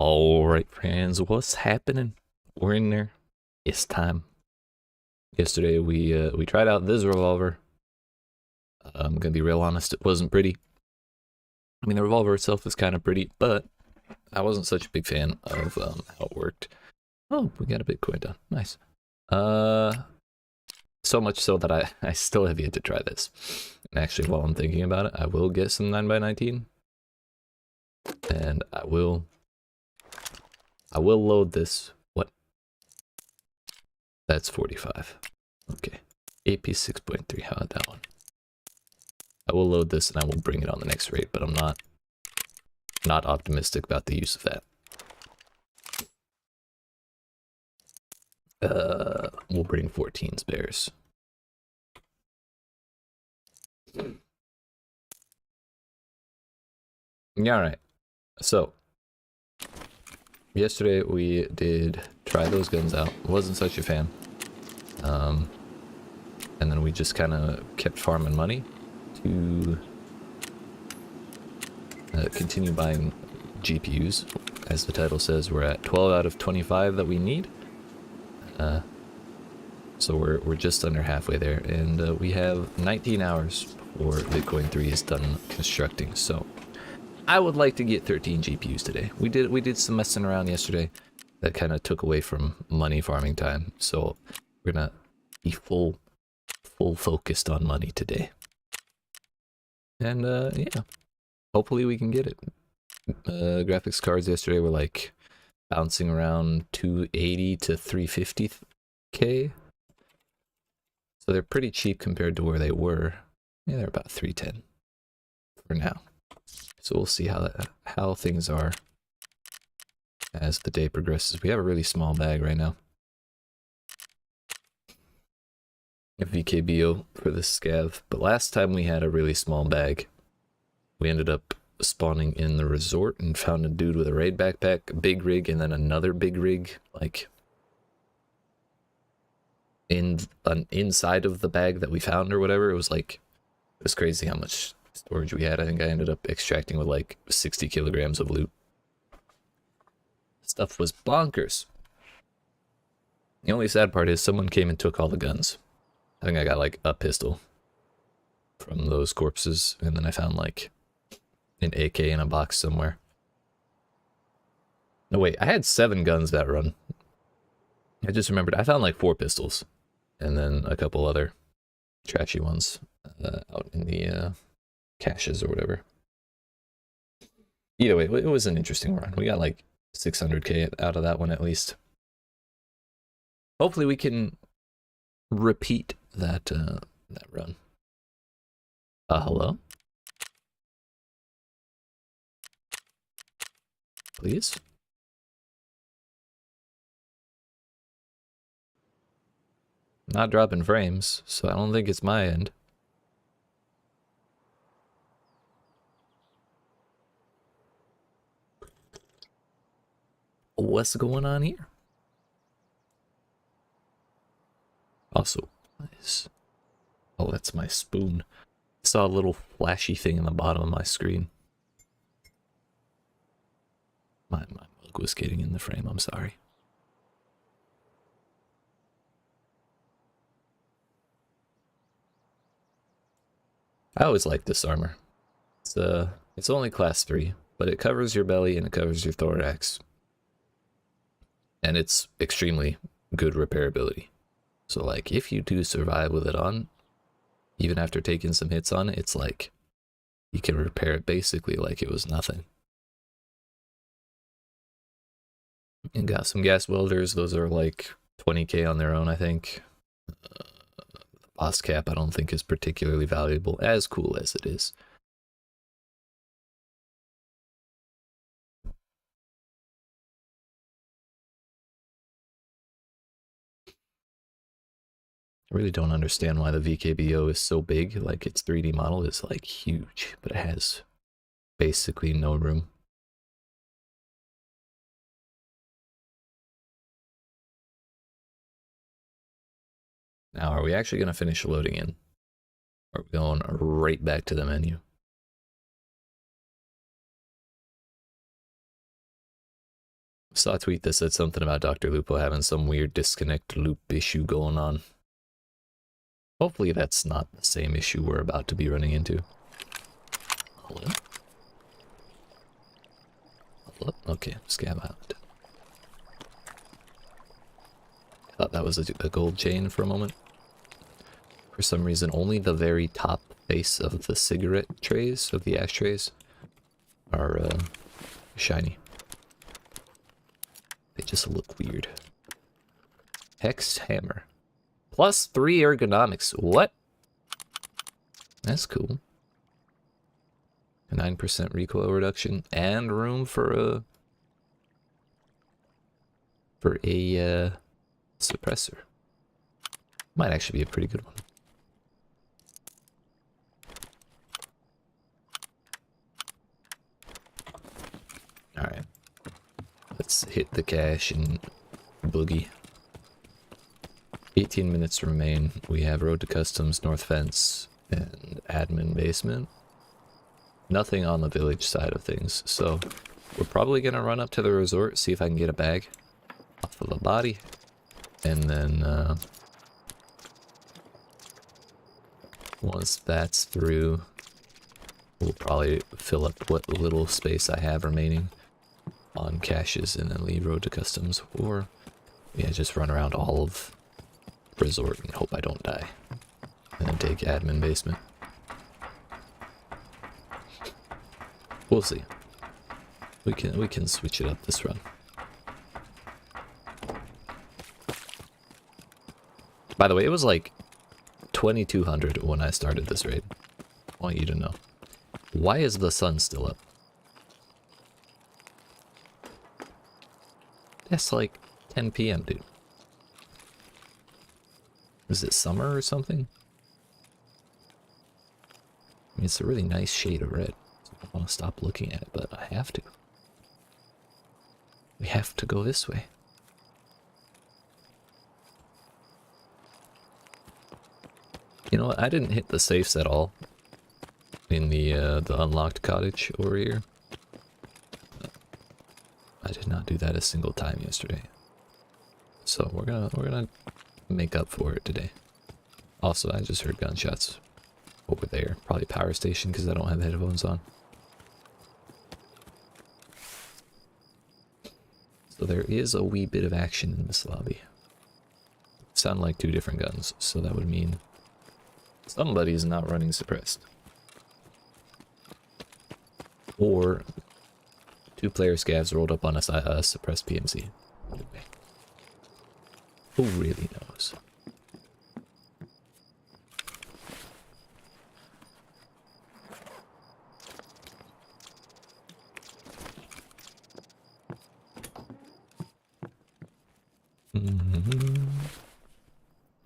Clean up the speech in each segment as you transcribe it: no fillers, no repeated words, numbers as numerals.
Alright, friends, what's happening? We're in there. It's time. Yesterday we tried out this revolver. I'm gonna be real honest, it wasn't pretty. I mean, the revolver itself is kind of pretty, but I wasn't such a big fan of how it worked. Oh, we got a Bitcoin done. Nice. So much so that I still have yet to try this. And actually, while I'm thinking about it, I will get some 9x19. And I will load this. What? That's 45. Okay. AP 6.3. How about that one? I will load this and I will bring it on the next raid, but I'm not optimistic about the use of that. We'll bring 14 spares. Yeah, alright. So, yesterday we did try those guns out. Wasn't such a fan. And then we just kind of kept farming money to continue buying GPUs. As the title says, we're at 12 out of 25 that we need. So we're just under halfway there, and we have 19 hours before Bitcoin 3 is done constructing. So I would like to get 13 GPUs today. We did some messing around yesterday that kind of took away from money farming time. So we're gonna be full focused on money today. And yeah, hopefully we can get it. Graphics cards yesterday were like bouncing around 280 to 350k. So they're pretty cheap compared to where they were. Yeah, they're about 310 for now. So we'll see how things are as the day progresses. We have a really small bag right now. A VKBO for the scav, but last time we had a really small bag. We ended up spawning in the resort and found a dude with a raid backpack, a big rig, and then another big rig, like inside of the bag that we found or whatever. It was crazy how much storage we had. I think I ended up extracting with like 60 kilograms of loot. Stuff was bonkers. The only sad part is someone came and took all the guns. I think I got like a pistol from those corpses, and then I found like an AK in a box somewhere. No, wait, I had 7 guns that run. I just remembered I found like 4 pistols, and then a couple other trashy ones out in the caches or whatever. Either way, it was an interesting run. We got like 600k out of that one at least. Hopefully we can repeat that run. Hello? Please? Not dropping frames, so I don't think it's my end. What's going on here? Also, nice. Oh, that's my spoon. I saw a little flashy thing in the bottom of my screen. My mug was getting in the frame, I'm sorry. I always like this armor. It's only class 3, but it covers your belly and it covers your thorax. And it's extremely good repairability. So like if you do survive with it on, even after taking some hits on it, it's like you can repair it basically like it was nothing. And got some gas welders. Those are like 20k on their own, I think. The boss cap I don't think is particularly valuable, as cool as it is. I really don't understand why the VKBO is so big. Like, its 3D model is like huge, but it has basically no room. Now, are we actually going to finish loading in? Or are we going right back to the menu? Saw a tweet that said something about Dr. Lupo having some weird disconnect loop issue going on. Hopefully that's not the same issue we're about to be running into. Hello? Hello? Okay, Scab Island. Thought that was a gold chain for a moment. For some reason, only the very top face of the cigarette trays, of the ashtrays, are shiny. They just look weird. Hex hammer. +3 ergonomics. What? That's cool. A 9% recoil reduction and room for a suppressor. Might actually be a pretty good one. Alright. Let's hit the cache and boogie. 18 minutes remain. We have road to customs, north fence, and admin basement. Nothing on the village side of things, so we're probably gonna run up to the resort, see if I can get a bag off of the body, and then once that's through, we'll probably fill up what little space I have remaining on caches and then leave road to customs, or yeah, just run around all of resort and hope I don't die, and then take admin basement. We'll see. We can switch it up this run. By the way, it was like 2200 when I started this raid. I want you to know. Why is the sun still up? That's like 10 PM, dude. Is it summer or something? I mean, it's a really nice shade of red. I don't want to stop looking at it, but I have to. We have to go this way. You know what? I didn't hit the safes at all in the unlocked cottage over here. I did not do that a single time yesterday. So we're gonna make up for it today. Also, I just heard gunshots over there. Probably power station because I don't have headphones on. So there is a wee bit of action in this lobby. Sound like two different guns, so that would mean somebody's not running suppressed. Or two-player scavs rolled up on a suppressed PMC. Who really knows? I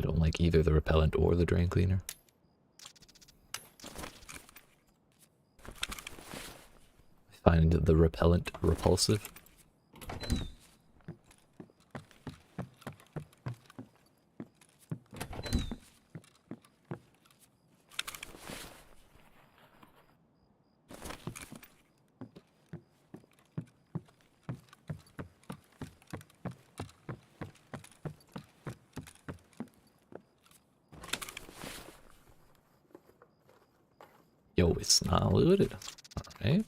don't like either the repellent or the drain cleaner. I find the repellent repulsive. Yo, it's not looted. Alright.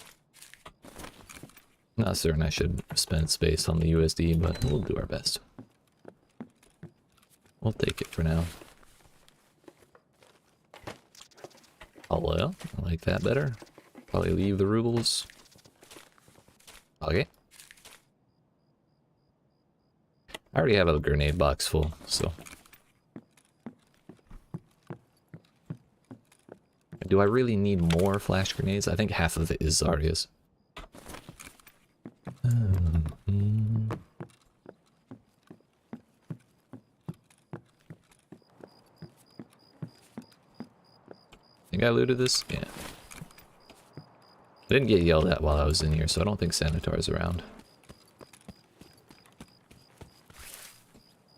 Not certain I should spend space on the USD, but we'll do our best. We'll take it for now. Hello? I like that better. Probably leave the rubles. Okay. I already have a grenade box full, so... Do I really need more flash grenades? I think half of it is Zarya's. Think I looted this? Yeah. I didn't get yelled at while I was in here, so I don't think Sanitar's around.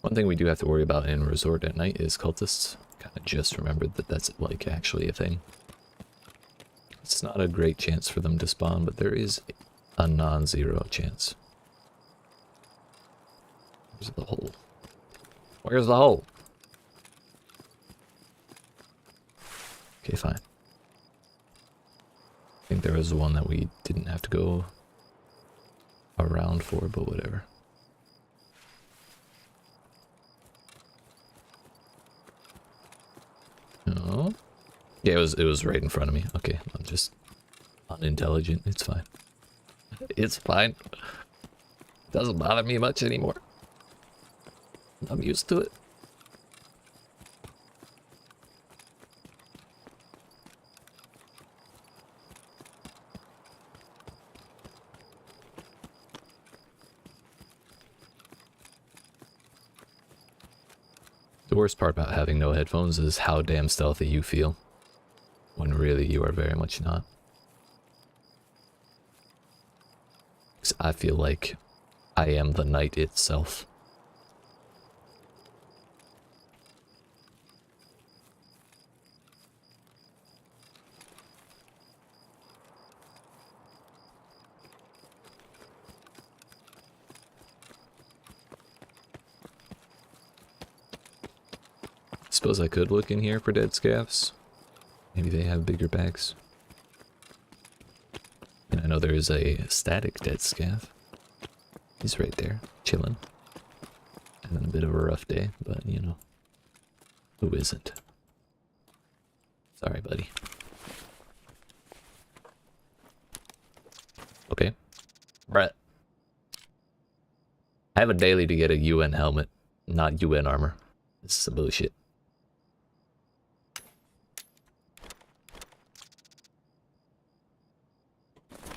One thing we do have to worry about in Resort at night is cultists. Kind of just remembered that that's like actually a thing. It's not a great chance for them to spawn, but there is a non-zero chance. Where's the hole? Where's the hole? Okay, fine. I think there was one that we didn't have to go around for, but whatever. No. Yeah, it was right in front of me. Okay, I'm just unintelligent. It's fine. It's fine. Doesn't bother me much anymore. I'm used to it. The worst part about having no headphones is how damn stealthy you feel, when really you are very much not. 'Cause I feel like I am the night itself. Suppose I could look in here for dead scavs. Maybe they have bigger bags. And I know there is a static dead scav. He's right there, chilling. Having a bit of a rough day, but you know, who isn't? Sorry, buddy. Okay. Brett. I have a daily to get a UN helmet, not UN armor. This is some bullshit.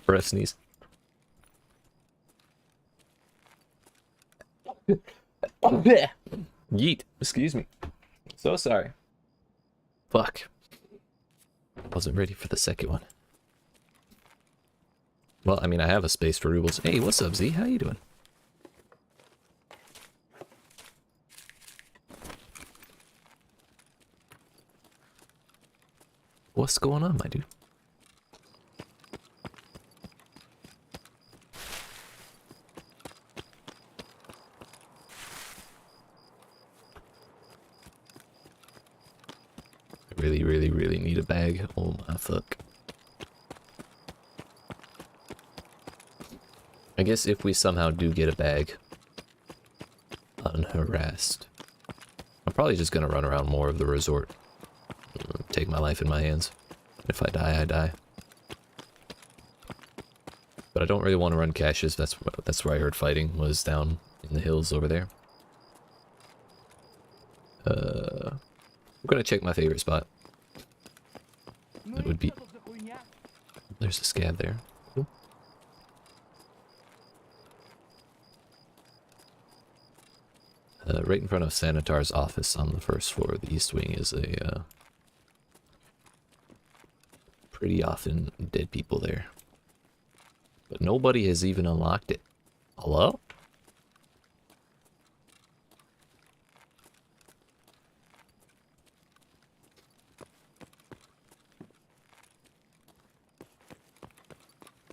Breath sneeze. Yeet. Excuse me. So sorry. Fuck. Wasn't ready for the second one. Well, I mean, I have a space for Rubles. Hey, what's up, Z? How you doing? What's going on, my dude? I really need a bag. Oh my fuck. I guess if we somehow do get a bag unharassed, I'm probably just gonna run around more of the resort. Take my life in my hands. If I die, I die. But I don't really want to run caches. That's where I heard fighting was down in the hills over there. I'm gonna check my favorite spot. That would be... There's a scav there. Cool. Right in front of Sanitar's office on the first floor of the East Wing is a... pretty often dead people there. But nobody has even unlocked it. Hello?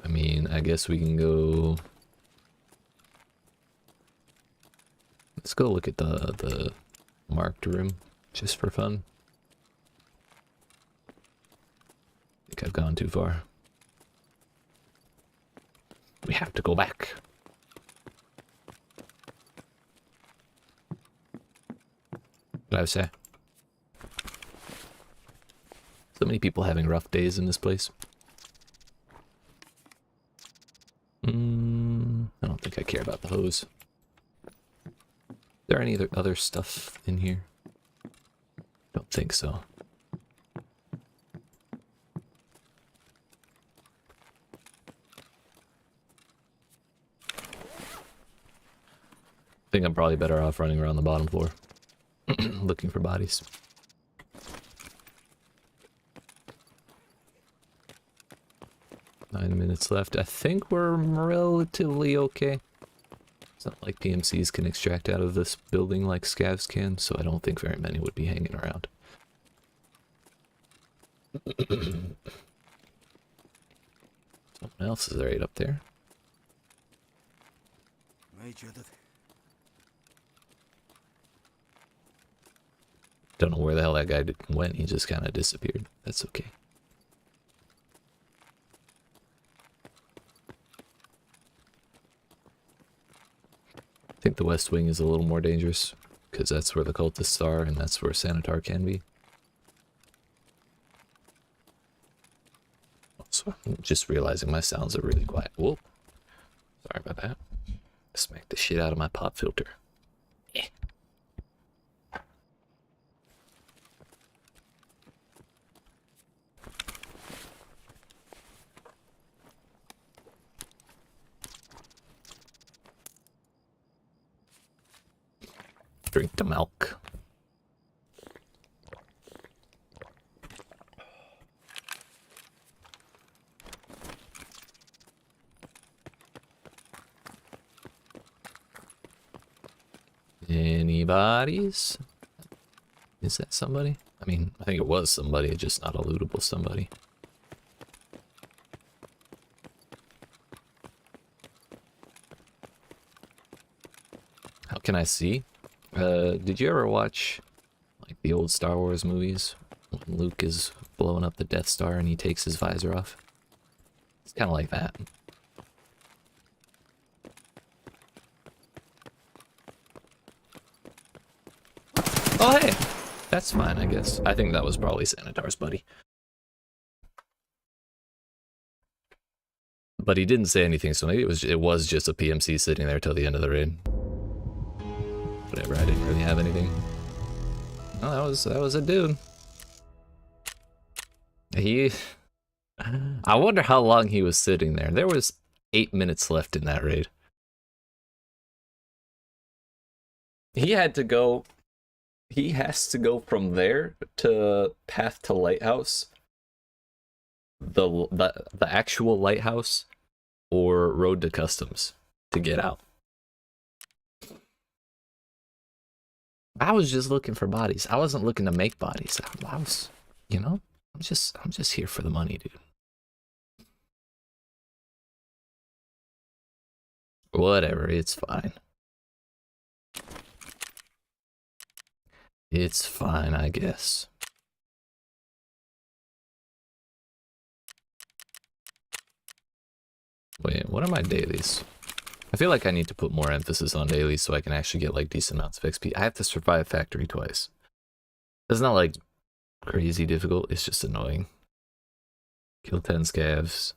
I mean, I guess we can go... Let's go look at the marked room, just for fun. I think I've gone too far. We have to go back. What did I say? So many people having rough days in this place. I don't think I care about the hose. Is there any other stuff in here? Don't think so. I think I'm probably better off running around the bottom floor, looking for bodies. Nine minutes left. I think we're relatively okay. It's not like PMCs can extract out of this building like scavs can, so I don't think very many would be hanging around. Someone else is right up there. Don't know where the hell that guy went. He just kind of disappeared. That's okay. I think the West Wing is a little more dangerous, because that's where the cultists are, and that's where Sanitar can be. So I'm just realizing my sounds are really quiet. Whoop. Sorry about that. Smack the shit out of my pop filter. Yeah. Drink the milk. Anybody's? Is that somebody? I mean, I think it was somebody, just not a lootable somebody. How can I see? Did you ever watch like the old Star Wars movies when Luke is blowing up the Death Star and he takes his visor off? It's kind of like that. Oh, hey! That's fine, I guess. I think that was probably Sanitar's buddy. But he didn't say anything, so maybe it was just a PMC sitting there till the end of the raid. Whatever, I didn't really have anything. Oh, that was a dude. I wonder how long he was sitting there. There was 8 minutes left in that raid. He has to go from there to Path to Lighthouse. The actual lighthouse or Road to Customs to get out. I was just looking for bodies. I wasn't looking to make bodies. I was, you know, I'm just here for the money, dude. Whatever, it's fine. It's fine, I guess. Wait, what are my dailies? I feel like I need to put more emphasis on dailies so I can actually get like decent amounts of XP. I have to survive factory twice. It's not like crazy difficult, it's just annoying. Kill 10 scavs.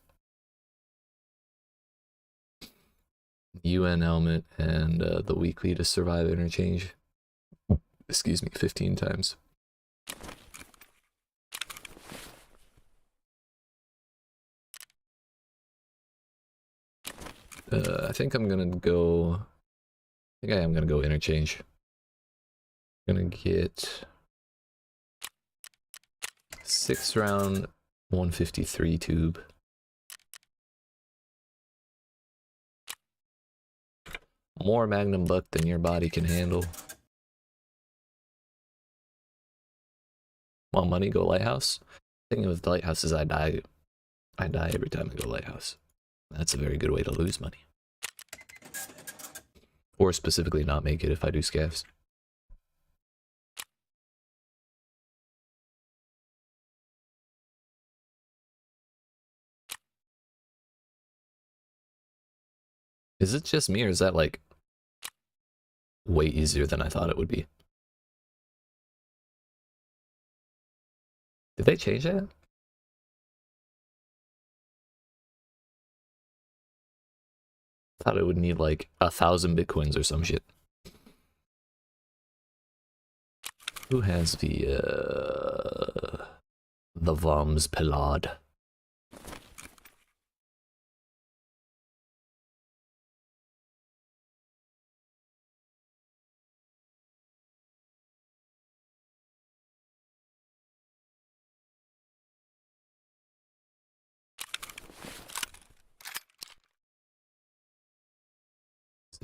UN helmet and the weekly to survive interchange. Excuse me, 15 times. I think I'm gonna go... I think I am gonna go interchange. I'm gonna get 6-round 153 tube. More magnum buck than your body can handle. Want money, go lighthouse. The thing with the lighthouse is I die every time I go lighthouse. That's a very good way to lose money. Or specifically not make it if I do scavs. Is it just me, or is that like way easier than I thought it would be? Did they change that? Thought it would need like 1,000 bitcoins or some shit. Who has the Voms Pelad?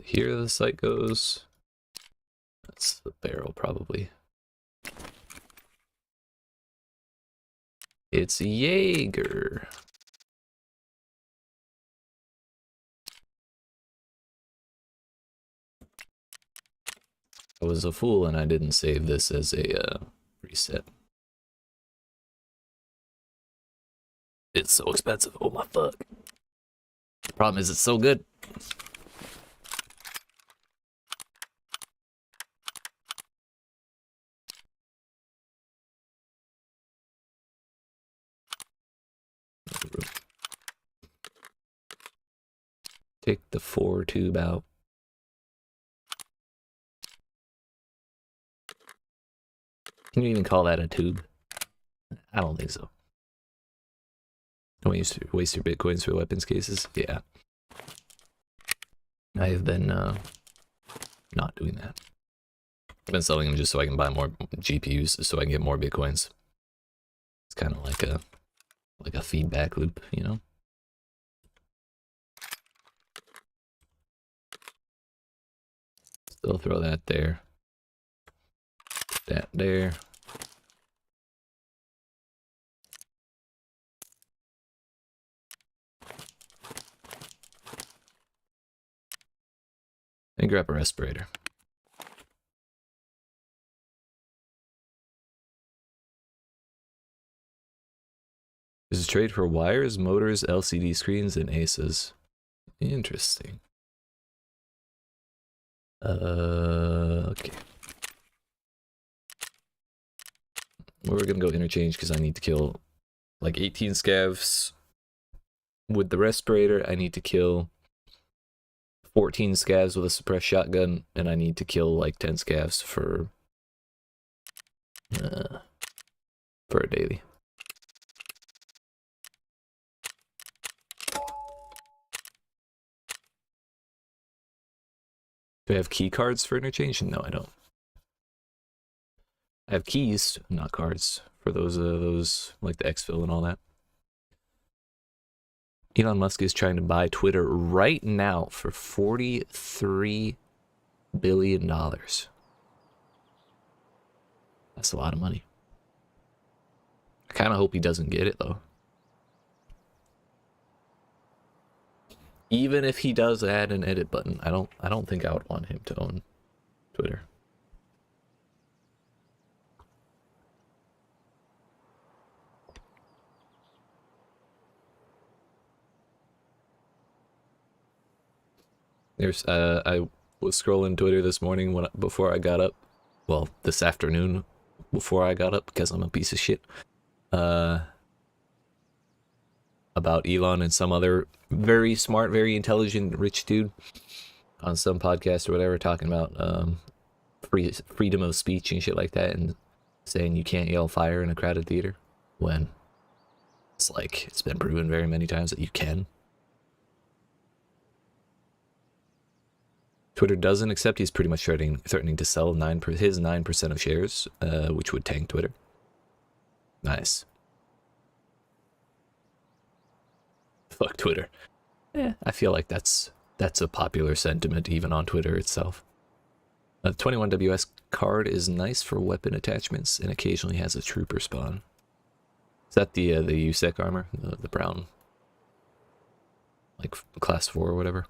Here the site goes. That's the barrel, probably. It's Jaeger. I was a fool and I didn't save this as a reset. It's so expensive. Oh my fuck. The problem is it's so good. Take the 4 tube out. Can you even call that a tube? I don't think so. Don't waste your bitcoins for weapons cases? Yeah. I have been not doing that. I've been selling them just so I can buy more GPUs so I can get more bitcoins. It's kind of like a feedback loop, you know? Still throw that there. That there. And grab a respirator. There's a trade for wires, motors, LCD screens, and ACEs. Interesting. Okay. We're gonna go interchange because I need to kill like 18 scavs with the respirator. I need to kill 14 scavs with a suppressed shotgun, and I need to kill like 10 scavs for a daily. Do I have key cards for interchange? No, I don't. I have keys, not cards, for those like the exfil and all that. Elon Musk is trying to buy Twitter right now for $43 billion. That's a lot of money. I kind of hope he doesn't get it though. Even if he does add an edit button, I don't think I would want him to own Twitter. I was scrolling Twitter this morning before I got up. Well, this afternoon before I got up because I'm a piece of shit. About Elon and some other very smart, very intelligent, rich dude on some podcast or whatever talking about freedom of speech and shit like that, and saying you can't yell fire in a crowded theater when it's like it's been proven very many times that you can. Twitter doesn't accept. He's pretty much threatening to sell his 9% of shares, which would tank Twitter. Nice. Fuck Twitter. Yeah, I feel like that's a popular sentiment even on Twitter itself. The 21WS card is nice for weapon attachments and occasionally has a trooper spawn. Is that the USEC armor, the brown, like class 4 or whatever?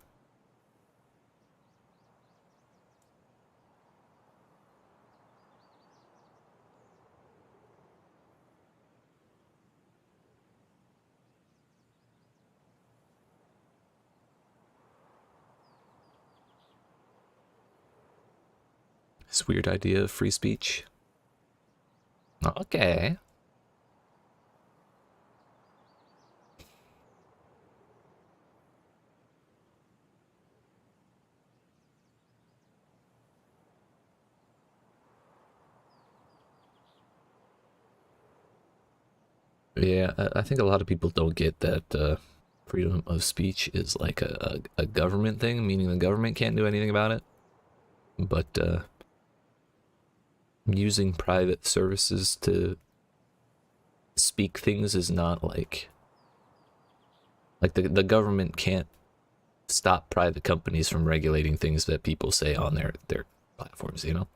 This weird idea of free speech. Okay. Yeah, I think a lot of people don't get that freedom of speech is like a government thing, meaning the government can't do anything about it. But using private services to speak things is not like the government can't stop private companies from regulating things that people say on their platforms, you know?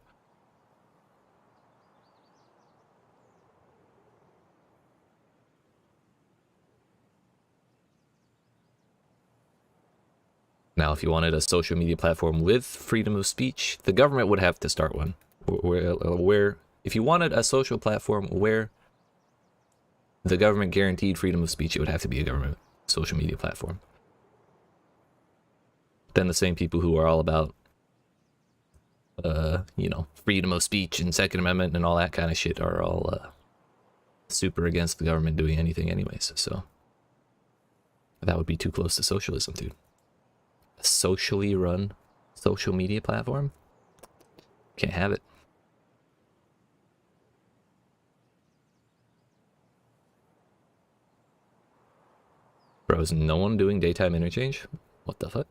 Now, if you wanted a social media platform with freedom of speech, the government would have to start one where If you wanted a social platform where the government guaranteed freedom of speech, it would have to be a government social media platform. Then the same people who are all about, you know, freedom of speech and Second Amendment and all that kind of shit are all super against the government doing anything anyways. So that would be too close to socialism, dude. A socially run social media platform? Can't have it. Bro, is no one doing daytime interchange? What the fuck?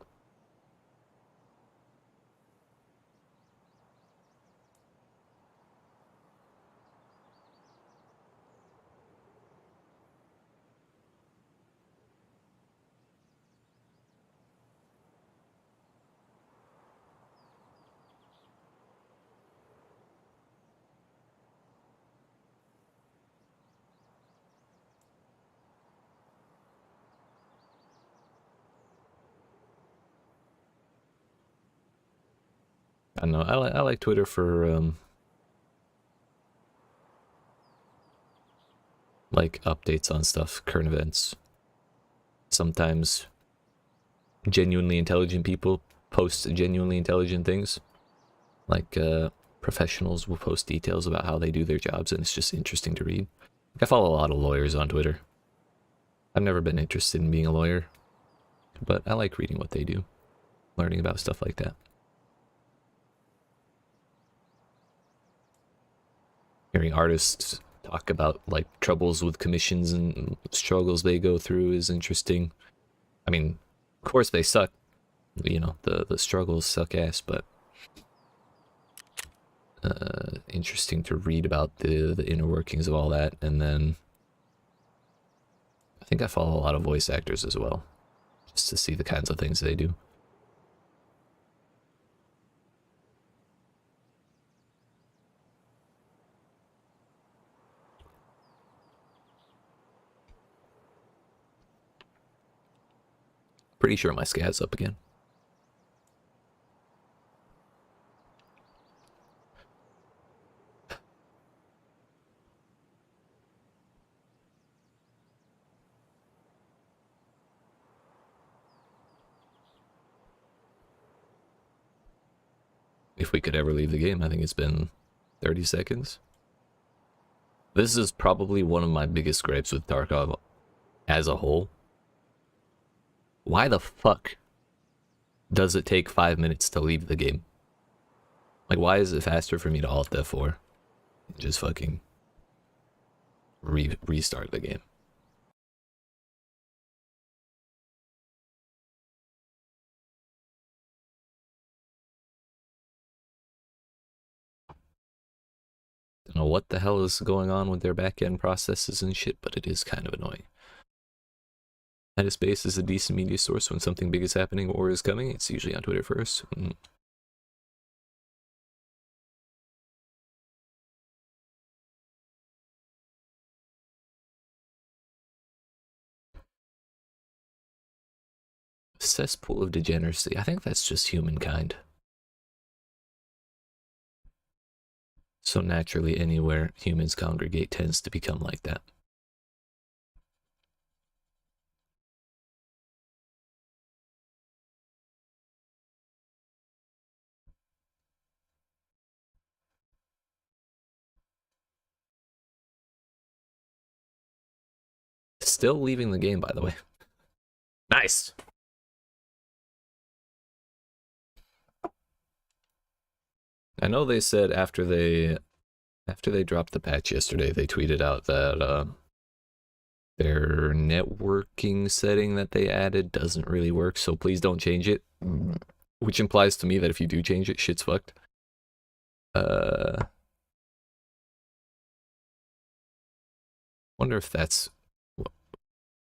I don't know. I like Twitter for like updates on stuff, current events. Sometimes genuinely intelligent people post genuinely intelligent things. Like professionals will post details about how they do their jobs, and it's just interesting to read. I follow a lot of lawyers on Twitter. I've never been interested in being a lawyer, but I like reading what they do, learning about stuff like that. Hearing artists talk about like troubles with commissions and struggles they go through is interesting. I mean, of course they suck. You know, the struggles suck ass, but interesting to read about the inner workings of all that. And then I think I follow a lot of voice actors as well, just to see the kinds of things they do. Pretty sure my scat's up again. If we could ever leave the game, I think it's been 30 seconds. This is probably one of my biggest gripes with Tarkov as a whole. Why the fuck does it take 5 minutes to leave the game? Like, why is it faster for me to Alt F4 and just fucking restart the game? Don't know what the hell is going on with their back-end processes and shit, but it is kind of annoying. Base is a decent media source when something big is happening or is coming. It's usually on Twitter first. Cesspool of degeneracy. I think that's just humankind. So naturally, anywhere humans congregate tends to become like that. Still leaving the game, by the way. Nice. I know they said after they dropped the patch yesterday, they tweeted out that their networking setting that they added doesn't really work, so please don't change it. Which implies to me that if you do change it, shit's fucked. Wonder if that's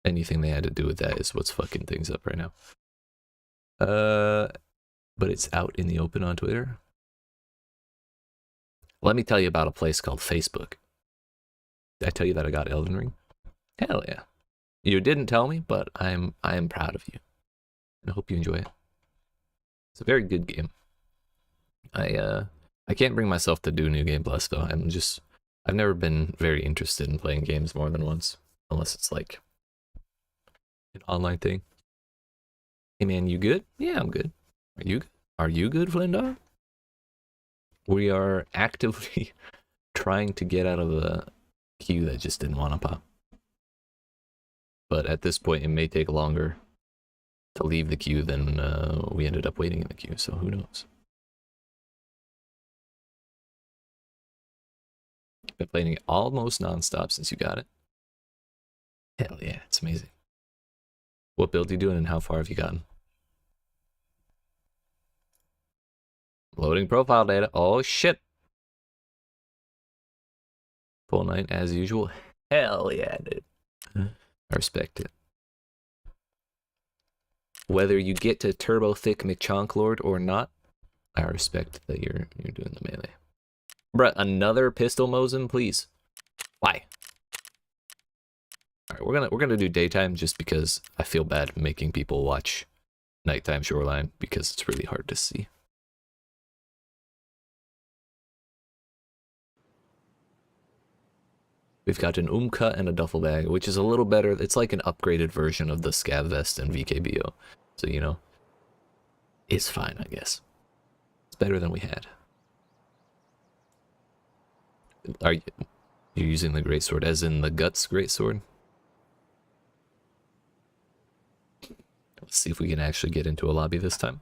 anything they had to do with that is what's fucking things up right now. But it's out in the open on Twitter. Let me tell you about a place called Facebook. Did I tell you that I got Elden Ring? Hell yeah. You didn't tell me, but I am proud of you. And I hope you enjoy it. It's a very good game. I I can't bring myself to do New Game Plus though. I've never been very interested in playing games more than once, unless it's like an online thing. Hey man, you good? Yeah, I'm good. Are you good, Flindog? We are actively trying to get out of a queue that just didn't want to pop. But at this point, it may take longer to leave the queue than we ended up waiting in the queue, so who knows? Been playing it almost non-stop since you got it. Hell yeah, it's amazing. What build are you doing and how far have you gotten? Loading profile data. Oh shit. Full night as usual. Hell yeah, dude. I respect it. Whether you get to Turbo Thick McChonk Lord or not, I respect that you're doing the melee. Bruh, another pistol Mosin, please. Why? Alright, we're gonna do daytime just because I feel bad making people watch nighttime shoreline because it's really hard to see. We've got an Umka and a duffel bag, which is a little better. It's like an upgraded version of the scav vest and VKBO. So, you know, it's fine, I guess. It's better than we had. Are you using the greatsword as in the guts greatsword? Let's see if we can actually get into a lobby this time.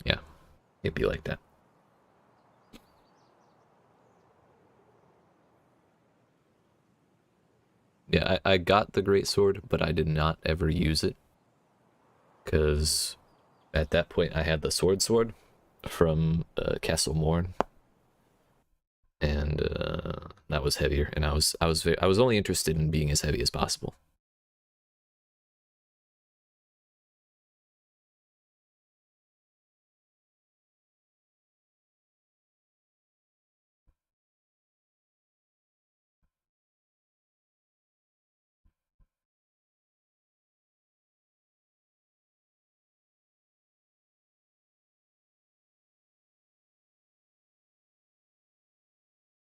Yeah, it'd be like that. Yeah, I got the greatsword, but I did not ever use it. Because at that point I had the sword from Castle Morn. And that was heavier, and I was only interested in being as heavy as possible.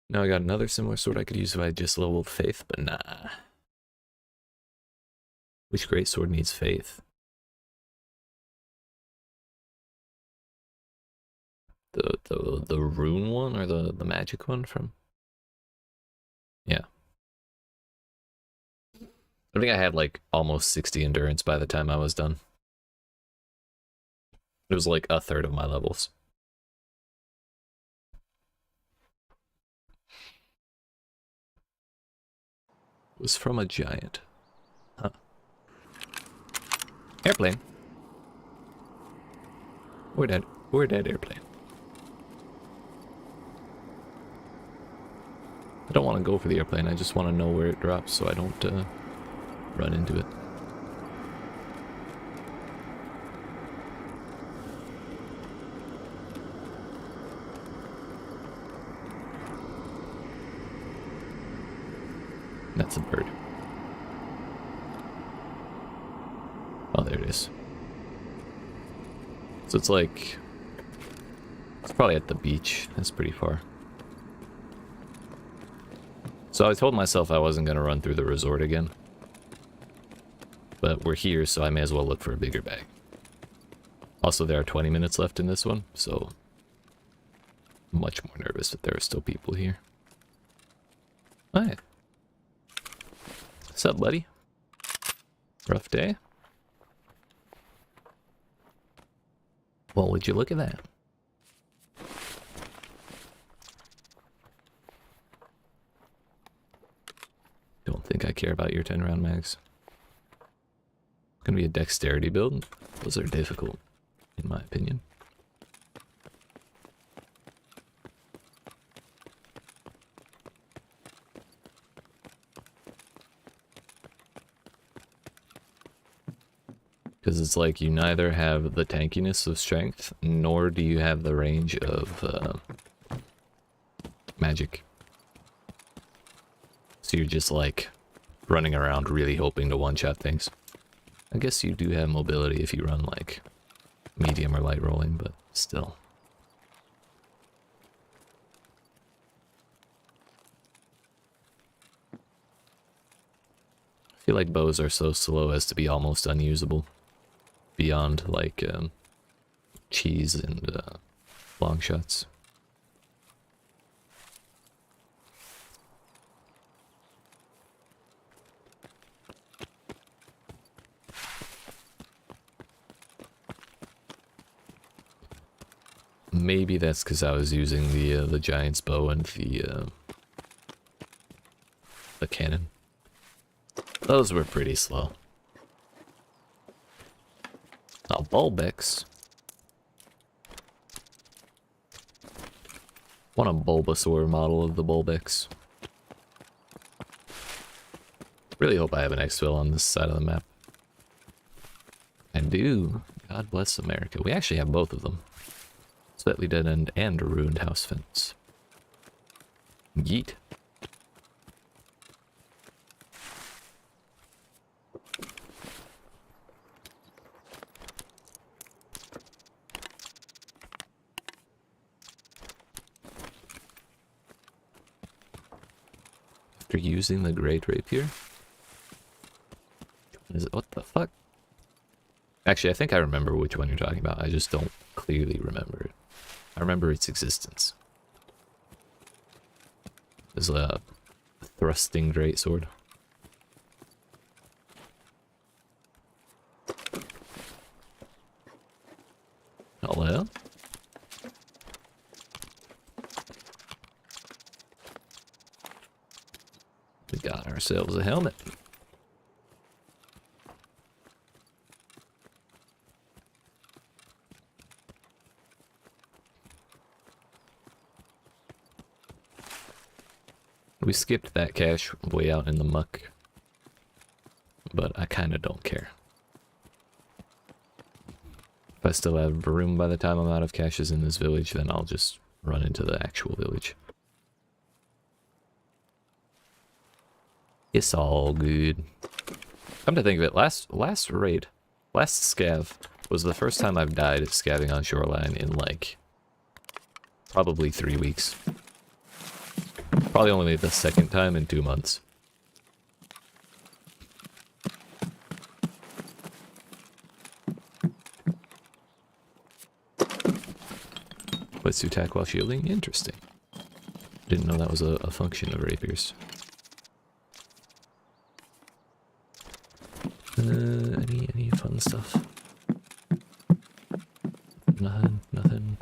Now I got another similar sword I could use if I just leveled faith, but nah. Which greatsword needs faith? The rune one or the magic one from? Yeah. I think I had like almost 60 endurance by the time I was done. It was like a third of my levels. It was from a giant. Huh. Airplane. We're dead airplane. I don't want to go for the airplane, I just want to know where it drops so I don't run into it. That's a bird. Oh, there it is. So it's like... It's probably at the beach. That's pretty far. So I told myself I wasn't going to run through the resort again. But we're here, so I may as well look for a bigger bag. Also, there are 20 minutes left in this one, so... I'm much more nervous that there are still people here. Hi. What's up, buddy? Rough day? Well, would you look at that? Don't think I care about your 10-round mags. It's gonna be a dexterity build. Those are difficult, in my opinion. Because it's like you neither have the tankiness of strength, nor do you have the range of magic. So you're just like running around really hoping to one-shot things. I guess you do have mobility if you run like medium or light rolling, but still. I feel like bows are so slow as to be almost unusable beyond like cheese and long shots. Maybe that's because I was using the giant's bow and the cannon. Those were pretty slow. Oh, Bulbex. Want a Bulbasaur model of the Bulbex. Really hope I have an exfil on this side of the map. I do. God bless America. We actually have both of them. Slightly dead end and a ruined house fence. Yeet. After using the great rapier? Is it, what the fuck? Actually, I think I remember which one you're talking about. I just don't clearly remember it. I remember its existence. There's a thrusting greatsword. Hello? We got ourselves a helmet. We skipped that cache way out in the muck, but I kind of don't care. If I still have room by the time I'm out of caches in this village, then I'll just run into the actual village. It's all good. Come to think of it, last raid, last scav, was the first time I've died at scavving on Shoreline in like probably 3 weeks. Probably only the second time in 2 months. Puts to attack while shielding? Interesting. Didn't know that was a function of rapiers. Any fun stuff? Nothing.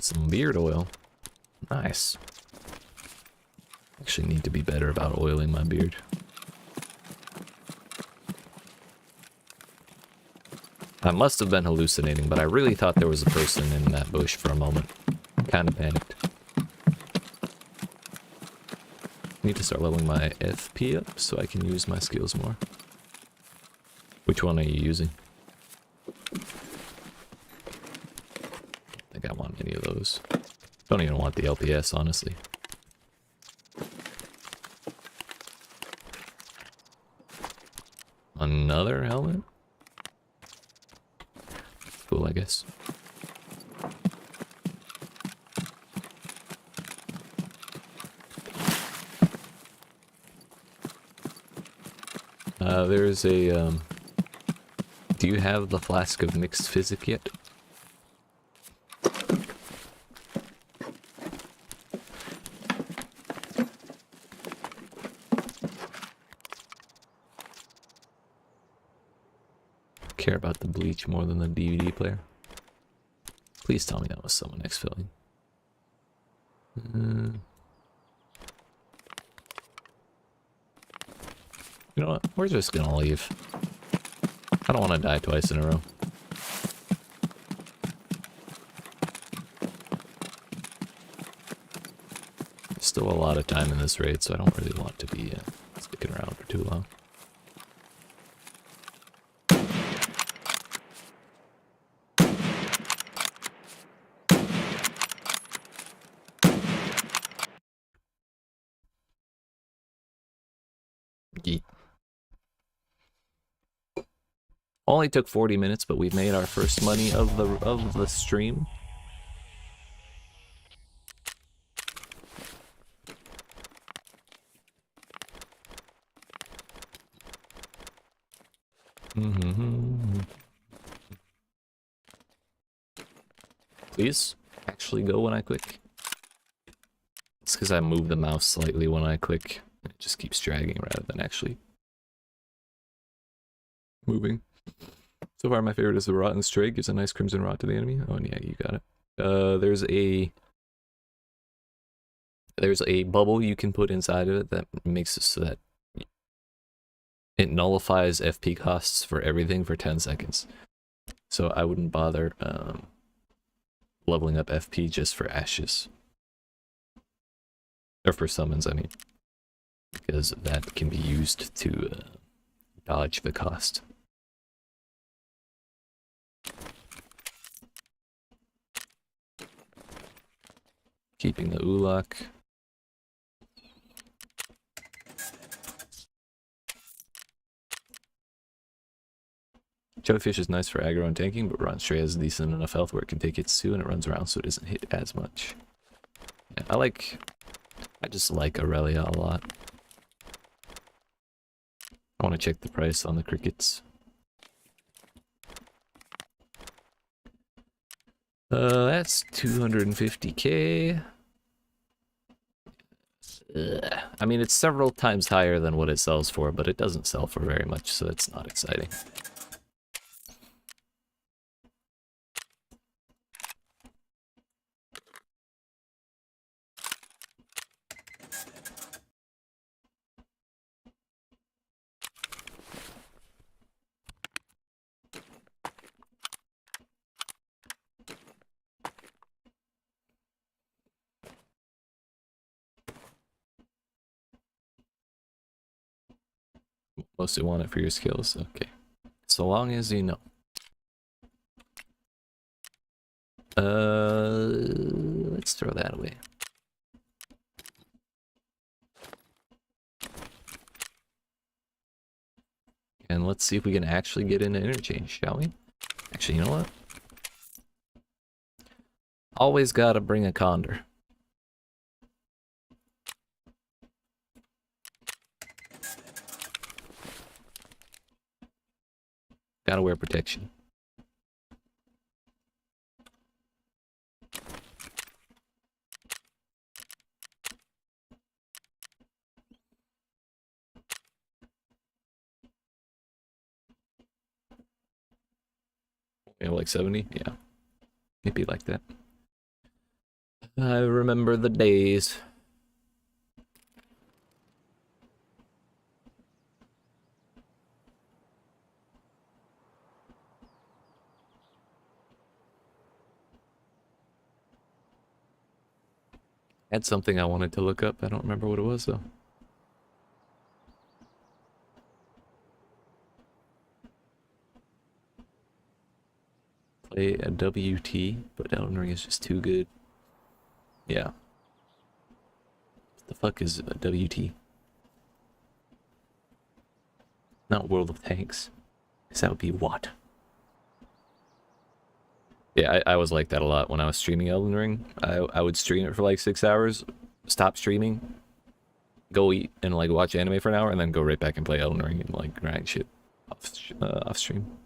Some beard oil. Nice. Actually need to be better about oiling my beard. I must have been hallucinating, but I really thought there was a person in that bush for a moment. Kind of panicked. Need to start leveling my FP up so I can use my skills more. Which one are you using? I think I want any of those. Don't even want the LPS, honestly. Another helmet? Cool, I guess. There's a, do you have the flask of mixed physic yet? Care about the bleach more than the DVD player. Please tell me that was someone exfilling. You know what? We're just gonna leave. I don't want to die twice in a row. still a lot of time in this raid, so I don't really want to be sticking around for too long. Yeet. Only took 40 minutes, but we've made our first money of the stream. Please actually go when I click. It's because I move the mouse slightly when I click. It just keeps dragging rather than actually moving. So far, my favorite is the Rotten Stray. Gives a nice crimson rot to the enemy. Oh, yeah, you got it. There's a bubble you can put inside of it that makes it so that it nullifies FP costs for everything for 10 seconds. So I wouldn't bother leveling up FP just for ashes. Or for summons, I mean. Because that can be used to dodge the cost. Keeping the Ulak. Jellyfish is nice for aggro and tanking, but Rotten Stray has decent enough health where it can take hits too, and it runs around so it doesn't hit as much. Yeah, I just like Aurelia a lot. I want to check the price on the crickets. That's 250k. I mean, it's several times higher than what it sells for, but it doesn't sell for very much, so it's not exciting. Mostly want it for your skills, okay. So long as you know. Let's throw that away. And let's see if we can actually get into interchange, shall we? Actually, you know what? Always gotta bring a condor. Gotta wear protection. Yeah, like 70? Yeah. Maybe like that. I remember the days. Had something I wanted to look up. I don't remember what it was, though. Play a WT, but Elden Ring is just too good. Yeah. What the fuck is a WT? Not World of Tanks. Because that would be what? Yeah, I was like that a lot when I was streaming Elden Ring. I would stream it for like 6 hours, stop streaming, go eat and like watch anime for an hour, and then go right back and play Elden Ring and like grind shit off stream.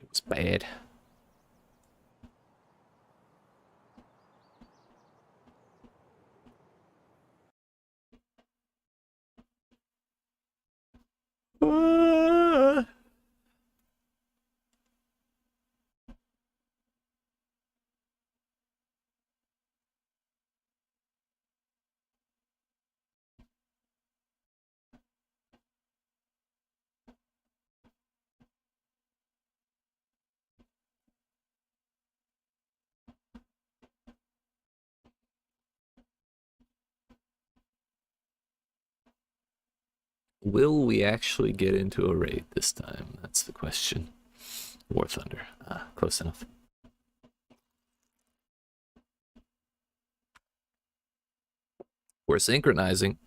It was bad. Will we actually get into a raid this time? That's the question. War Thunder. Ah, close enough. We're synchronizing.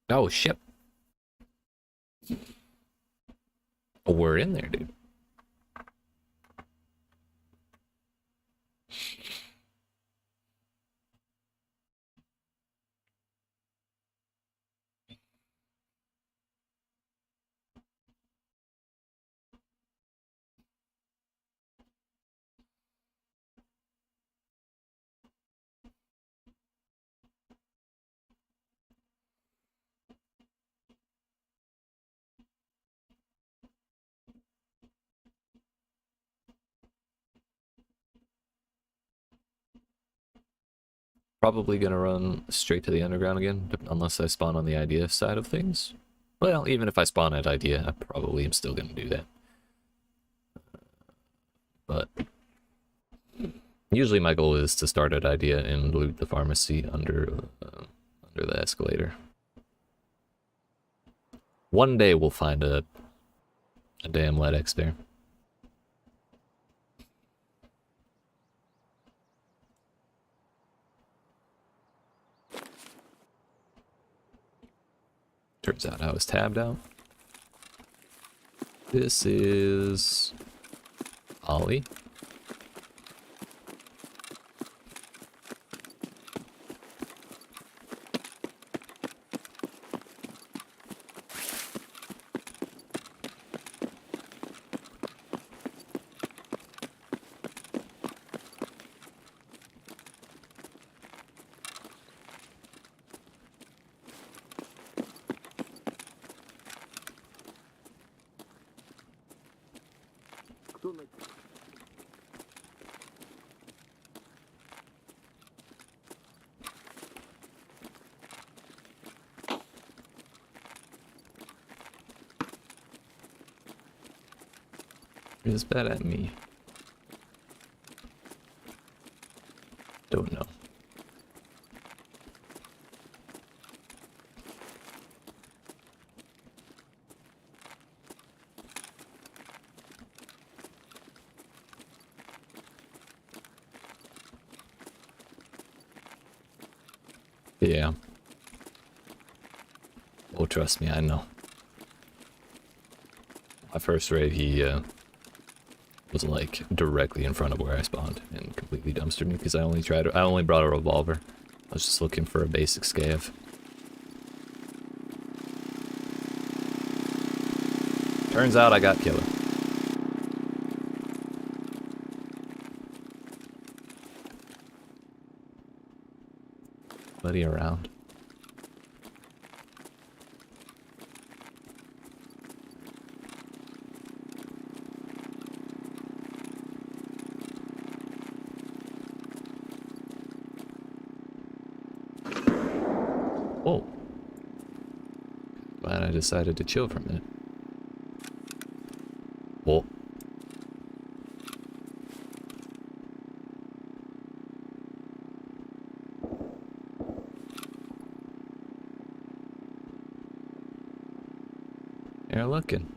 Oh, shit. Oh, we're in there, dude. Probably gonna run straight to the underground again, unless I spawn on the idea side of things. Well, even if I spawn at idea, I probably am still gonna do that. But usually my goal is to start at idea and loot the pharmacy under the escalator. One day we'll find a damn LEDX there. Turns out I was tabbed out. This is Ollie. Is bad at me. Don't know. Yeah. Oh, trust me, I know. My first raid, he was like directly in front of where I spawned and completely dumpstered me because I only brought a revolver. I was just looking for a basic scav. Turns out I got killer. Buddy around. Oh. Glad I decided to chill for a minute. Oh. They're looking.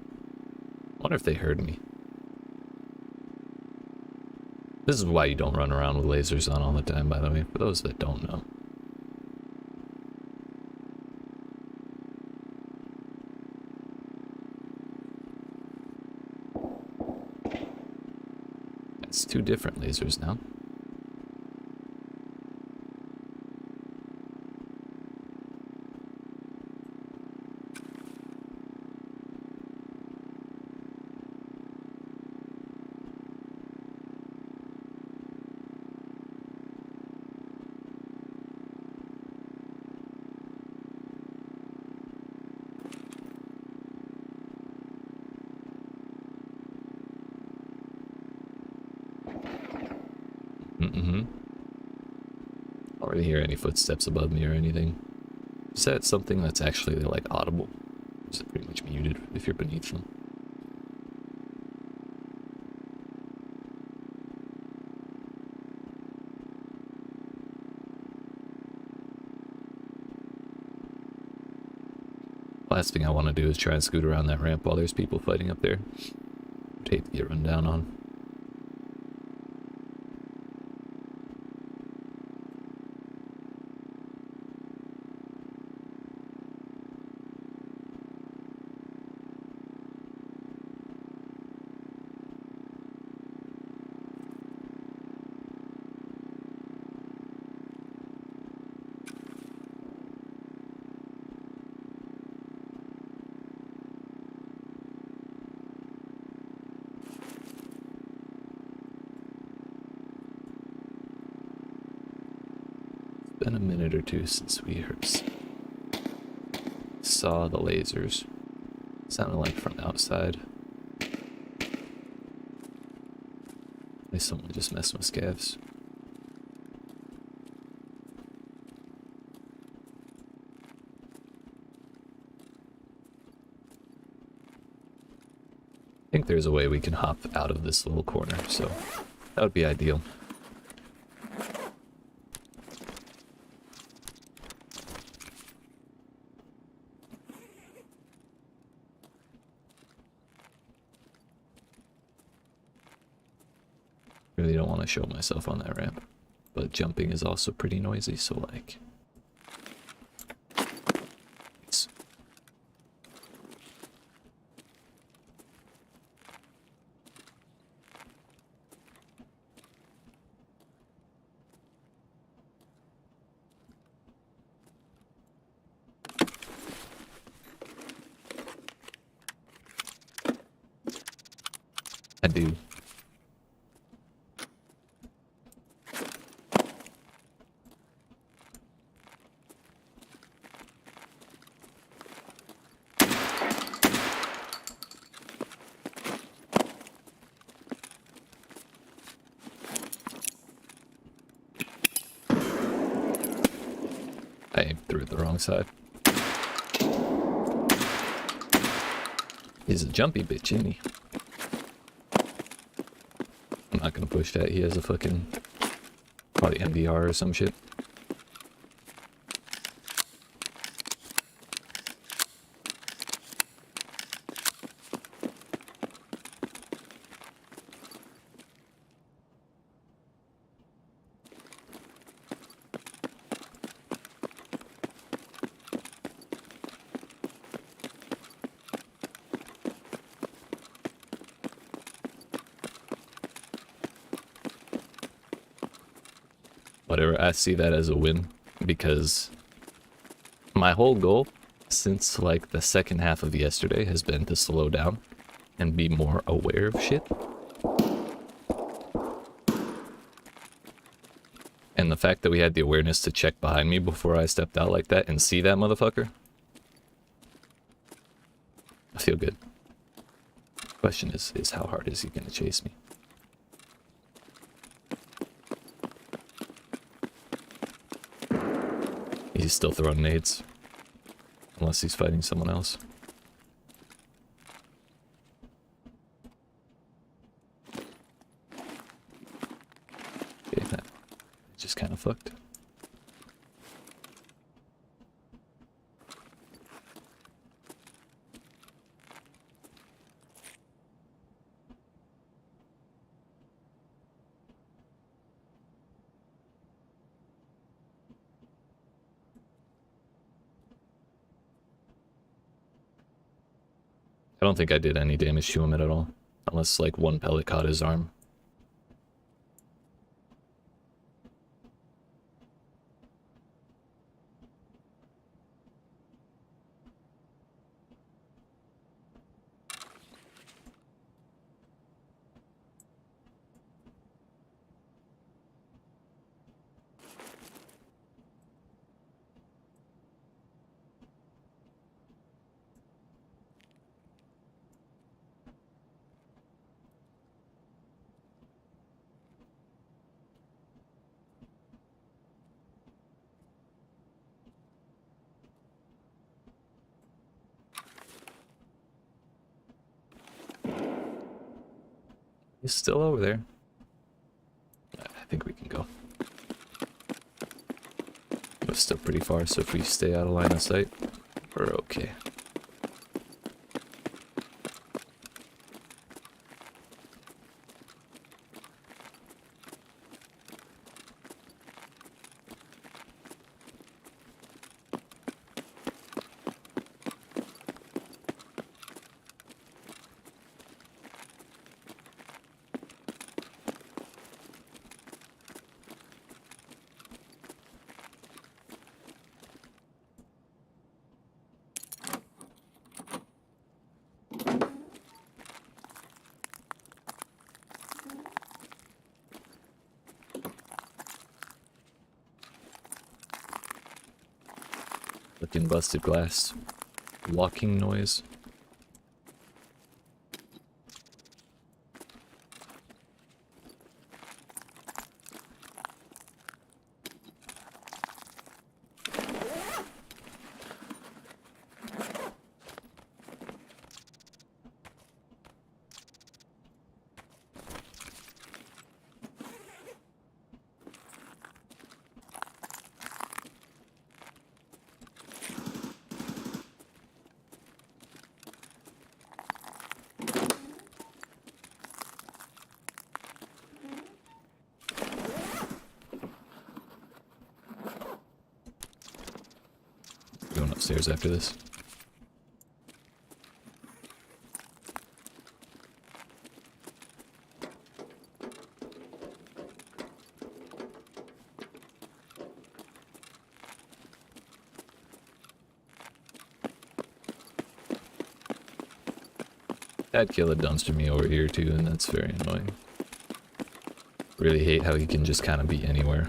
Wonder if they heard me. This is why you don't run around with lasers on all the time, by the way, for those that don't know. It's two different lasers now. Mm-hmm. I don't really hear any footsteps above me or anything. Is that something that's actually like audible? Or is it pretty much muted if you're beneath them? Last thing I want to do is try and scoot around that ramp while there's people fighting up there. I'd hate to get run down on. Been a minute or two since we saw the lasers. Sounded like from outside. At least someone just messed with scavs. I think there's a way we can hop out of this little corner, so that would be ideal. Really don't want to show myself on that ramp, but jumping is also pretty noisy, so like... I do. I threw it the wrong side. He's a jumpy bitch, ain't he? I'm not gonna push that. He has a fucking probably MDR or some shit. Whatever, I see that as a win, because my whole goal since like the second half of yesterday has been to slow down and be more aware of shit. And the fact that we had the awareness to check behind me before I stepped out like that and see that motherfucker, I feel good. Question is how hard is he gonna chase me? He's still throwing nades. Unless he's fighting someone else. Okay, that just kind of fucked. I don't think I did any damage to him at all. Unless like one pellet caught his arm. He's still over there. I think we can go. We're still pretty far, so if we stay out of line of sight, we're okay. Fucking busted glass. Walking noise. Going upstairs after this. I'd kill a dumpster me over here too, and that's very annoying. Really hate how he can just kind of be anywhere.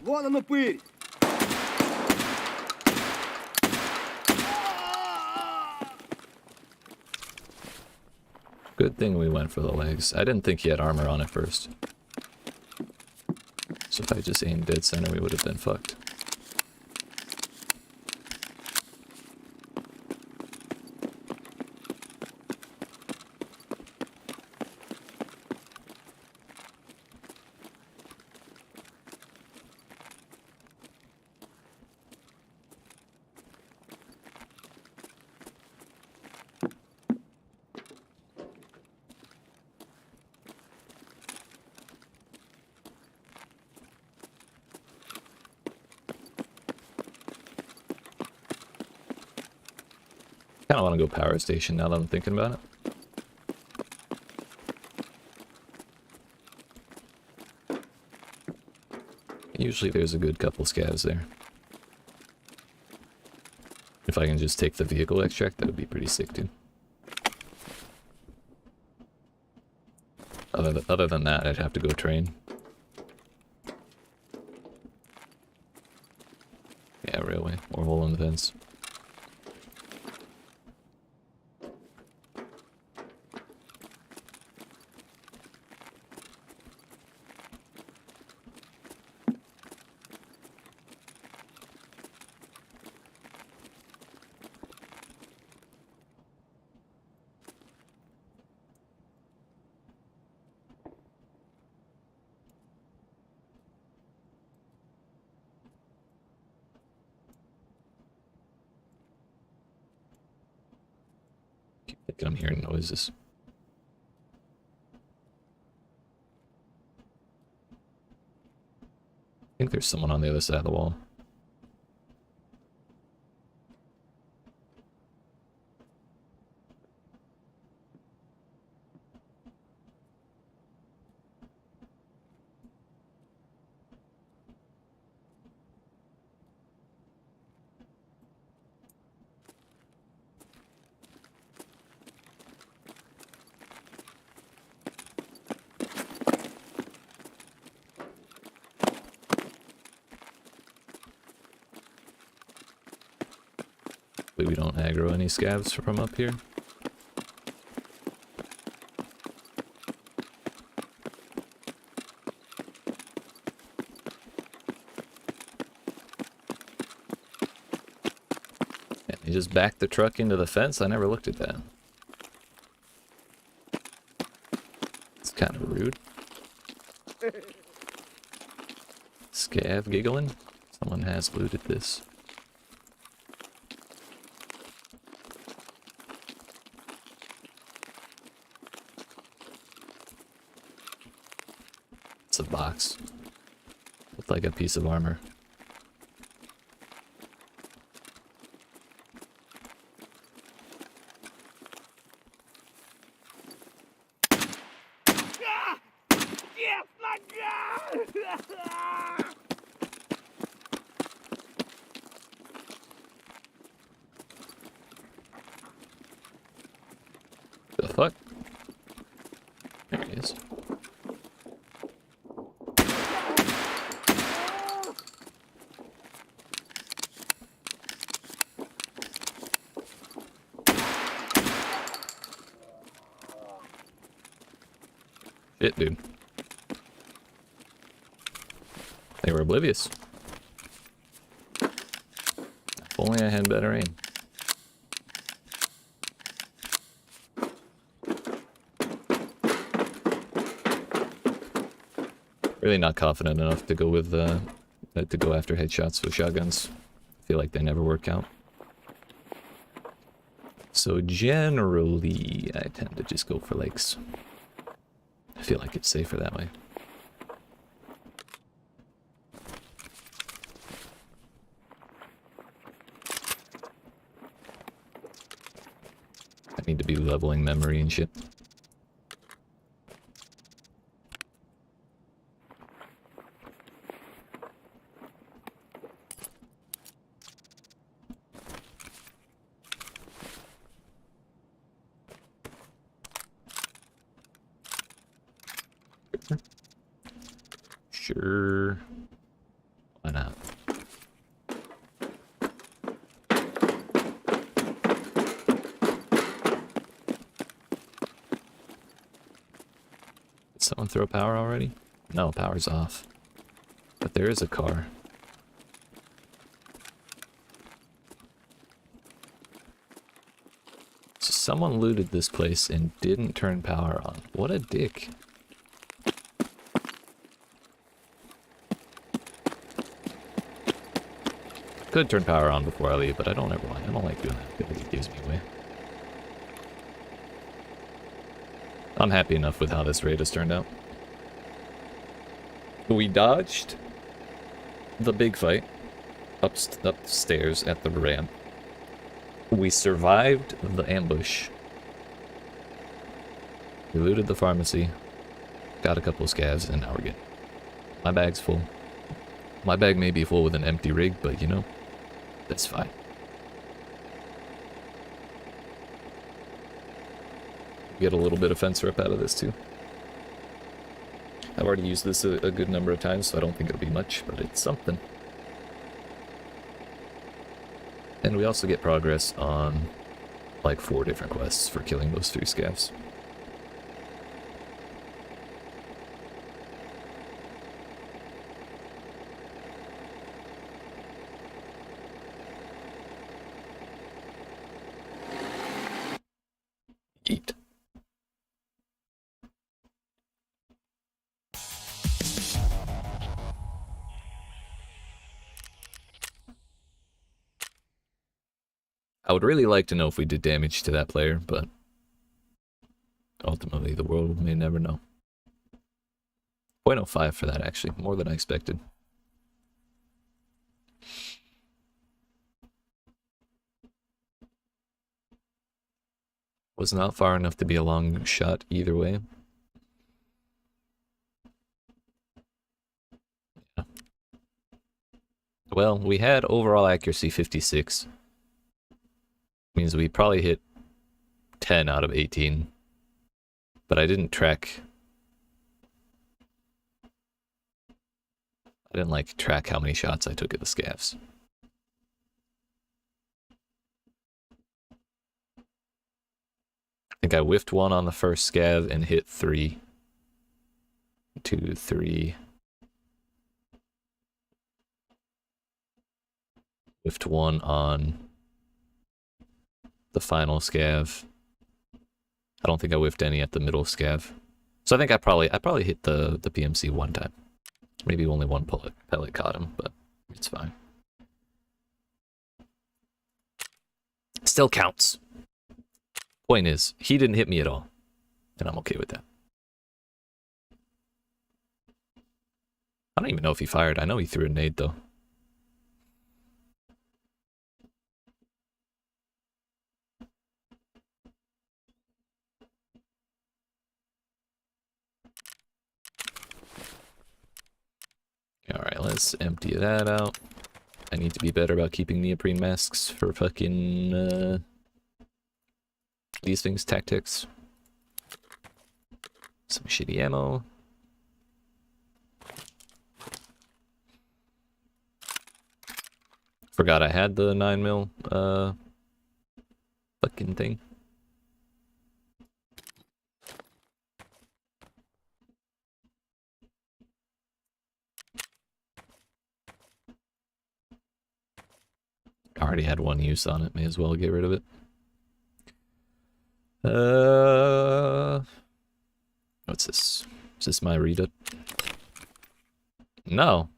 Вон он упырь! Good thing we went for the legs. I didn't think he had armor on at first. So if I just aimed dead center, we would have been fucked. I kind of want to go power station now that I'm thinking about it. Usually there's a good couple scavs there. If I can just take the vehicle extract, that would be pretty sick too. Other than that, I'd have to go train. Yeah, railway or hole in the fence. I'm hearing noises. I think there's someone on the other side of the wall. We don't aggro any scavs from up here. And they just backed the truck into the fence? I never looked at that. It's kind of rude. Scav giggling? Someone has looted this. It's a box. Looked like a piece of armor. Shit, dude. They were oblivious. If only I had better aim. Really not confident enough to go with to go after headshots with shotguns. I feel like they never work out. So generally, I tend to just go for lakes. I feel like it's safer that way. I need to be leveling memory and shit. Sure. Why not? Did someone throw power already? No, power's off. But there is a car. So someone looted this place and didn't turn power on. What a dick. Could turn power on before I leave, but I don't ever want. I don't like doing that. I feel like it gives me away. I'm happy enough with how this raid has turned out. We dodged the big fight upstairs at the ramp. We survived the ambush. We looted the pharmacy, got a couple of scavs, and now we're good. My bag's full. My bag may be full with an empty rig, but you know, that's fine. Get a little bit of fence rep out of this too. I've already used this a good number of times, so I don't think it'll be much, but it's something. And we also get progress on like 4 different quests for killing those 3 scavs. YEET. I would really like to know if we did damage to that player, but ultimately the world may never know. 0.05 for that, actually. More than I expected. Was not far enough to be a long shot either way. Yeah. Well, we had overall accuracy 56. Means we probably hit 10 out of 18. But I didn't track... I didn't like track how many shots I took at the scavs. I think I whiffed 1 on the first scav and hit 3. 2, 3. Whiffed 1 on the final scav. I don't think I whiffed any at the middle scav. So I think I probably hit the PMC 1 time. Maybe only 1 pellet caught him, but it's fine. Still counts. Point is, he didn't hit me at all, and I'm okay with that. I don't even know if he fired. I know he threw a nade, though. Alright, let's empty that out. I need to be better about keeping neoprene masks for fucking, these things, tactics. Some shitty ammo. Forgot I had the 9mm, fucking thing. already had one use on it. May as well get rid of it. What's this? Is this my read it? No.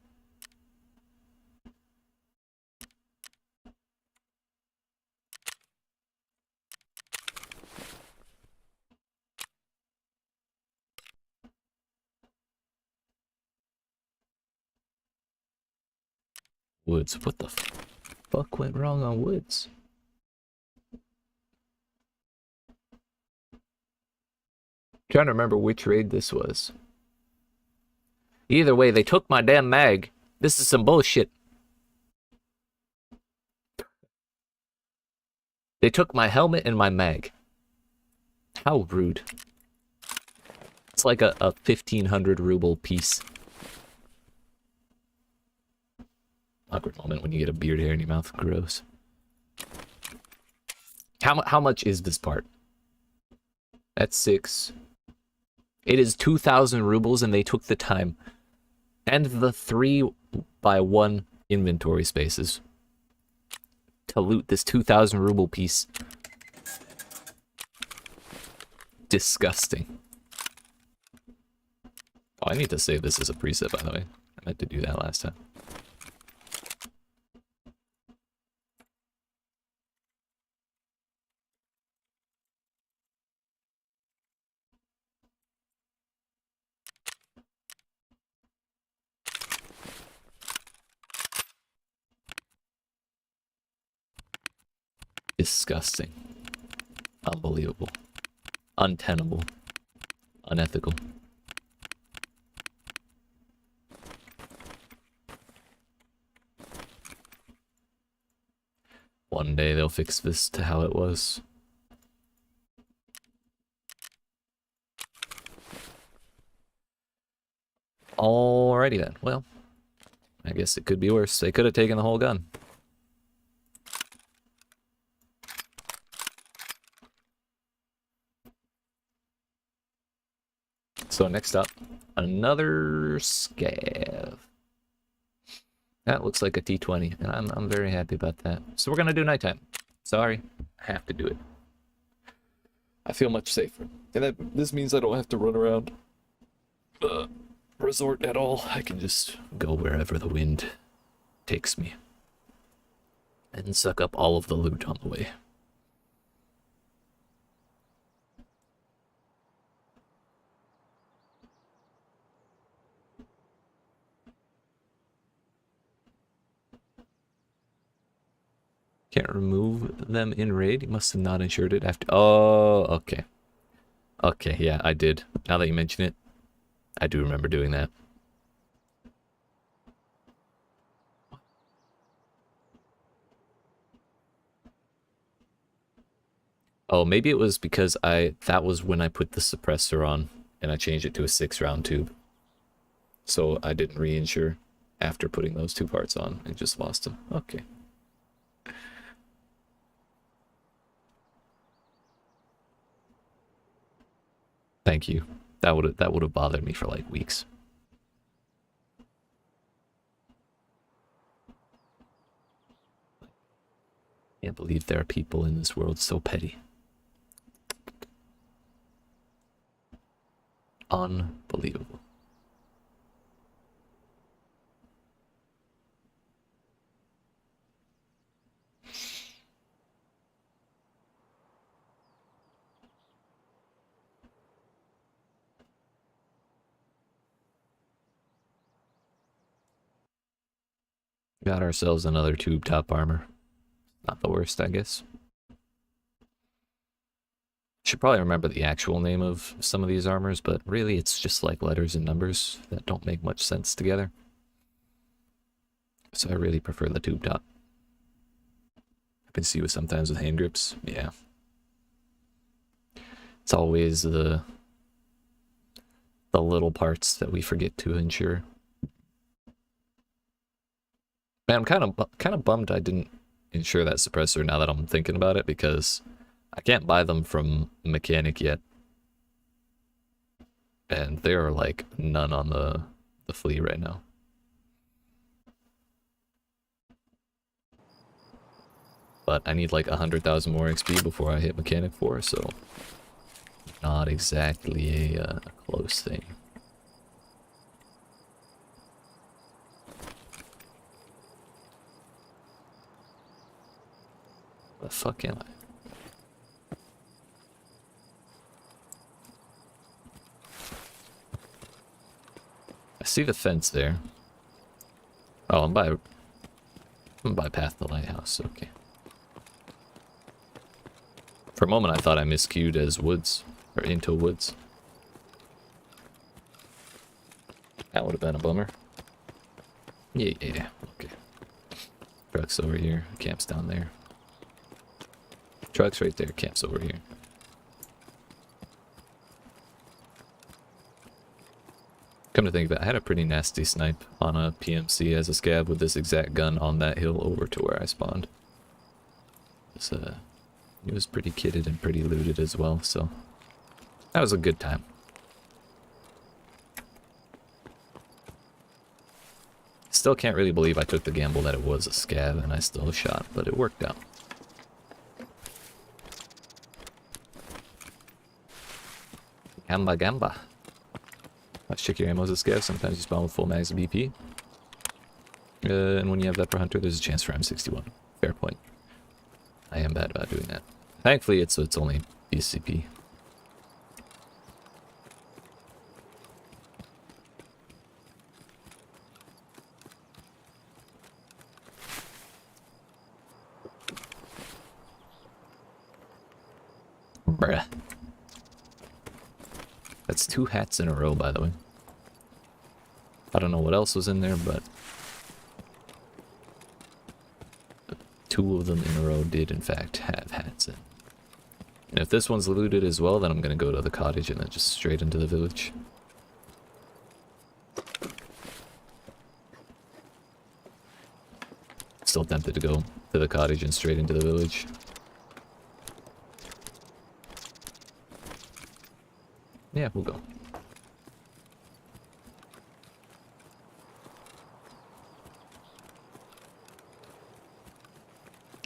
Woods. What the fuck went wrong on Woods? Trying to remember which raid this was. Either way, they took my damn mag. This is some bullshit. They took my helmet and my mag. How rude. It's like a 1500 ruble piece. Awkward moment when you get a beard hair in your mouth. Gross. How much is this part? That's 6. It is 2,000 rubles, and they took the time and the 3x1 inventory spaces to loot this 2,000 ruble piece. Disgusting. Oh, I need to save this as a preset, by the way. I meant to do that last time. Disgusting. Unbelievable. Untenable. Unethical. One day they'll fix this to how it was. Alrighty then. Well, I guess it could be worse. They could have taken the whole gun. So next up, another scav. That looks like a T20, and I'm very happy about that. So we're gonna do nighttime. Sorry, I have to do it. I feel much safer, and this means I don't have to run around resort at all. I can just go wherever the wind takes me, and suck up all of the loot on the way. Can't remove them in raid. You must have not insured it after. Oh, okay. Okay, yeah, I did. Now that you mention it, I do remember doing that. Oh, maybe it was because that was when I put the suppressor on and I changed it to a 6-round tube. So I didn't reinsure after putting those 2 parts on and just lost them. Okay. Thank you. That would have bothered me for like weeks. Can't believe there are people in this world so petty. Unbelievable. Got ourselves another tube top armor. Not the worst, I guess. Should probably remember the actual name of some of these armors, but really it's just like letters and numbers that don't make much sense together. So I really prefer the tube top. I can see with sometimes with hand grips, yeah. It's always the little parts that we forget to insure. Man, I'm kind of bummed I didn't insure that suppressor now that I'm thinking about it, because I can't buy them from mechanic yet. And there are like none on the fleet right now. But I need like 100,000 more XP before I hit Mechanic 4, so not exactly a close thing. The fuck am I? I see the fence there. Oh, I'm by Path to the Lighthouse, okay. For a moment I thought I miscued as woods, or into woods. That would have been a bummer. Yeah, okay. Truck's over here, camp's down there. Truck's right there, camp's over here. Come to think of it, I had a pretty nasty snipe on a PMC as a scab with this exact gun on that hill over to where I spawned. It was pretty kitted and pretty looted as well, so that was a good time. Still can't really believe I took the gamble that it was a scab and I still shot, but it worked out. Gamba gamba. Let's check your ammo as a scav. Sometimes you spawn with full mags of BP. And when you have Leper Hunter, there's a chance for M61. Fair point. I am bad about doing that. Thankfully, it's only BCP. Bruh. That's 2 hats in a row, by the way. I don't know what else was in there, but 2 of them in a row did, in fact, have hats in. And if this one's looted as well, then I'm going to go to the cottage and then just straight into the village. Still tempted to go to the cottage and straight into the village. Yeah, we'll go.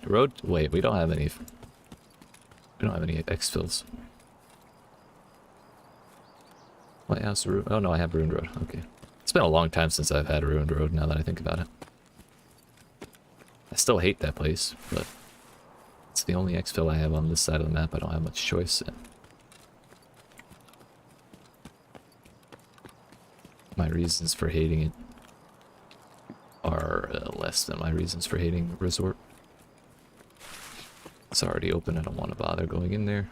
Road? Wait, we don't have any. We don't have any exfils. Lighthouse Ruined. Oh no, I have Ruined Road. Okay. It's been a long time since I've had a Ruined Road. Now that I think about it, I still hate that place, but it's the only exfil I have on this side of the map. I don't have much choice in. My reasons for hating it are less than my reasons for hating Resort. It's already open, I don't want to bother going in there.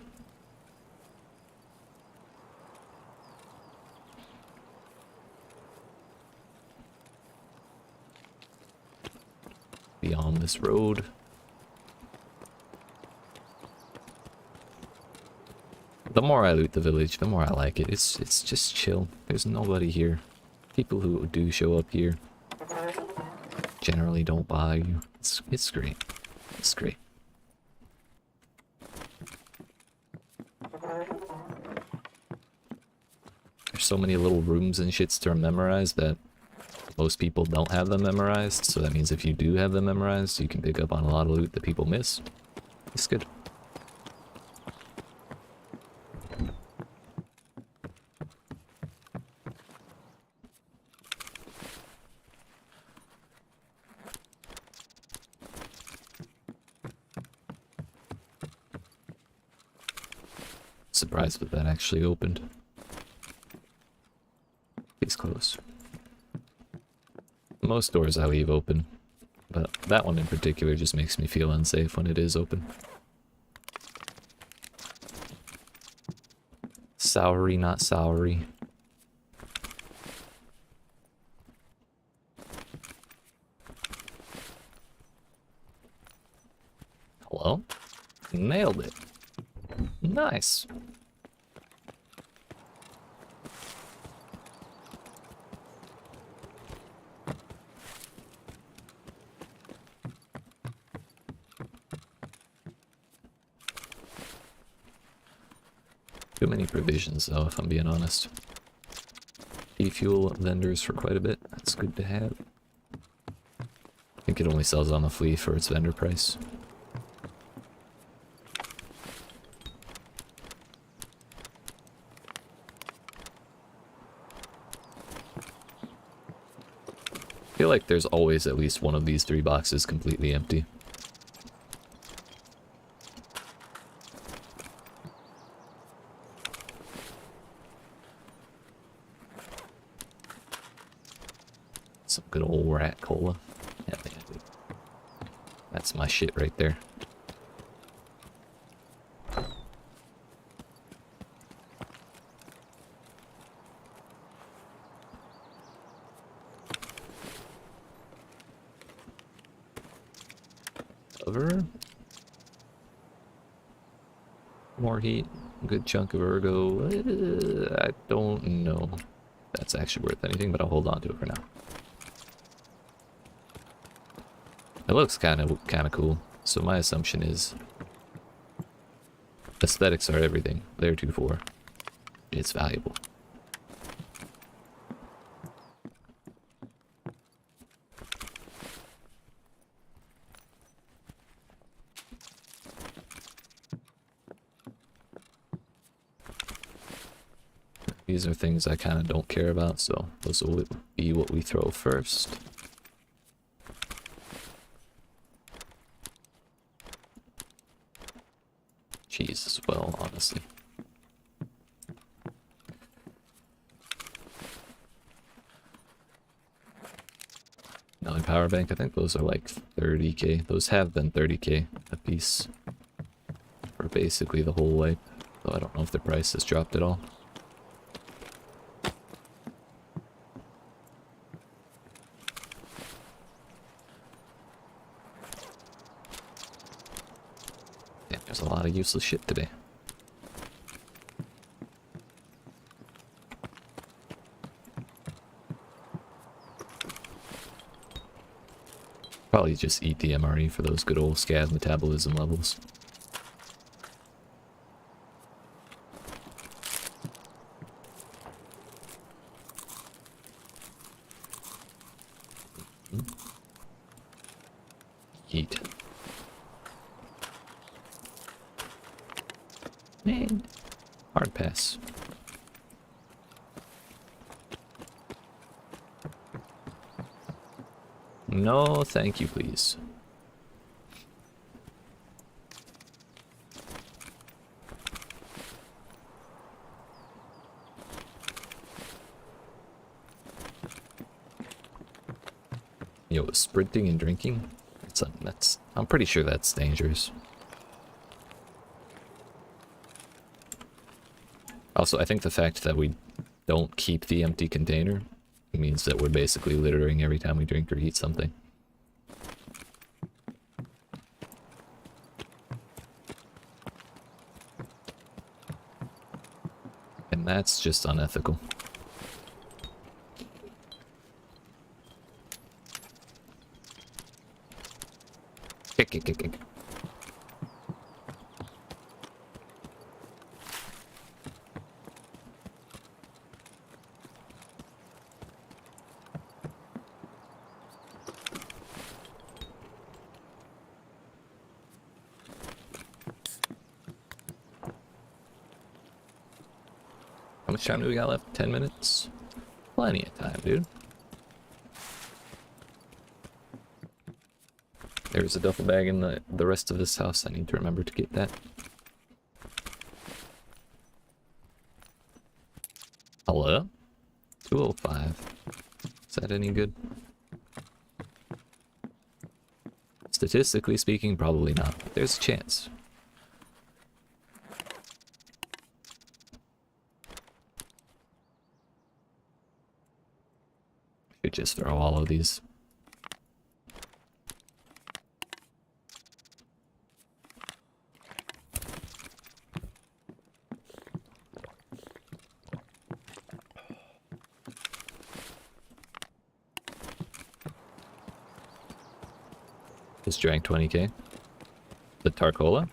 Beyond this road. The more I loot the village, the more I like it. It's just chill. There's nobody here. People who do show up here generally don't bother you. It's great. It's great. There's so many little rooms and shits to memorize that most people don't have them memorized. So that means if you do have them memorized, you can pick up on a lot of loot that people miss. It's good. Surprised that actually opened. It's closed. Most doors I leave open, but that one in particular just makes me feel unsafe when it is open. Soury, not soury. Hello? Nailed it. Nice. Too many provisions though, if I'm being honest. E-fuel vendors for quite a bit. That's good to have. I think it only sells on the flea for its vendor price. feel like there's always at least one of these 3 boxes completely empty. Some good old rat cola. Yeah, dude. That's my shit right there. Cover. More heat. Good chunk of ergo. I don't know if that's actually worth anything, but I'll hold on to it for now. It looks kind of cool. So my assumption is aesthetics are everything. Theretofore, it's valuable. These are things I kind of don't care about, so those will be what we throw first. Cheese as well, honestly. Now power bank, I think those are like 30k. Those have been 30k a piece for basically the whole wipe. Though I don't know if the price has dropped at all. Damn, there's a lot of useless shit today. Probably just eat the MRE for those good old scab metabolism levels. Yeet. Man, hard pass. No, thank you, please. Yo, sprinting and drinking? I'm pretty sure that's dangerous. Also, I think the fact that we don't keep the empty container means that we're basically littering every time we drink or eat something. And that's just unethical. Kick. How much time do we got left? 10 minutes? Plenty of time, dude. There's a duffel bag in the rest of this house. I need to remember to get that. Hello? 205. Is that any good? Statistically speaking, probably not. But there's a chance. Should just throw all of these. Just drank 20k. The Tarkola.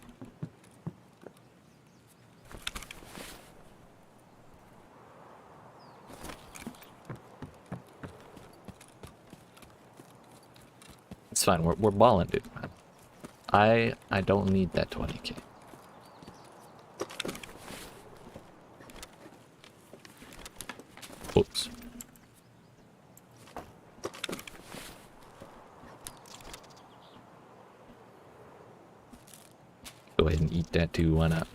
It's fine. We're balling, dude. I don't need that 20k. Oops. eat that too, why not?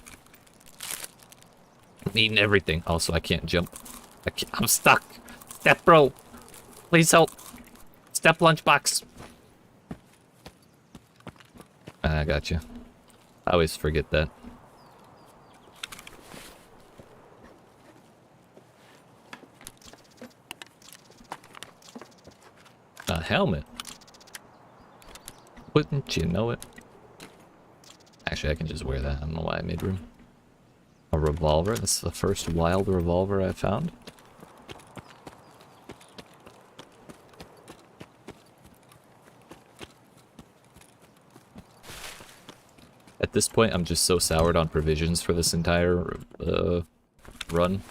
I'm eating everything. Also, I can't jump. I'm stuck. Step bro. Please help. Step lunchbox. I got you. I always forget that. A helmet. Wouldn't you know it? Actually, I can just wear that. I don't know why I made room. A revolver. That's the first wild revolver I found. At this point, I'm just so soured on provisions for this entire run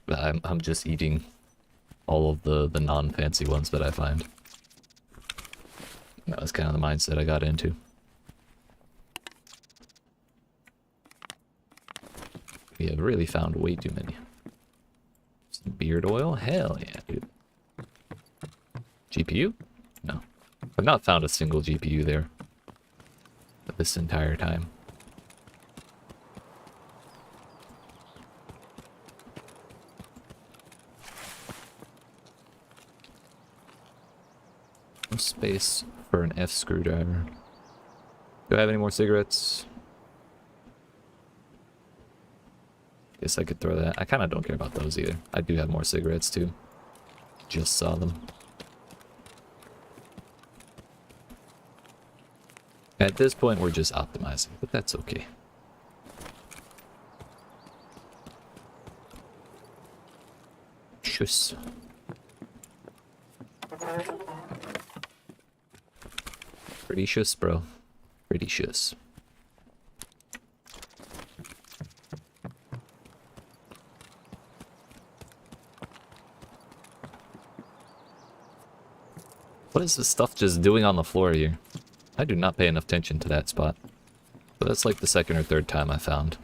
that I'm just eating all of the non-fancy ones that I find. That was kind of the mindset I got into. We have really found way too many. Some beard oil? Hell yeah, dude. GPU? No. I've not found a single GPU there this entire time. No space for an F screwdriver. Do I have any more cigarettes? Guess I could throw that. I kind of don't care about those either. I do have more cigarettes too. Just saw them. At this point, we're just optimizing, but that's okay. Shush. Pretty shush, bro. Pretty shush. What is this stuff just doing on the floor here? I do not pay enough attention to that spot. But that's like the second or third time I found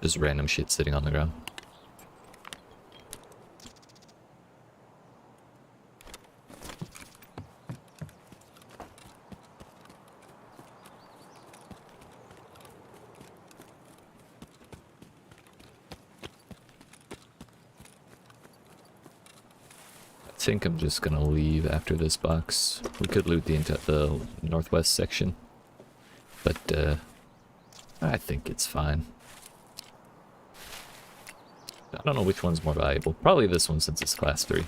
just random shit sitting on the ground. I think I'm just gonna leave after this box. We could loot the northwest section, but I think it's fine. I don't know which one's more valuable. Probably this one since it's class 3.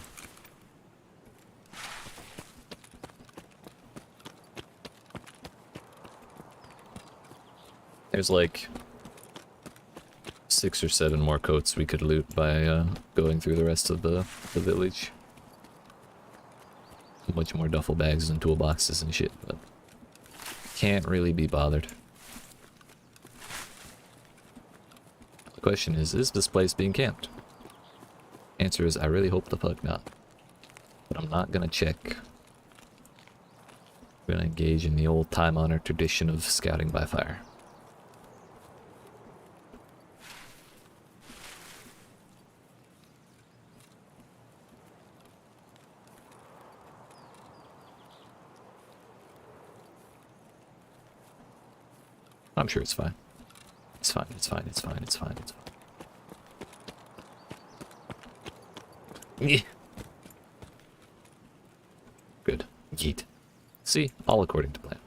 There's like 6 or 7 more coats we could loot by going through the rest of the village. A bunch more duffel bags and toolboxes and shit, but can't really be bothered. The question is this place being camped? Answer is, I really hope the fuck not. But I'm not gonna check. We're gonna engage in the old time-honored tradition of scouting by fire. I'm sure it's fine. It's fine, it's fine, it's fine, it's fine, it's fine. Yeah. Good. Yeet. See? All according to plan.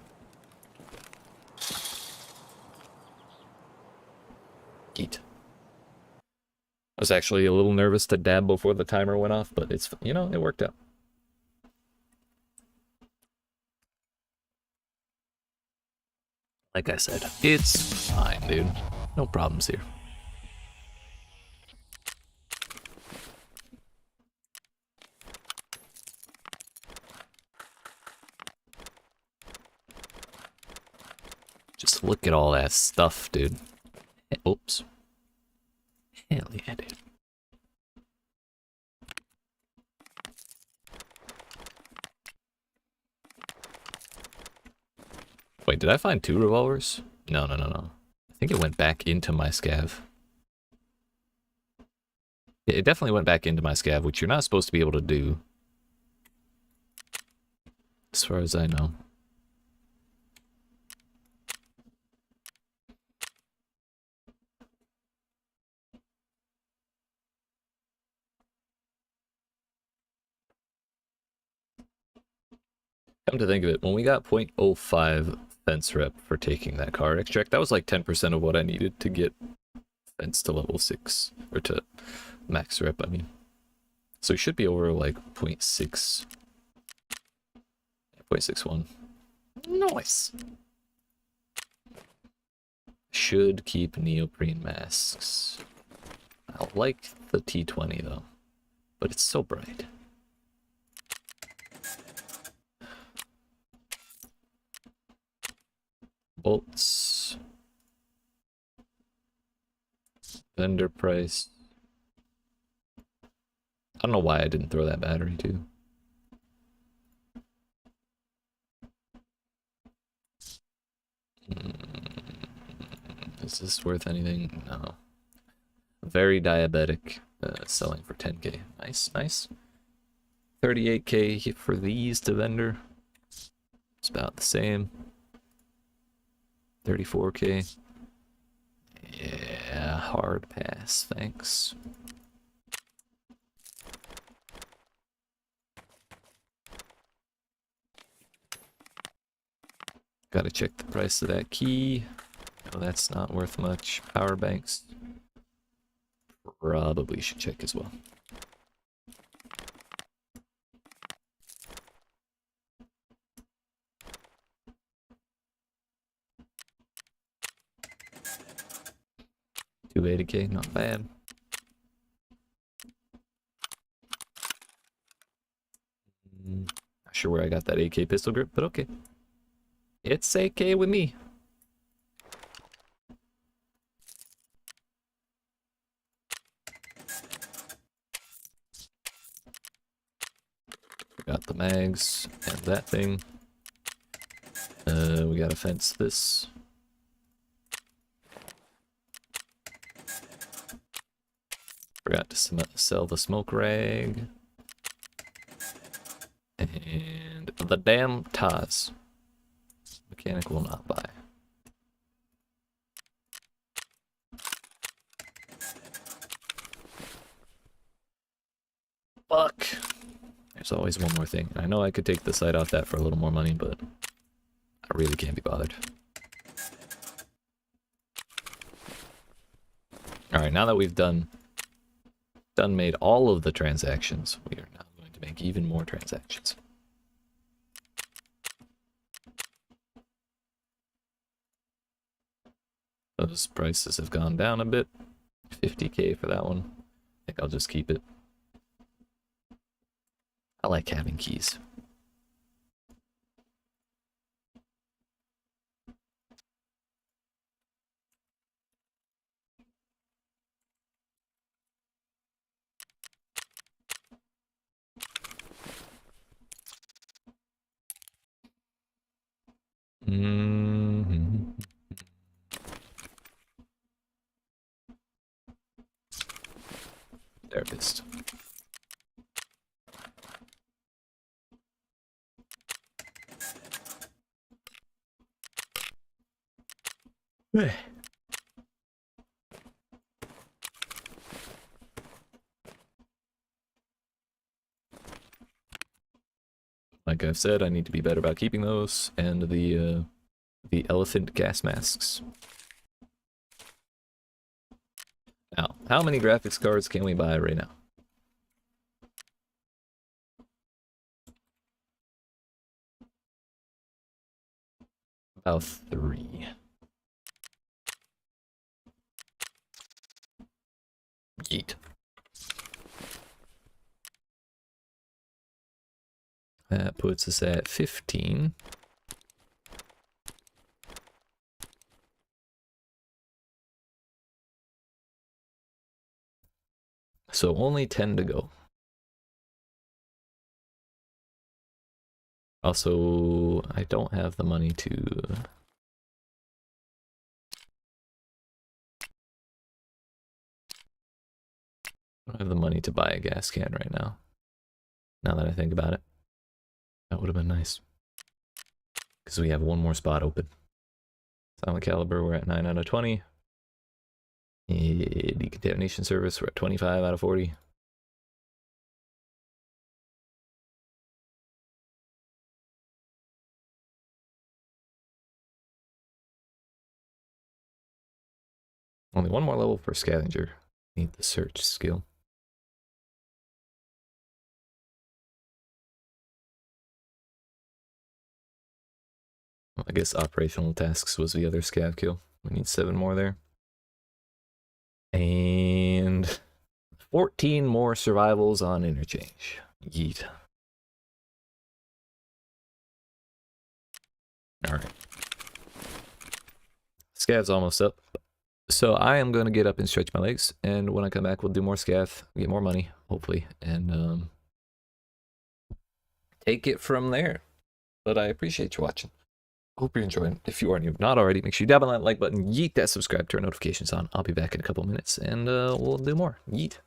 Yeet. I was actually a little nervous to dab before the timer went off, but it's, you know, it worked out. Like I said, it's fine, dude. No problems here. Just look at all that stuff, dude. Oops. Hell yeah, dude. Wait, did I find 2 revolvers? No. I think it went back into my scav. It definitely went back into my scav, which you're not supposed to be able to do. As far as I know. Come to think of it, when we got 0.05 fence rep for taking that car extract, that was like 10% of what I needed to get fence to level 6, or to max rep, I mean. So we should be over like 0.6, 0.61. Nice. Should keep neoprene masks. I like the T20 though, but it's so bright. Bolts. Vendor price. I don't know why I didn't throw that battery too. Is this worth anything? No. Very diabetic, selling for 10k. Nice, nice. 38k for these to vendor. It's about the same. 34k. Yeah, hard pass, thanks. Gotta check the price of that key. No, that's not worth much. Power banks. Probably should check as well. $280k, not bad. Not sure where I got that AK pistol grip, but okay. It's AK with me. Got the mags and that thing. We gotta fence this. Forgot to sell the smoke rag. And the damn Taz. Mechanic will not buy. Fuck. There's always one more thing. I know I could take the site off that for a little more money, but I really can't be bothered. Alright, now that we've made all of the transactions, we are now going to make even more transactions. Those prices have gone down a bit. 50k for that one. I think I'll just keep it. I like having keys. Therapist. Like I've said, I need to be better about keeping those, and the elephant gas masks. Now, how many graphics cards can we buy right now? About 3. Yeet. That puts us at 15. So only 10 to go. Also, I don't have the money to... I don't have the money to buy a gas can right now. Now that I think about it. That would have been nice. Because we have one more spot open. Silent caliber, we're at 9 out of 20. Decontamination service, we're at 25 out of 40. Only one more level for scavenger. Need the search skill. I guess operational tasks was the other scav kill. We need 7 more there. And 14 more survivals on interchange. Yeet. Alright. Scav's almost up. So I am going to get up and stretch my legs. And when I come back, we'll do more scav, get more money, hopefully. And take it from there. But I appreciate you watching. Hope you're enjoying. If you are and you've not already, make sure you dab on that like button, yeet that subscribe, turn notifications on. I'll be back in a couple minutes, and we'll do more. Yeet.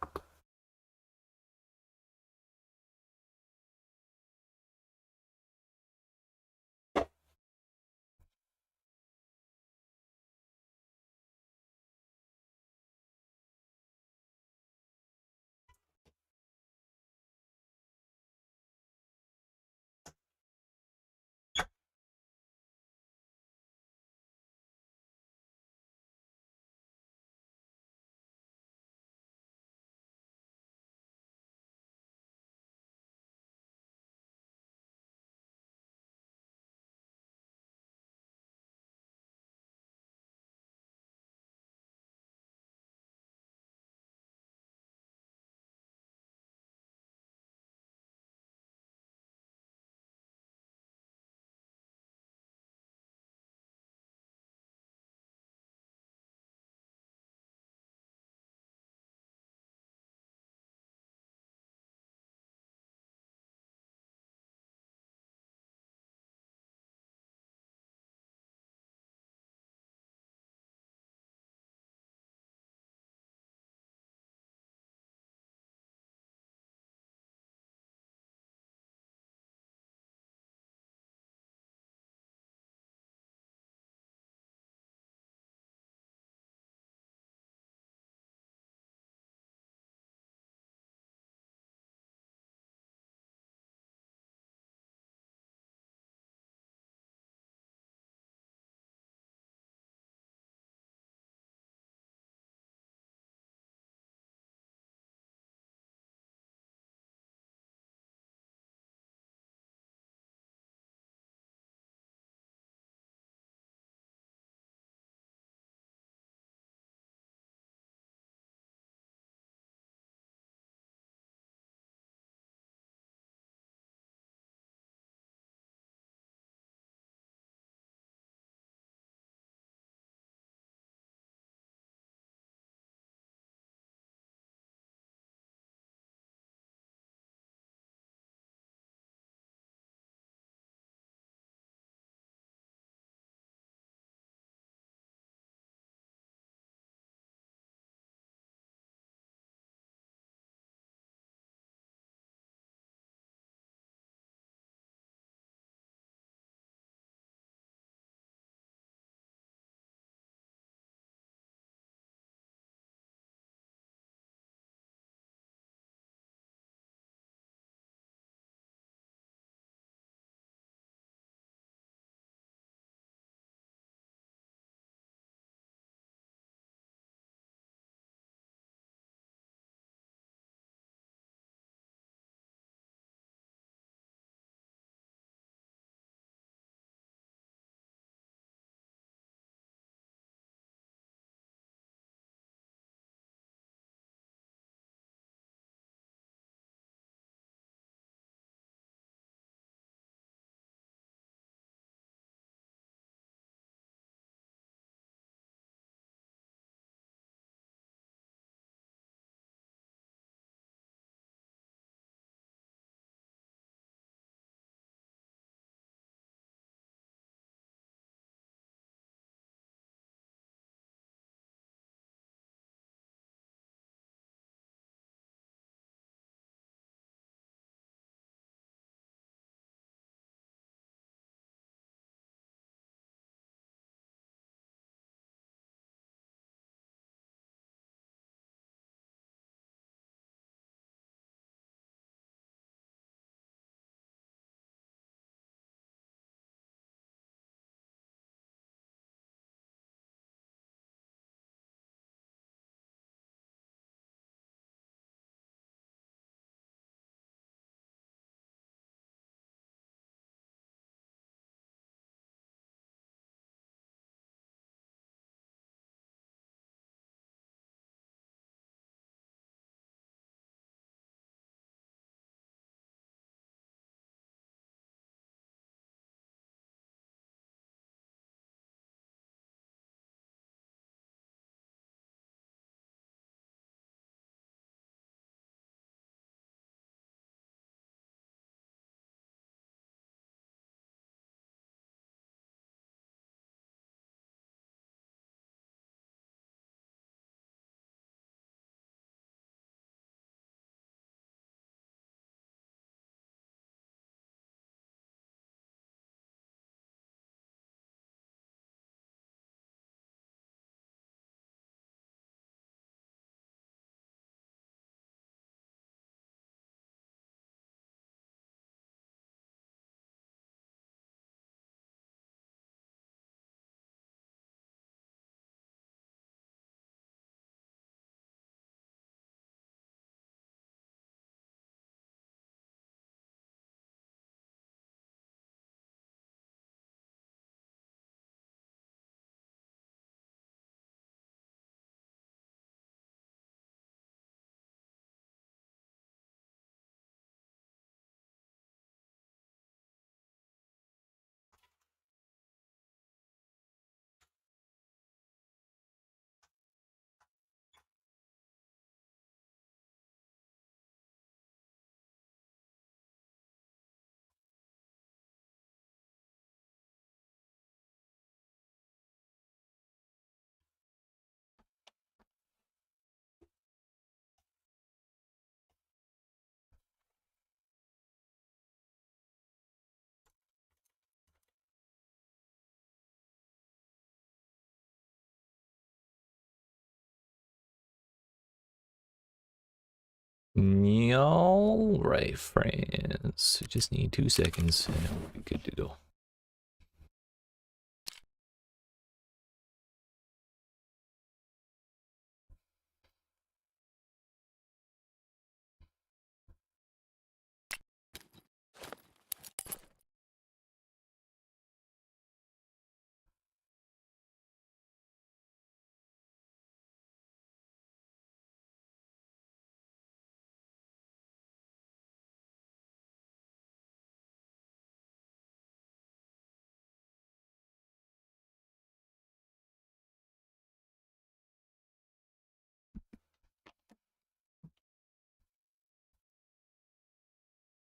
All right, friends. Just need 2 seconds and we'll be good to go.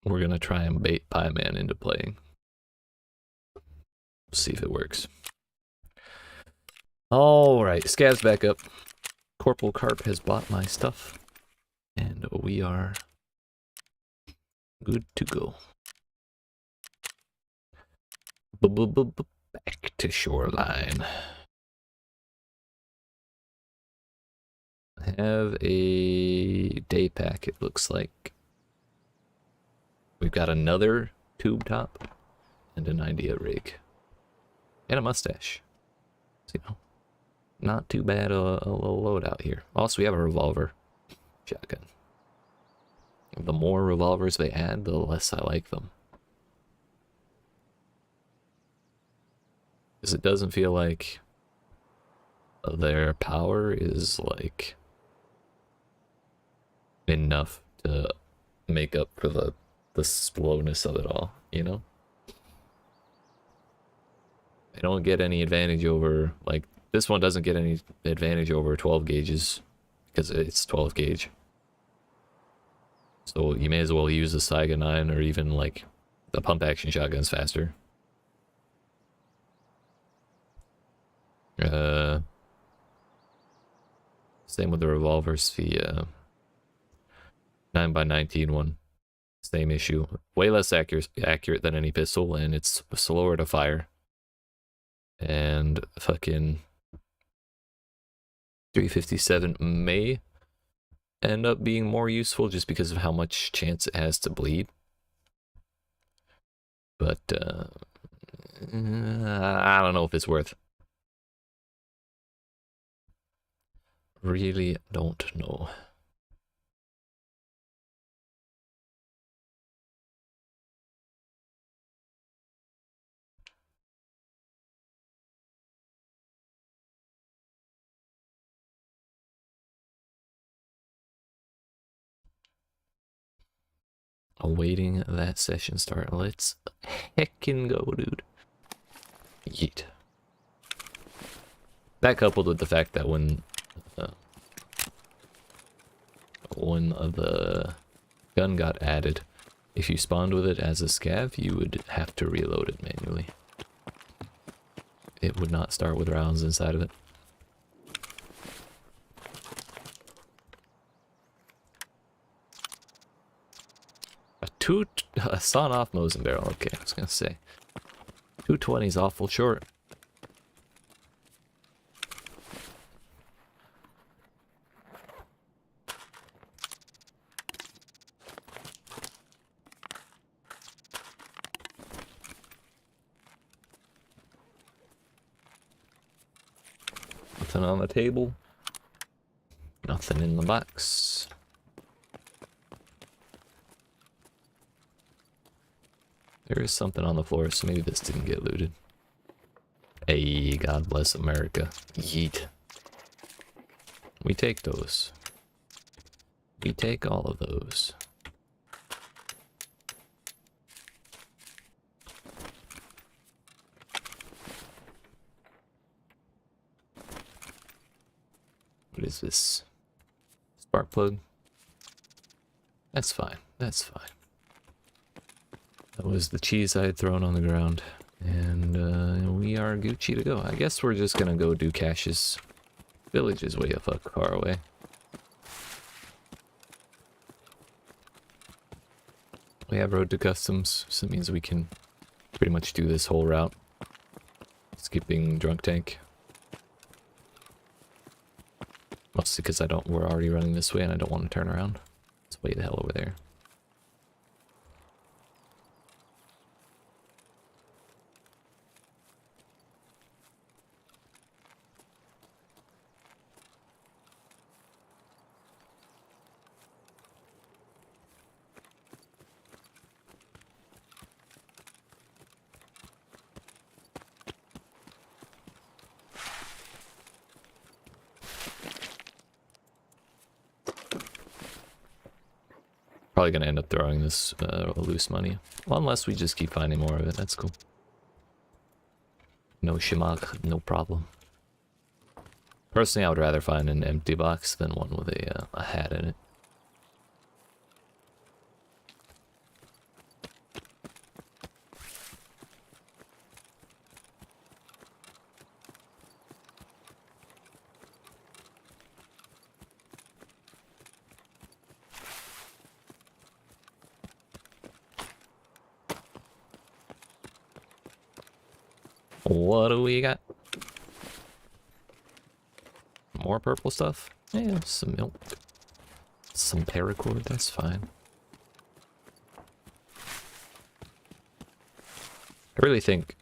We're gonna try and bait Pie Man into playing. See if it works. Alright, Scav's back up. Corporal Carp has bought my stuff. And we are good to go. Back to shoreline. Have a day pack, it looks like. We've got another tube top and an idea rig. And a mustache. So, you know, not too bad a little load out here. Also, we have a revolver shotgun. The more revolvers they add, the less I like them. Because it doesn't feel like their power is like enough to make up for the slowness of it all, you know? They don't get any advantage over, like, this one doesn't get any advantage over 12 gauges because it's 12 gauge. So you may as well use the Saiga 9 or even like the pump action shotguns faster. Same with the revolvers, the 9x19 one. Same issue. Way less accurate than any pistol, and it's slower to fire. And fucking 357 may end up being more useful just because of how much chance it has to bleed. But I don't know if it's worth. Really don't know. Awaiting that session start. Let's heckin' go, dude. Yeet. That coupled with the fact that when the gun got added, if you spawned with it as a scav, you would have to reload it manually. It would not start with rounds inside of it. A sawn-off Mosin barrel. Okay, I was gonna say 220's awful short. Nothing on the table. Nothing in the box. There is something on the floor, so maybe this didn't get looted. Hey, God bless America. Yeet. We take those. We take all of those. What is this? Spark plug? That's fine. That's fine. That was the cheese I had thrown on the ground. And we are Gucci to go. I guess we're just gonna go do caches. Village is way a fuck far away. We have road to customs, so it means we can pretty much do this whole route. Skipping drunk tank. Mostly because we're already running this way and I don't want to turn around. So way the hell over there. Probably gonna end up throwing this loose money. Well, unless we just keep finding more of it, that's cool. No shimag, no problem. Personally, I would rather find an empty box than one with a hat in it. What do we got? More purple stuff? Yeah, some milk. Some paracord, that's fine. I really think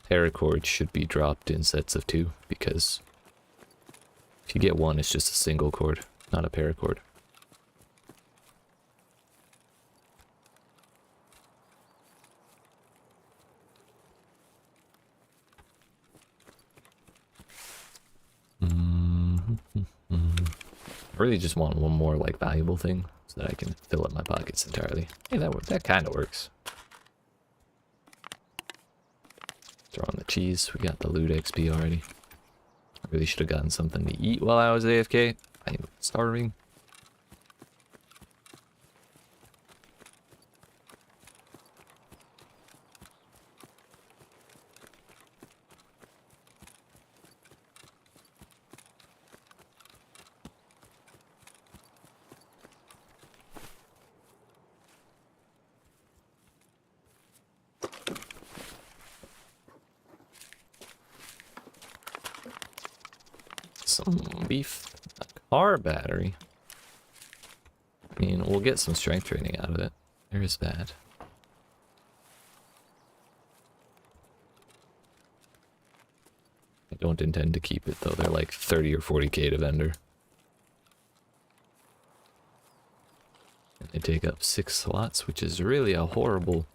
paracord should be dropped in sets of 2, because if you get one, it's just a single cord, not a paracord. I really just want one more like valuable thing so that I can fill up my pockets entirely. Hey, that kind of works. Throw on the cheese. We got the loot XP already. I really should have gotten something to eat while I was AFK. I'm starving. Some beef, a car battery. I mean, we'll get some strength training out of it. There is that. I don't intend to keep it though. They're like 30 or 40k to vendor. And they take up 6 slots, which is really a horrible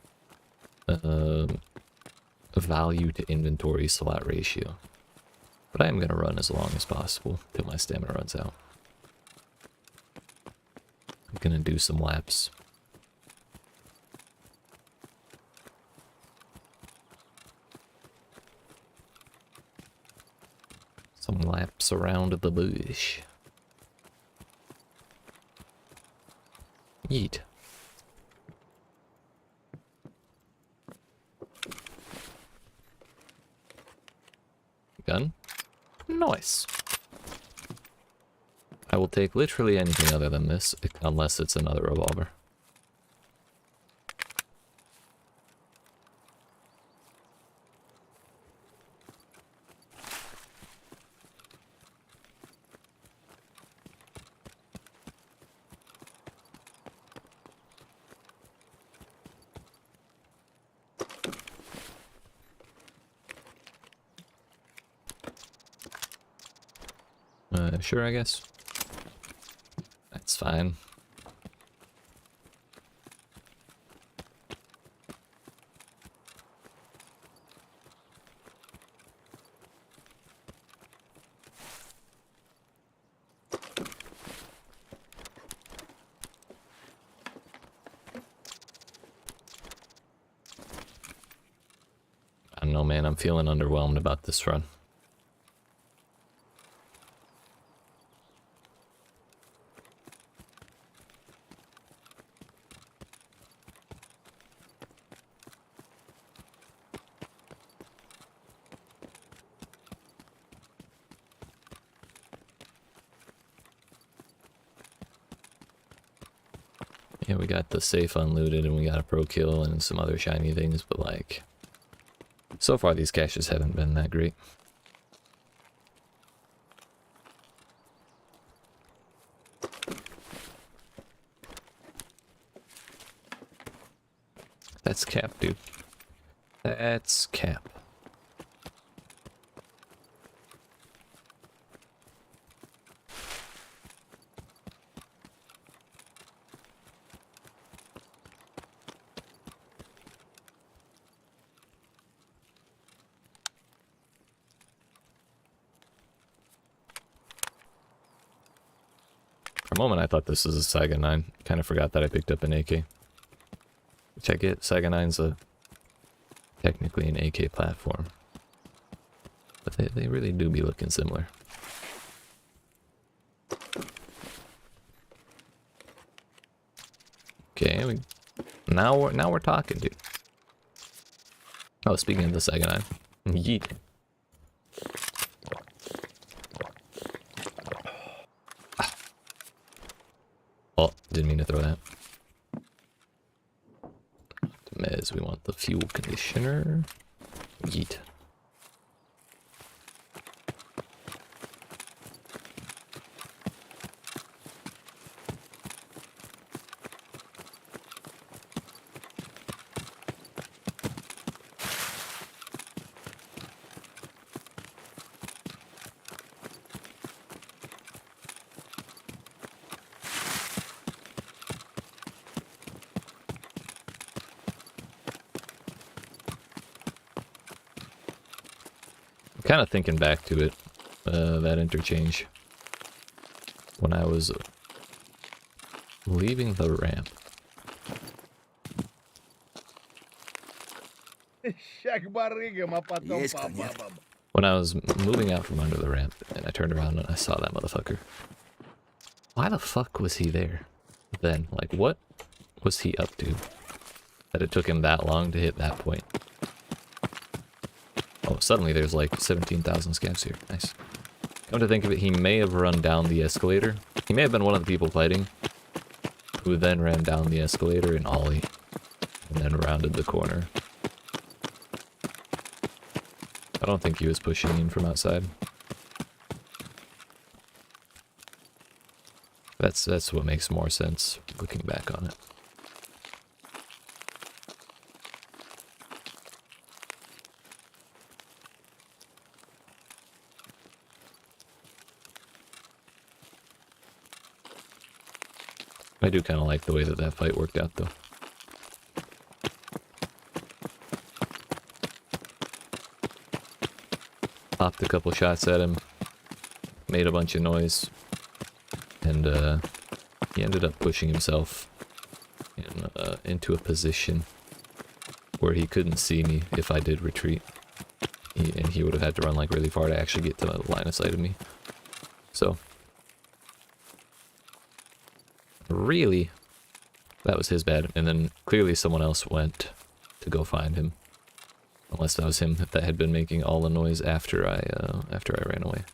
value to inventory slot ratio. But I am going to run as long as possible till my stamina runs out. I'm going to do some laps. Some laps around the bush. Yeet. Gun? Nice. I will take literally anything other than this, unless it's another revolver. Sure, I guess. That's fine. I don't know, man. I'm feeling underwhelmed about this run. Yeah, we got the safe unlooted and we got a pro kill and some other shiny things, but like, so far these caches haven't been that great. That's cap, dude. That's cap. For a moment I thought this was a Saiga 9. Kind of forgot that I picked up an AK. Which I get, Saiga 9's technically an AK platform. But they really do be looking similar. Okay, now we're talking, dude. Oh, speaking of the Saiga 9. Yeet. Oh, didn't mean to throw that. Mez, we want the fuel conditioner. Yeet. Kind of thinking back to it, that interchange, when I was leaving the ramp. When I was moving out from under the ramp, and I turned around and I saw that motherfucker. Why the fuck was he there then? Like, what was he up to that it took him that long to hit that point? Oh, suddenly there's like 17,000 scavs here. Nice. Come to think of it, he may have run down the escalator. He may have been one of the people fighting, who then ran down the escalator and ollie, and then rounded the corner. I don't think he was pushing in from outside. That's what makes more sense, looking back on it. I do kind of like the way that that fight worked out, though. Popped a couple shots at him, made a bunch of noise, and he ended up pushing himself into a position where he couldn't see me if I did retreat. And he would have had to run like really far to actually get to the line of sight of me. So, really, that was his bad. And then clearly someone else went to go find him. Unless that was him that had been making all the noise after I ran away.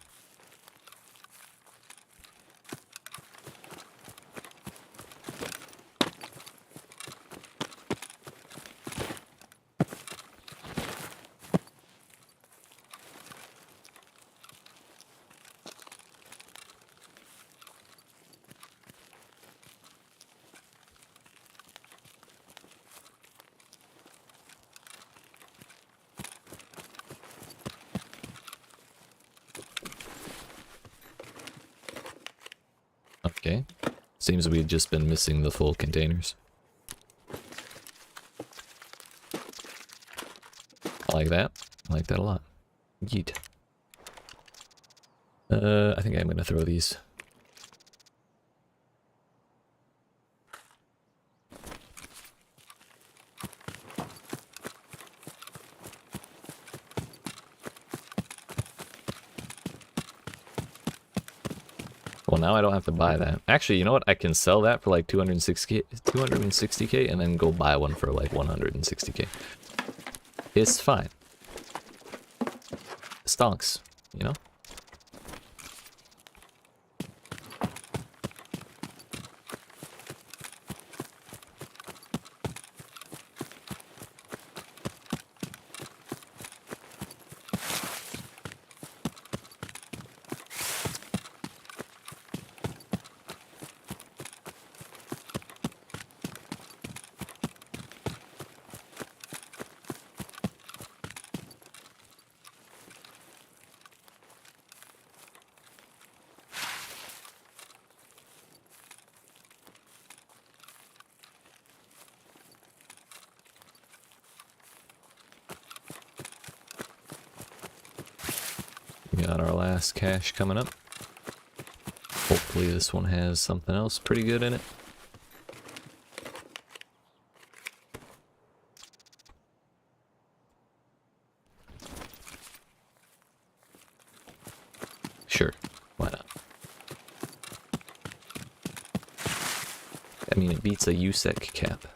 Okay. Seems we've just been missing the full containers. I like that. I like that a lot. Yeet. I think I'm gonna throw these. Well, now I don't have to buy that. Actually, you know what? I can sell that for like 260k and then go buy one for like 160k. It's fine. Stonks, you know? We got our last cache coming up. Hopefully this one has something else pretty good in it. Sure, why not? I mean, it beats a USEC cap.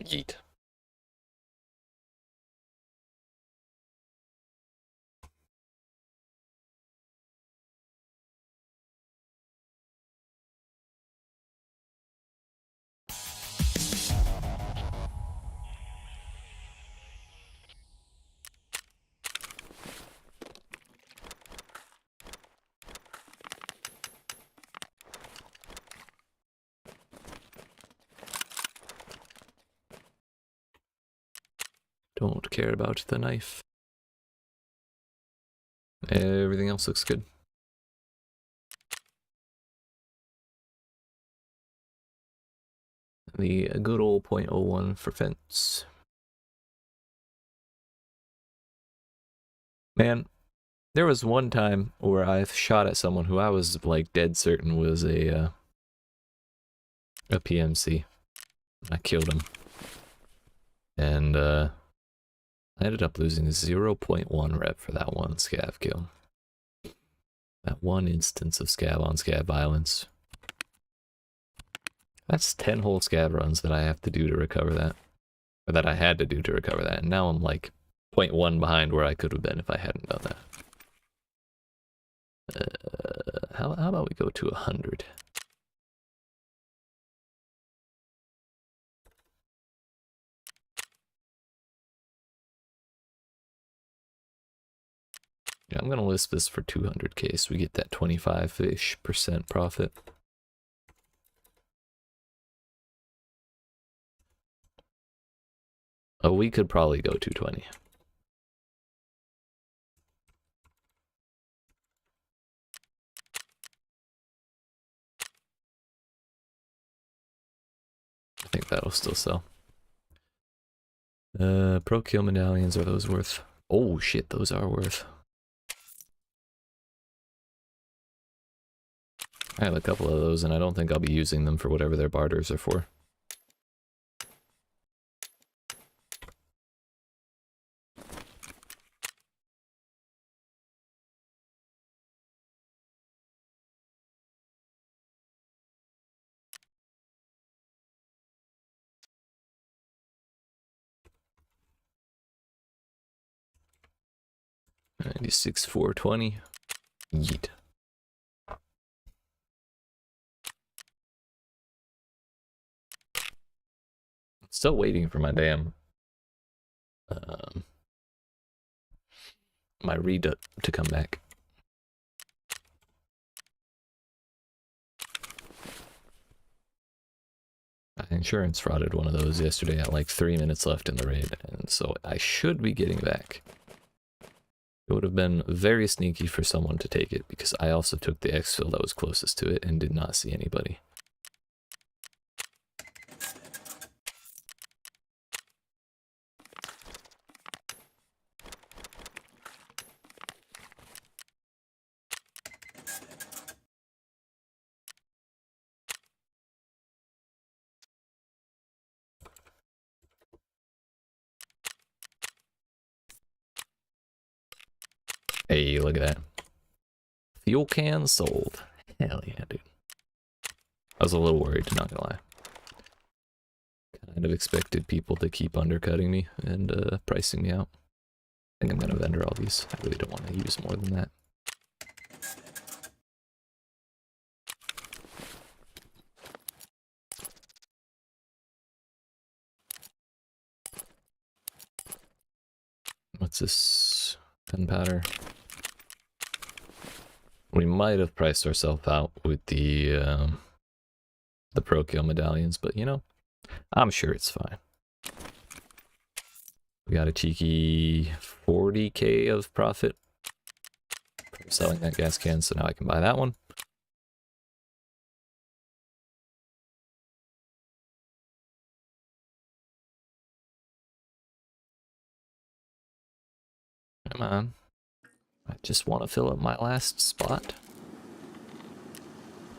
Yeet. Don't care about the knife. Everything else looks good. The good old .01 for fence. Man, there was one time where I shot at someone who I was like dead certain was a PMC. I killed him. And I ended up losing 0.1 rep for that one scav kill. That one instance of scab on scab violence. That's 10 whole scab runs that I have to do to recover that. Or that I had to do to recover that. And now I'm like 0.1 behind where I could have been if I hadn't done that. How about we go to 100? Yeah, I'm gonna list this for 200k so we get that 25-ish% profit. Oh, we could probably go 220. I think that'll still sell. Pro kill medallions, are those worth? Oh shit, those are worth. I have a couple of those and I don't think I'll be using them for whatever their barters are for. $96, $420. Yeet. Still waiting for my damn my read to come back. I insurance frauded one of those yesterday at like 3 minutes left in the raid, and so I should be getting back. It would have been very sneaky for someone to take it, because I also took the exfil that was closest to it and did not see anybody. Hey, look at that. Fuel can sold. Hell yeah, dude. I was a little worried, not gonna lie. Kind of expected people to keep undercutting me and pricing me out. I think I'm gonna vendor all these. I really don't want to use more than that. What's this? Gunpowder. We might have priced ourselves out with the pro kill medallions, but you know, I'm sure it's fine. We got a cheeky 40k of profit from selling that gas can, so now I can buy that one. Come on. I just want to fill up my last spot.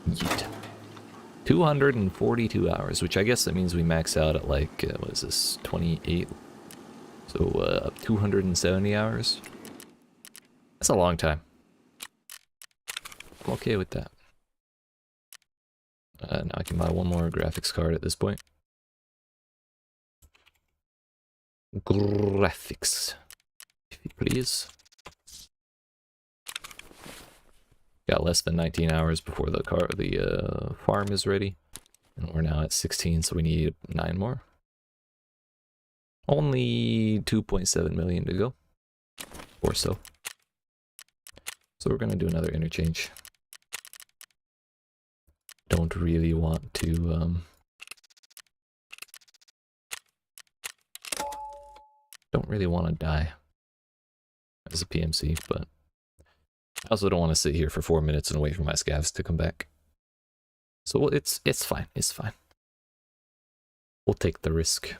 Yeet. 242 hours, which I guess that means we max out at like, what is this, 28? So, 270 hours. That's a long time. I'm okay with that. Now I can buy one more graphics card at this point. Graphics, if you please. Got less than 19 hours before the farm is ready. And we're now at 16, so we need 9 more. Only 2.7 million to go. Or so. So we're going to do another interchange. Don't really want to... don't really want to die as a PMC, but I also don't want to sit here for 4 minutes and wait for my scavs to come back. So it's fine. It's fine. We'll take the risk.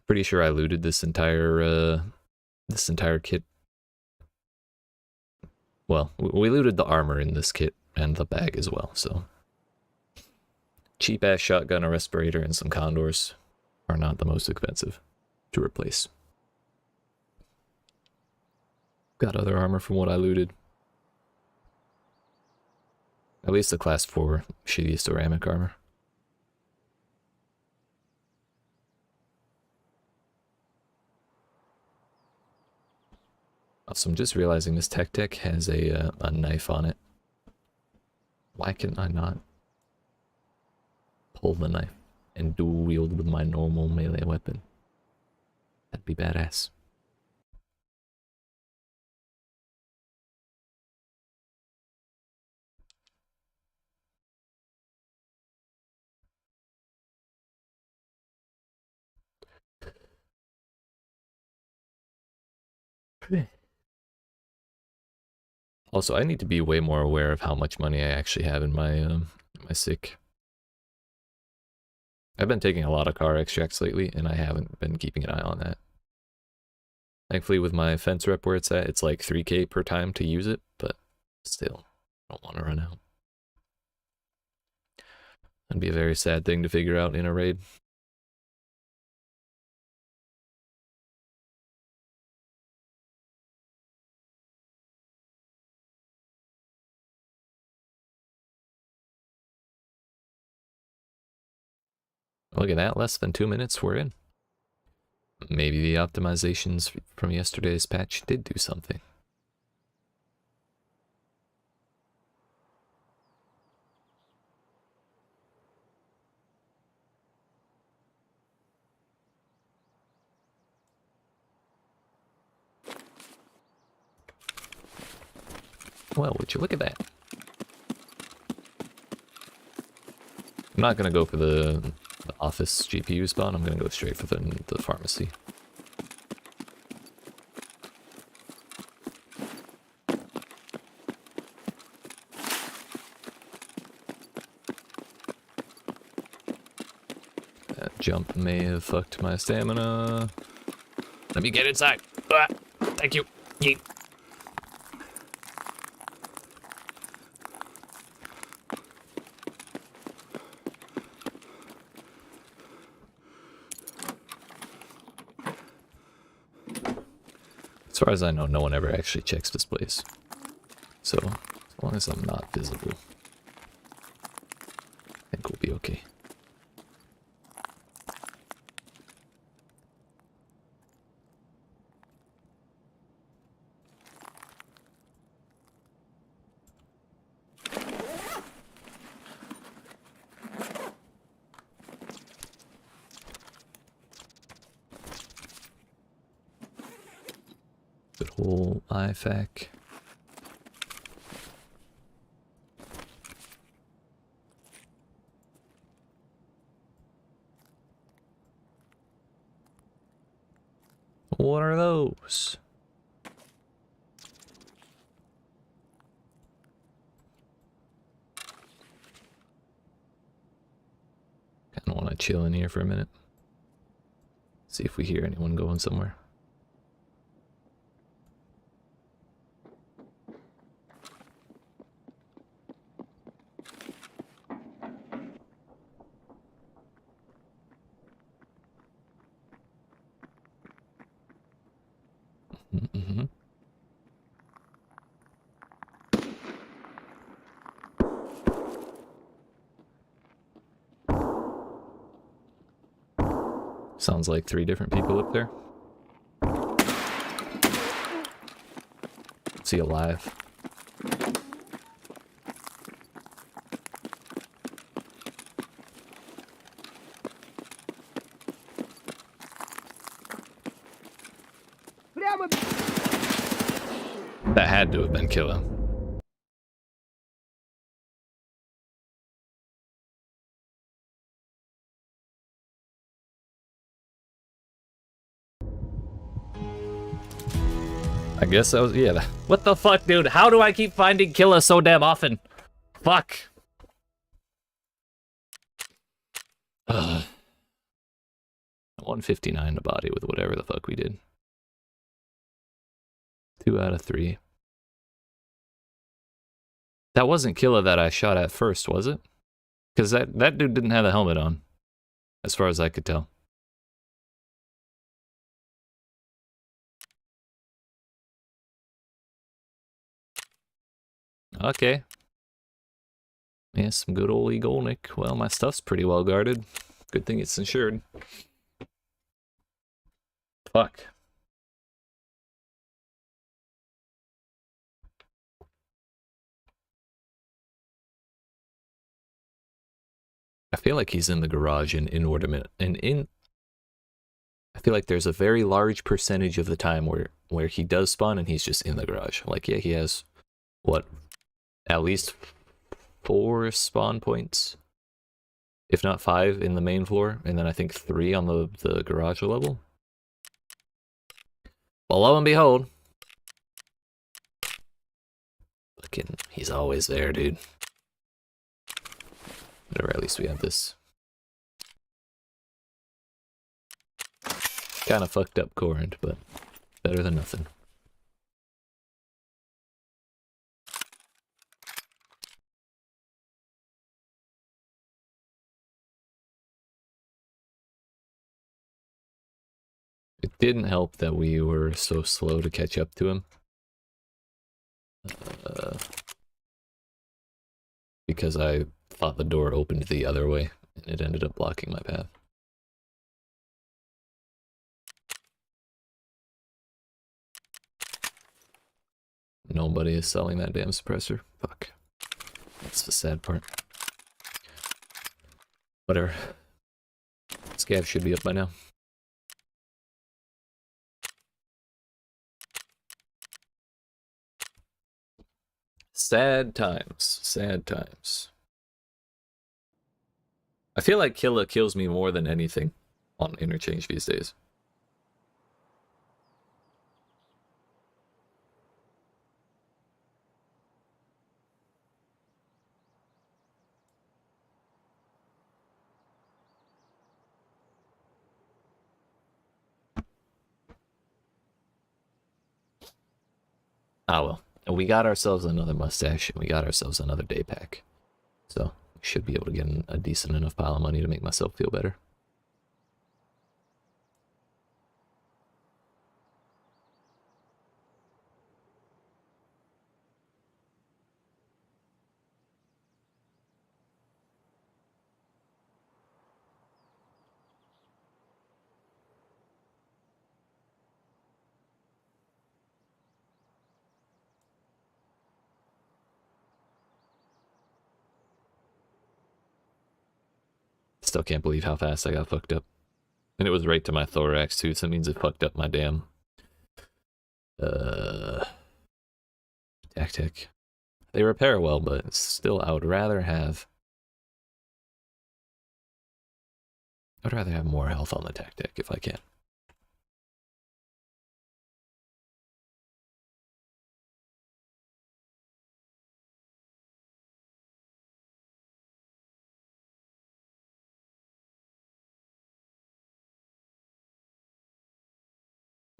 Pretty sure I looted this entire kit. Well, we looted the armor in this kit and the bag as well. So cheap ass shotgun, a respirator, and some condors are not the most expensive to replace. Got other armor from what I looted. At least the class 4 shittiest ceramic armor. Also, I'm just realizing this tech deck has a knife on it. Why can I not pull the knife and dual wield with my normal melee weapon? That'd be badass. Also, I need to be way more aware of how much money I actually have in my my sick. I've been taking a lot of car extracts lately, and I haven't been keeping an eye on that. Thankfully, with my fence rep where it's at, it's like 3k per time to use it, but still, I don't want to run out. That'd be a very sad thing to figure out in a raid. Look at that, less than 2 minutes, we're in. Maybe the optimizations from yesterday's patch did do something. Well, would you look at that? I'm not gonna go for the office GPU spawn, I'm gonna go straight for the pharmacy. That jump may have fucked my stamina. Let me get inside. Ah, thank you. Yeet. As far as I know, no one ever actually checks displays. So, as long as I'm not visible, I think we'll be okay. Good whole IFAC. What are those? Kinda wanna chill in here for a minute. See if we hear anyone going somewhere. Mm-hmm. Sounds like 3 different people up there. Is he alive? That had to have been killing. I guess that was, yeah. What the fuck, dude? How do I keep finding Killa so damn often? Fuck. Ugh. 159 to body with whatever the fuck we did. 2 out of 3. That wasn't Killa that I shot at first, was it? Because that dude didn't have a helmet on, as far as I could tell. Okay. Yeah, some good old Egolnik. Well, my stuff's pretty well guarded. Good thing it's insured. Fuck. I feel like he's in the garage in inordinate I feel like there's a very large percentage of the time where he does spawn and he's just in the garage. Like, yeah, he has what, at least 4 spawn points, if not 5 in the main floor, and then I think 3 on the garage level. Well, lo and behold, fucking, he's always there, dude. Whatever, at least we have this kind of fucked up Corint, but better than nothing. It didn't help that we were so slow to catch up to him. Because I thought the door opened the other way, and it ended up blocking my path. Nobody is selling that damn suppressor. Fuck. That's the sad part. Whatever. Scav should be up by now. Sad times. Sad times. I feel like Killa kills me more than anything on interchange these days. Ah well. We got ourselves another mustache, and we got ourselves another day pack. So, we should be able to get a decent enough pile of money to make myself feel better. Still can't believe how fast I got fucked up. And it was right to my thorax too, so that means it fucked up my damn tactic. They repair well, but still I would rather have more health on the tactic if I can.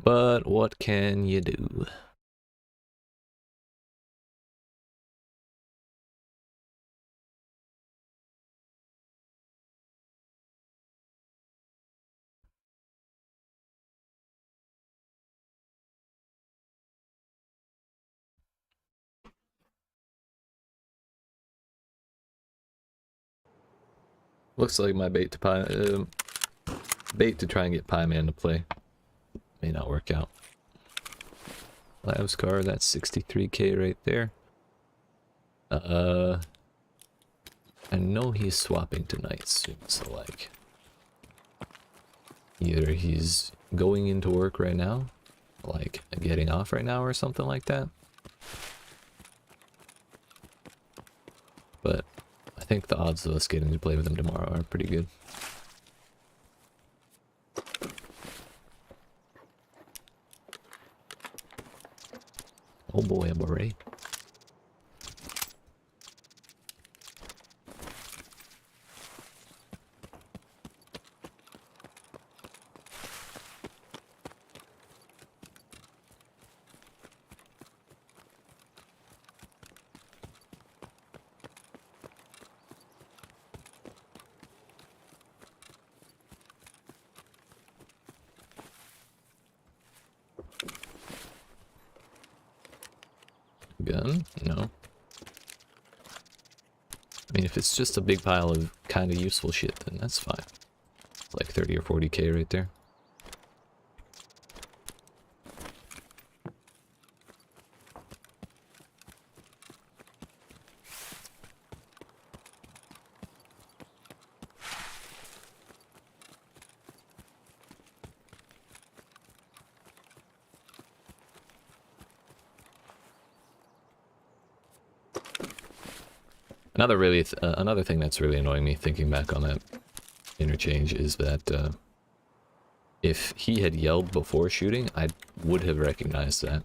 But what can you do? Looks like my bait to try and get Pie Man to play may not work out. Labs car, that's 63k right there. I know he's swapping tonight soon, so like either he's going into work right now, like getting off right now or something like that. But I think the odds of us getting to play with him tomorrow are pretty good. Oh boy, a beret. Gun? No. I mean, if it's just a big pile of kind of useful shit, then that's fine. Like 30 or 40k right there. Another thing that's really annoying me thinking back on that interchange is that if he had yelled before shooting, I would have recognized that.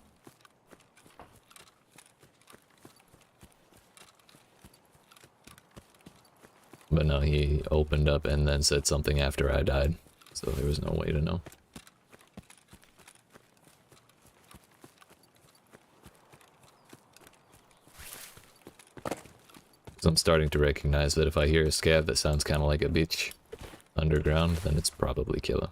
But no, he opened up and then said something after I died, so there was no way to know. So I'm starting to recognize that if I hear a scav that sounds kind of like a bitch underground, then it's probably Killa.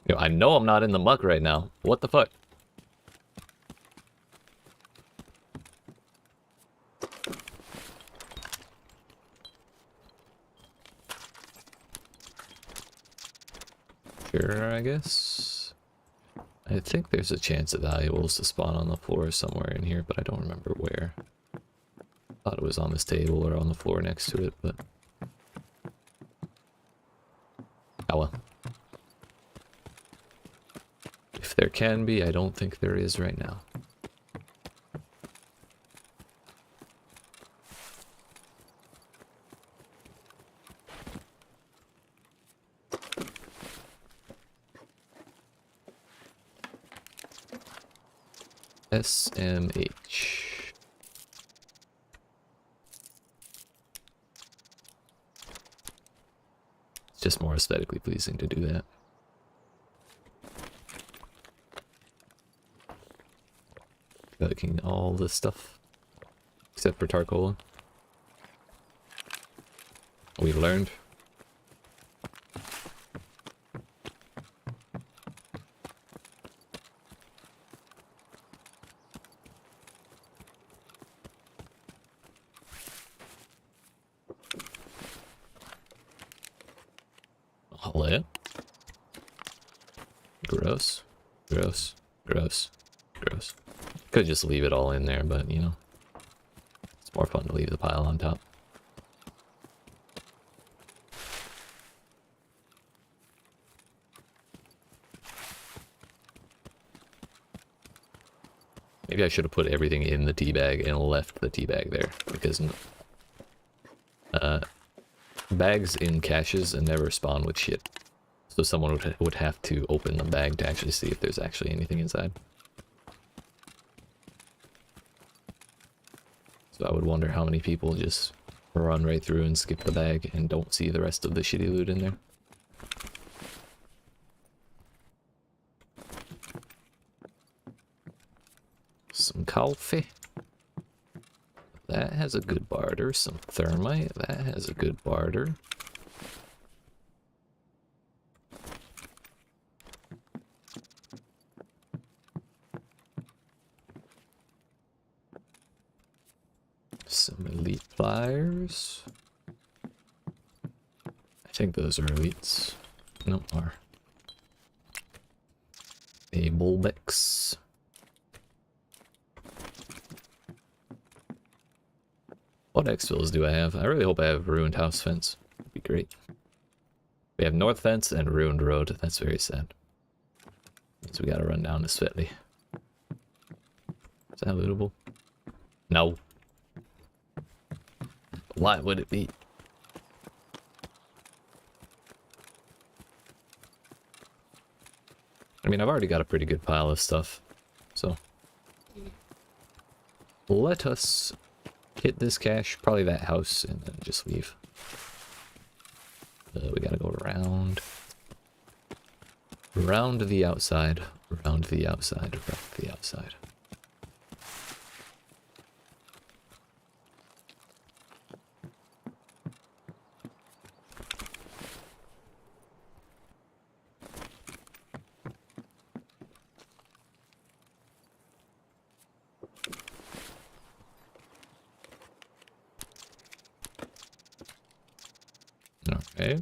Yo, I know I'm not in the muck right now. What the fuck? Sure, I guess. I think there's a chance of valuables to spawn on the floor somewhere in here, but I don't remember where. Thought it was on this table or on the floor next to it, but... oh well. If there can be, I don't think there is right now. SMH. It's just more aesthetically pleasing to do that. Collecting all this stuff. Except for Tarkov. We learned. Hello? Gross. Gross. Gross. Gross. Could just leave it all in there, but you know, it's more fun to leave the pile on top. Maybe I should have put everything in the tea bag and left the tea bag there, because bags in caches and never spawn with shit. So someone would have to open the bag to actually see if there's actually anything inside. So I would wonder how many people just run right through and skip the bag and don't see the rest of the shitty loot in there. Some coffee. That has a good barter. Some thermite. That has a good barter. Some elite pliers. I think those are elites. No, are. A Bulbex. What exfils do I have? I really hope I have ruined house fence. That'd be great. We have north fence and ruined road. That's very sad. Means we gotta run down to Svetley. Is that lootable? No. Why would it be? I mean, I've already got a pretty good pile of stuff, so let us hit this cache, probably that house, and then just leave. We gotta go around the outside, around the outside, around the outside. Okay.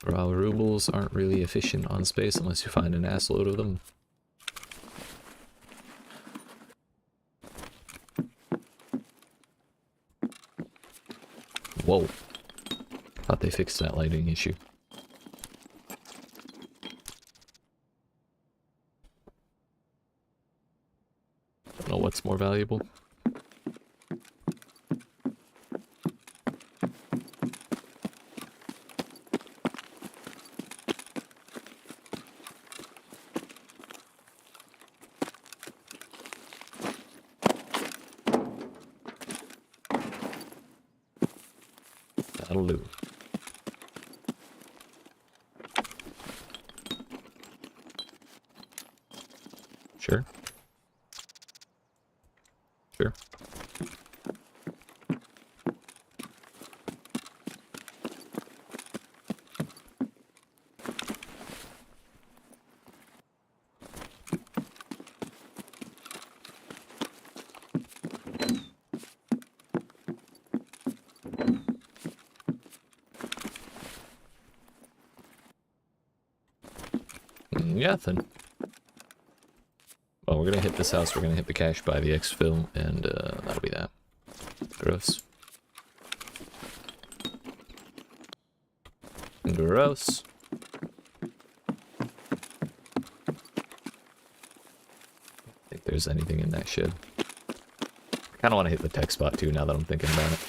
Raw rubles aren't really efficient on space unless you find an assload of them. Whoa. Thought they fixed that lighting issue. Don't know what's more valuable. That'll do. Sure. Sure. Nothing. Well, we're gonna hit this house, we're gonna hit the cache by the exfil, and that'll be that. Gross. Gross. I think there's anything in that shed. I kinda wanna hit the tech spot too, now that I'm thinking about it.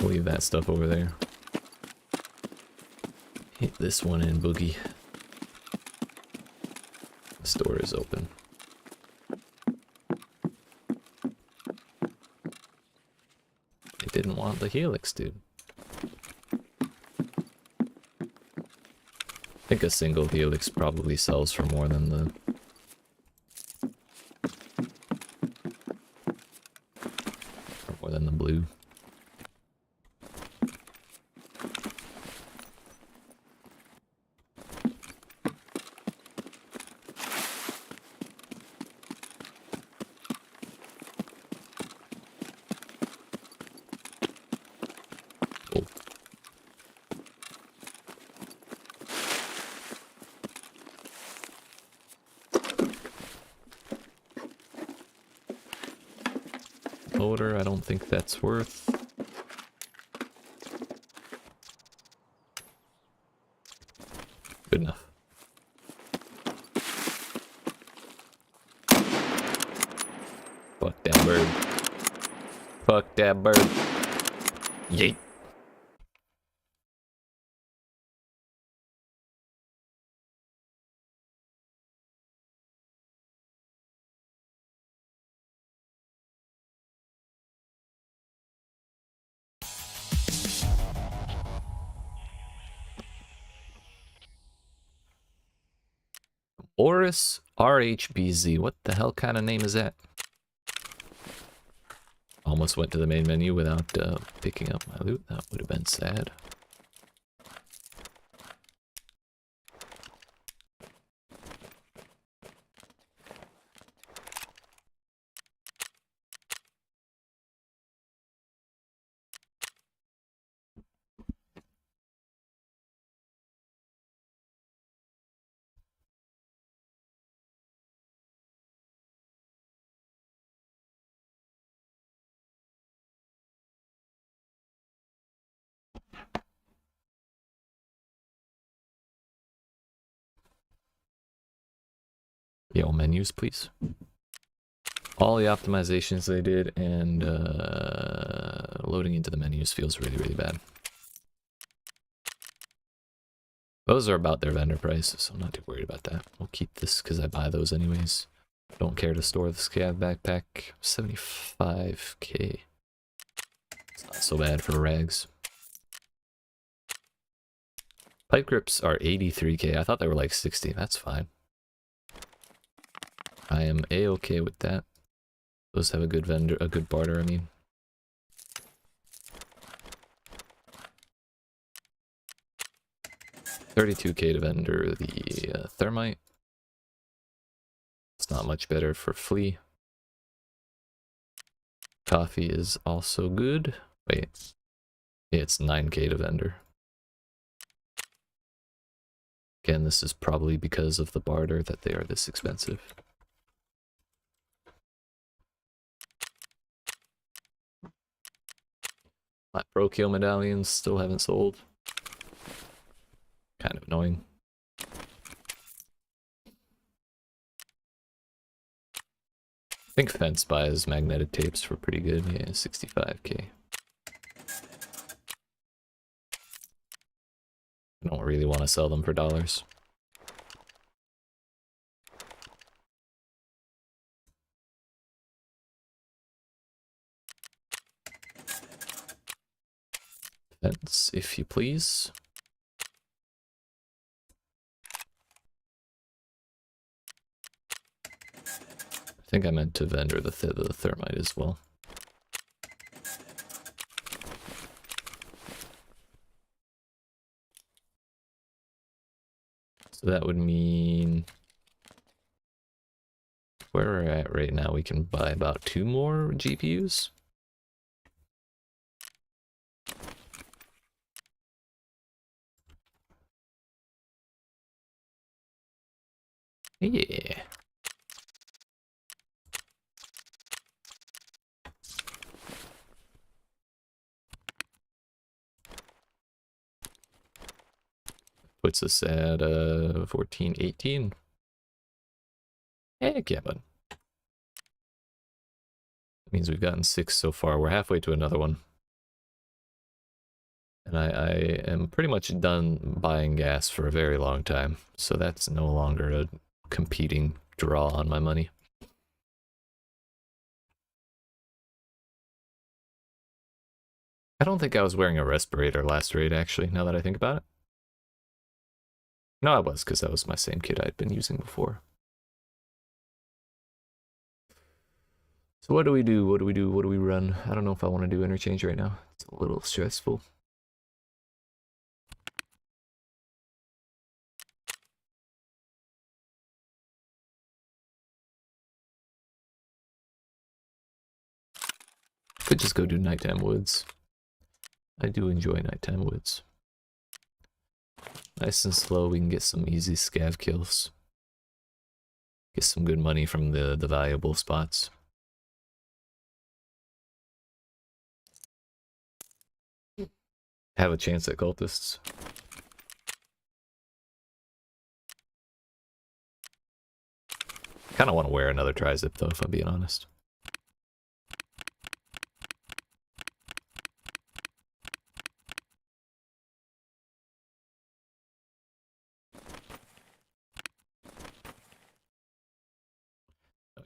We'll leave that stuff over there. Hit this one in, Boogie. The store is open. They didn't want the helix, dude. I think a single helix probably sells for more than the... or more than the blue. Loader, I don't think that's worth. Fuck that bird. Fuck that bird. Yeet. Oris RHBZ. What the hell kind of name is that? Almost went to the main menu without picking up my loot. That would have been sad. Yo, menus, please. All the optimizations they did, and loading into the menus feels really, really bad. Those are about their vendor price, so I'm not too worried about that. We'll keep this because I buy those anyways. Don't care to store the scav backpack. 75k. It's not so bad for rags. Pipe grips are 83k. I thought they were like 60. That's fine. I am a-okay with that. Those have a good vendor, a good barter, I mean. $32k to vendor the thermite. It's not much better for flea. Coffee is also good. Wait. Yeah, it's 9k to vendor. Again, this is probably because of the barter that they are this expensive. My pro kill medallions still haven't sold. Kind of annoying. I think Fence buys magnetic tapes for pretty good. Yeah, 65k. I don't really want to sell them for dollars. Fence, if you please. I think I meant to vendor the thermite as well. So that would mean where we're at right now, we can buy about 2 more GPUs. Yeah. Puts us at 14, 18. Heck yeah, bud. That means we've gotten 6 so far. We're halfway to another one. And I am pretty much done buying gas for a very long time. So that's no longer a competing draw on my money. I don't think I was wearing a respirator last raid, actually, now that I think about it. No, I was, because that was my same kit I'd been using before. So what do we do? What do we do? What do we run? I don't know if I want to do interchange right now. It's a little stressful. Could just go do nighttime woods. I do enjoy nighttime woods. Nice and slow, we can get some easy scav kills. Get some good money from the valuable spots. Have a chance at cultists. Kind of want to wear another tri-zip though, if I'm being honest.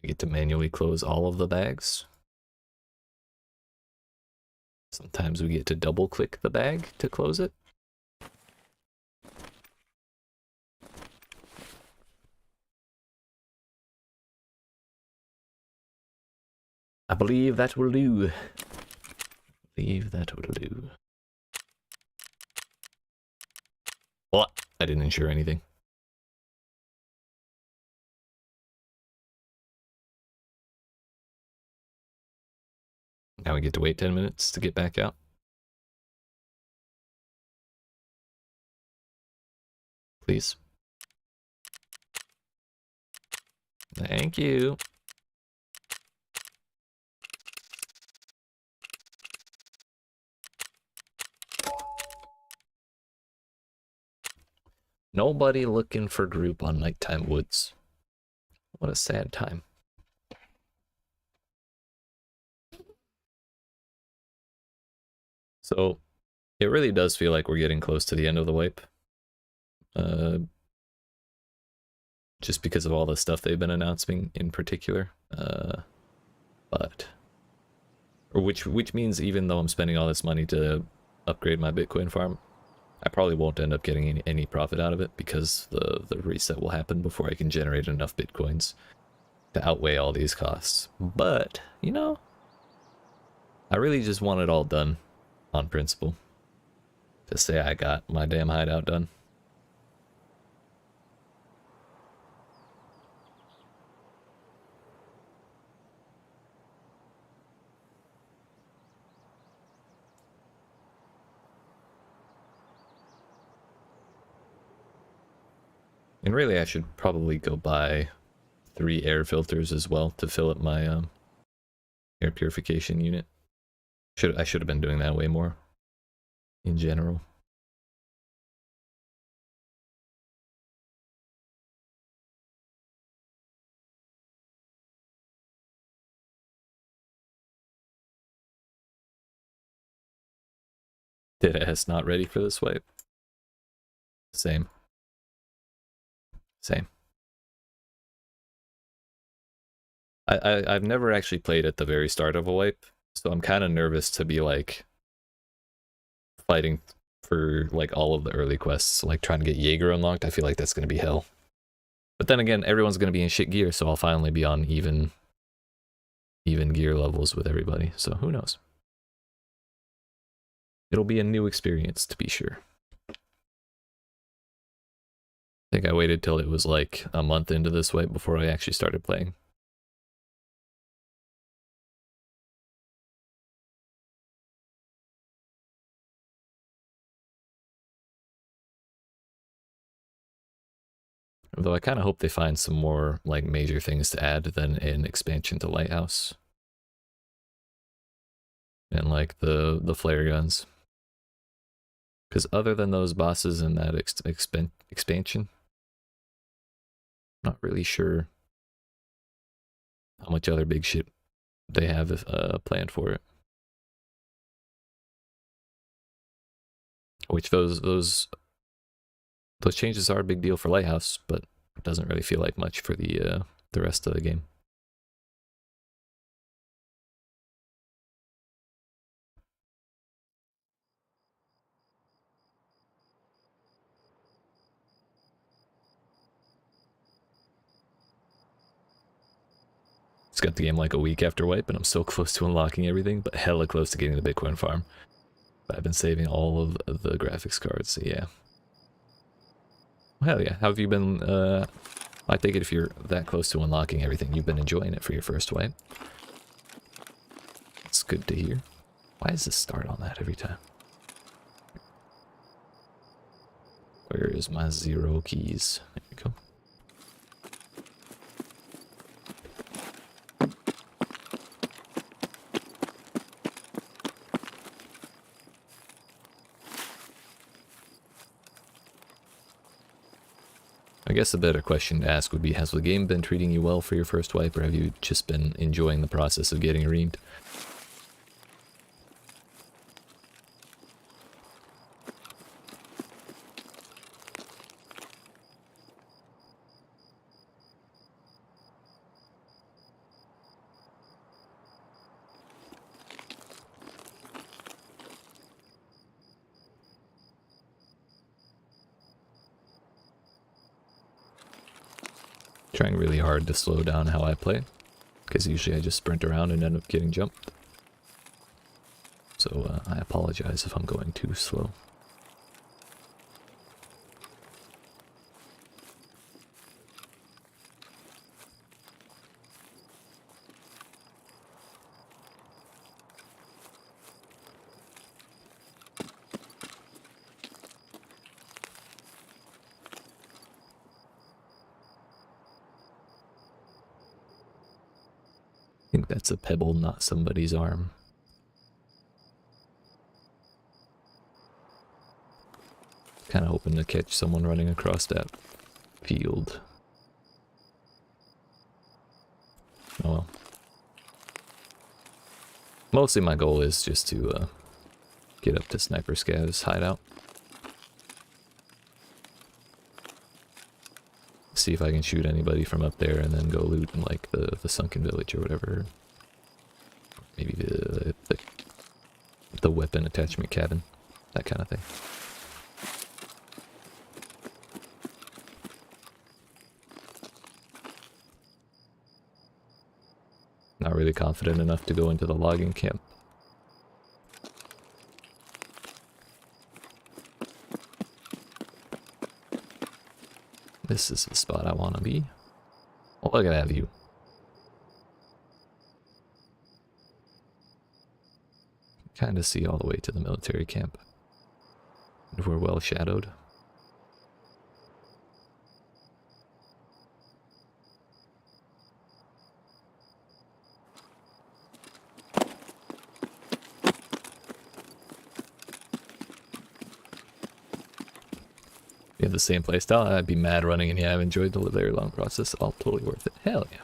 I get to manually close all of the bags. Sometimes we get to double click the bag to close it. I believe that will do. I believe that will do. What? I didn't insure anything. Now we get to wait 10 minutes to get back out. Please. Thank you. Nobody looking for group on nighttime woods. What a sad time. So, it really does feel like we're getting close to the end of the wipe. Just because of all the stuff they've been announcing in particular. Which means even though I'm spending all this money to upgrade my Bitcoin farm, I probably won't end up getting any profit out of it because the reset will happen before I can generate enough Bitcoins to outweigh all these costs. But, you know, I really just want it all done on principle. To say I got my damn hideout done. And really I should probably go buy 3 air filters as well to fill up my air purification unit. I should have been doing that way more in general. Deadass not ready for this wipe. Same. Same. I've never actually played at the very start of a wipe, so I'm kind of nervous to be like fighting for like all of the early quests, like trying to get Jaeger unlocked. I feel like that's going to be hell. But then again, everyone's going to be in shit gear, so I'll finally be on even gear levels with everybody, so who knows. It'll be a new experience, to be sure. I think I waited till it was like a month into this wipe before I actually started playing. Though I kind of hope they find some more like major things to add than an expansion to Lighthouse. And like the flare guns. Because other than those bosses in that expansion, I'm not really sure how much other big shit they have planned for it. Which those changes are a big deal for Lighthouse, but it doesn't really feel like much for the rest of the game. It's got the game like a week after wipe, and I'm so close to unlocking everything, but hella close to getting the Bitcoin farm. But I've been saving all of the graphics cards, so yeah. Well, hell yeah. How have you been, I take it if you're that close to unlocking everything, you've been enjoying it for your first wipe. It's good to hear. Why does this start on that every time? Where is my 0 keys? There we go. I guess a better question to ask would be, has the game been treating you well for your first wipe, or have you just been enjoying the process of getting reamed? Trying really hard to slow down how I play, because usually I just sprint around and end up getting jumped. So I apologize if I'm going too slow. I think that's a pebble, not somebody's arm. Kind of hoping to catch someone running across that field. Oh well. Mostly my goal is just to get up to Sniper Scav's hideout. See if I can shoot anybody from up there and then go loot in like the sunken village or whatever. Maybe the weapon attachment cabin, that kind of thing. Not really confident enough to go into the logging camp. This is the spot I want to be. Oh, look at that view. Kind of see all the way to the military camp. We're well shadowed. You have the same playstyle, I'd be mad running, and yeah, I've enjoyed the very long process. All totally worth it. Hell yeah.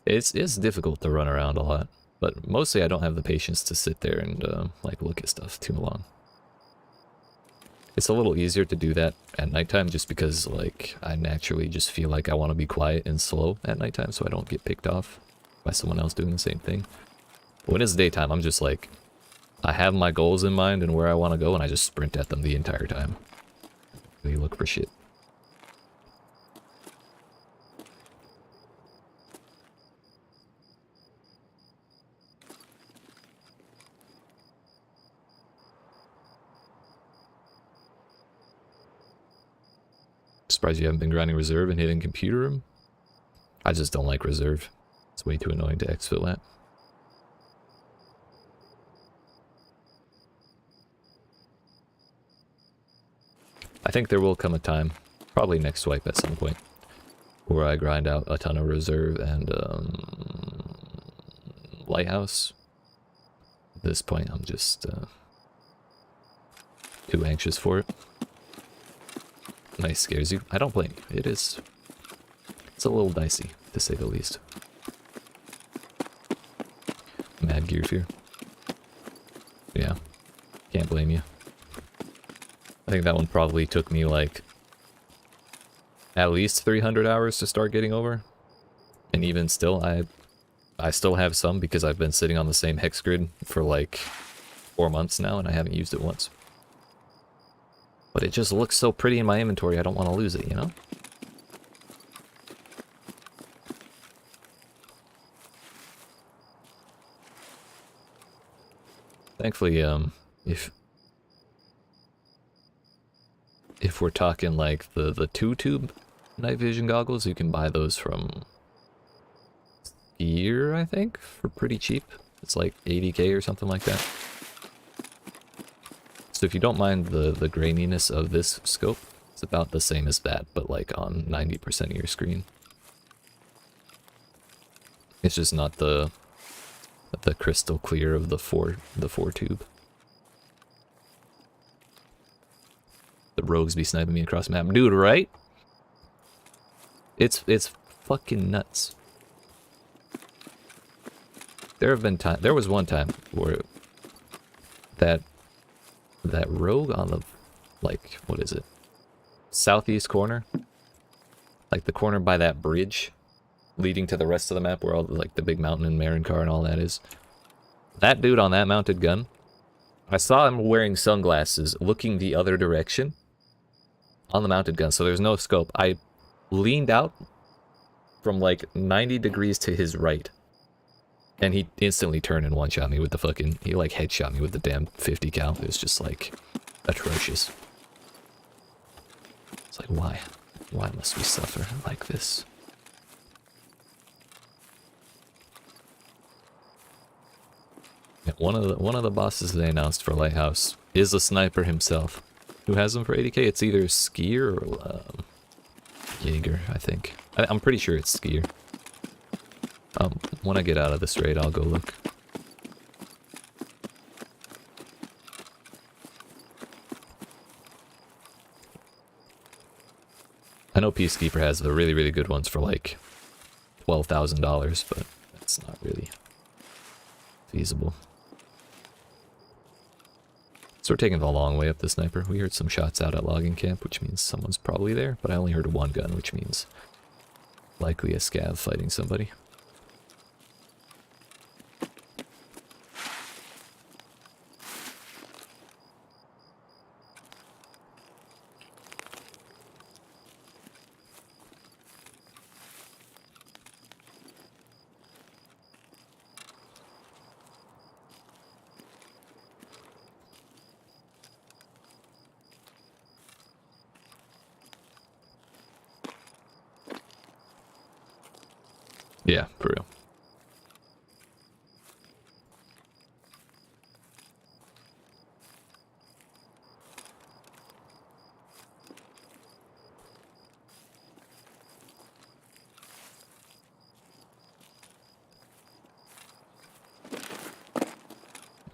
It's difficult to run around a lot, but mostly I don't have the patience to sit there and like look at stuff too long. It's a little easier to do that at nighttime just because like I naturally just feel like I want to be quiet and slow at nighttime so I don't get picked off by someone else doing the same thing. But when it's daytime, I'm just like, I have my goals in mind and where I want to go, and I just sprint at them the entire time. Really look for shit. Surprised you haven't been grinding reserve and hitting computer room. I just don't like reserve. It's way too annoying to exfil at. I think there will come a time, probably next swipe at some point, where I grind out a ton of reserve and lighthouse. At this point, I'm just too anxious for it. Nice scares you. I don't blame you. It's a little dicey, to say the least. Mad gear fear. Yeah, can't blame you. I think that one probably took me like at least 300 hours to start getting over. And even still, I still have some because I've been sitting on the same hex grid for like 4 months now and I haven't used it once. But it just looks so pretty in my inventory, I don't want to lose it, you know? Thankfully, if we're talking like the 2-tube night vision goggles, you can buy those from Gear, I think, for pretty cheap. It's like 80k or something like that. So if you don't mind the graininess of this scope, it's about the same as that, but like on 90% of your screen. It's just not the crystal clear of the four tube. The rogues be sniping me across the map. Dude, right? It's fucking nuts. There was one time where that rogue on the, like, what is it? Southeast corner? Like the corner by that bridge leading to the rest of the map where all like the big mountain and Marincar and all that is. That dude on that mounted gun, I saw him wearing sunglasses looking the other direction on the mounted gun, so there's no scope. I leaned out from like 90 degrees to his right. And he instantly turned and one-shot me with the fucking... He like headshot me with the damn 50 cal. It was just like atrocious. It's like, why? Why must we suffer like this? Yeah, one of the bosses they announced for Lighthouse is a sniper himself. Who has him for 80k? It's either Skier or Jaeger, I think. I'm pretty sure it's Skier. When I get out of this raid, I'll go look. I know Peacekeeper has the really, really good ones for like $12,000, but that's not really feasible. So we're taking the long way up the sniper. We heard some shots out at logging camp, which means someone's probably there, but I only heard one gun, which means likely a scav fighting somebody. Yeah, for real.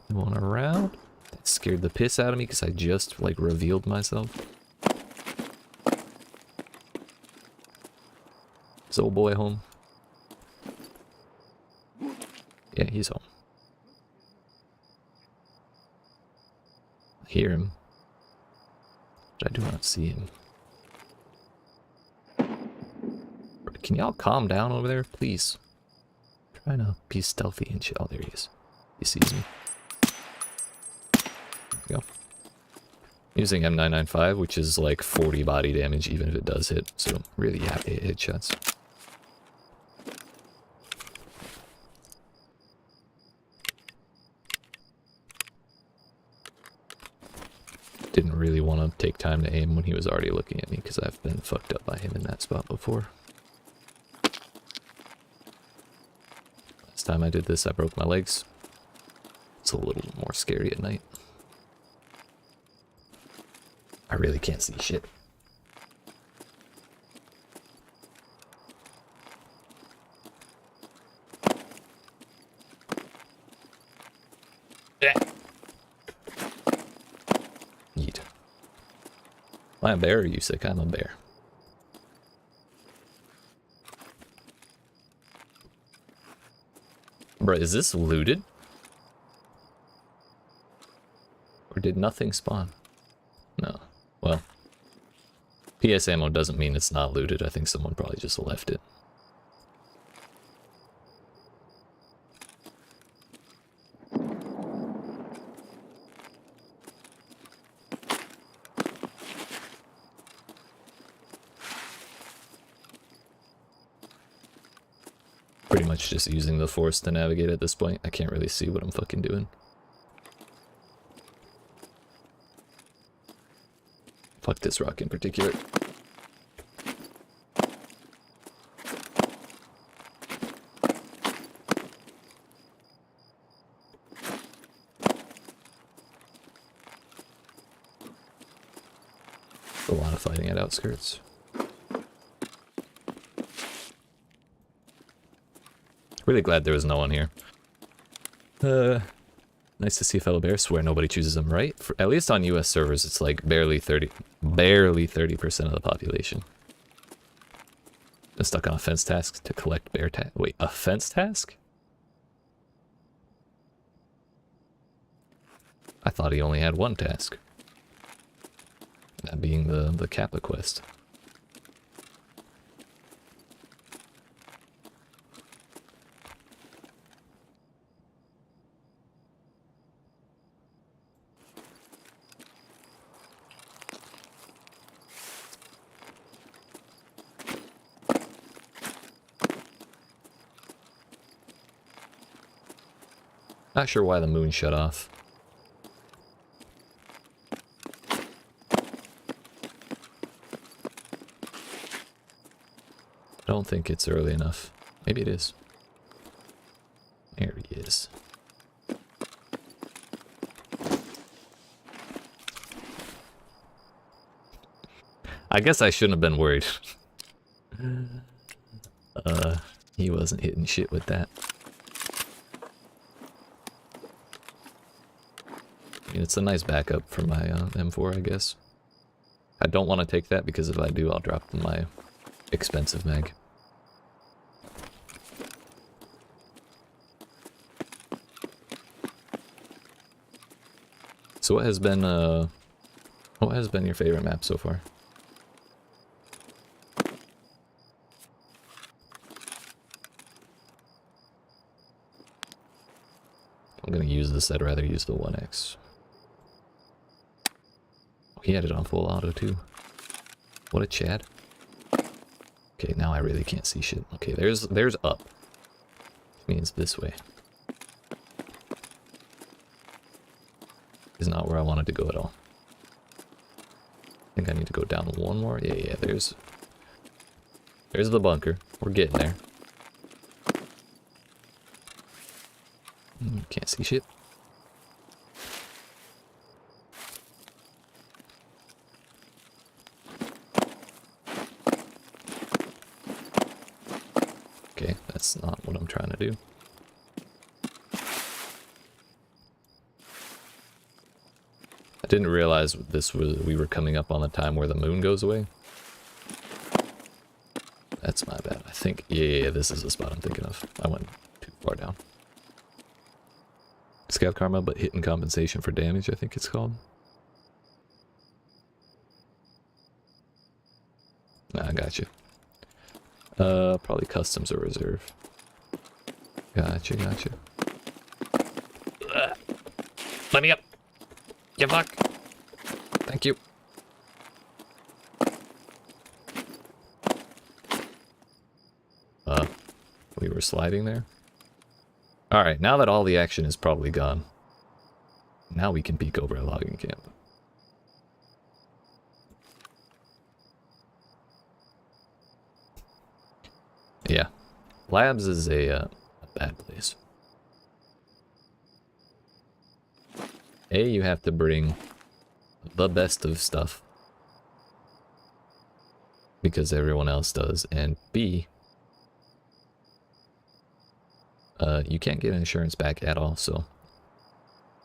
One around. That scared the piss out of me because I just like revealed myself. Is old boy home? Yeah, he's home. I hear him, but I do not see him. Can y'all calm down over there, please? I'm trying to be stealthy and shit. Oh, there he is. He sees me. There we go. Using M995, which is like 40 body damage, even if it does hit. So really happy at headshots. Didn't really want to take time to aim when he was already looking at me because I've been fucked up by him in that spot before. Last time I did this, I broke my legs. It's a little more scary at night. I really can't see shit. Yeet. Am I a bear or are you sick? I'm a bear. Bro, is this looted? Or did nothing spawn? No. Well, PS ammo doesn't mean it's not looted. I think someone probably just left it. Pretty much just using the force to navigate at this point. I can't really see what I'm fucking doing. Fuck this rock in particular. A lot of fighting at outskirts. Really glad there was no one here. Nice to see a fellow bear. Swear nobody chooses them, right? For, at least on US servers, it's like barely 30% of the population. Been stuck on a fence task to collect bear wait, a fence task? I thought he only had one task. That being the Kappa quest. Not sure why the moon shut off. I don't think it's early enough. Maybe it is. There he is. I guess I shouldn't have been worried. He wasn't hitting shit with that. I mean, it's a nice backup for my M4, I guess. I don't want to take that because if I do, I'll drop my expensive mag. So what has been your favorite map so far? I'm gonna use this, I'd rather use the 1X. Oh, he had it on full auto too. What a Chad. Okay, now I really can't see shit. Okay, there's up. Which means this way. Is not where I wanted to go at all. I think I need to go down one more. Yeah, there's the bunker. We're getting there. Can't see shit. Okay, that's not what I'm trying to do. I didn't realize we were coming up on the time where the moon goes away. That's my bad. I think, yeah, this is the spot I'm thinking of. I went too far down. Scav Karma, but hit and compensation for damage, I think it's called. Nah, I got you. Probably customs or reserve. Gotcha. Let me up! You fuck! Thank you. We were sliding there? Alright, now that all the action is probably gone, now we can peek over a logging camp. Yeah, labs is a bad place. You have to bring the best of stuff because everyone else does, and B, you can't get insurance back at all, so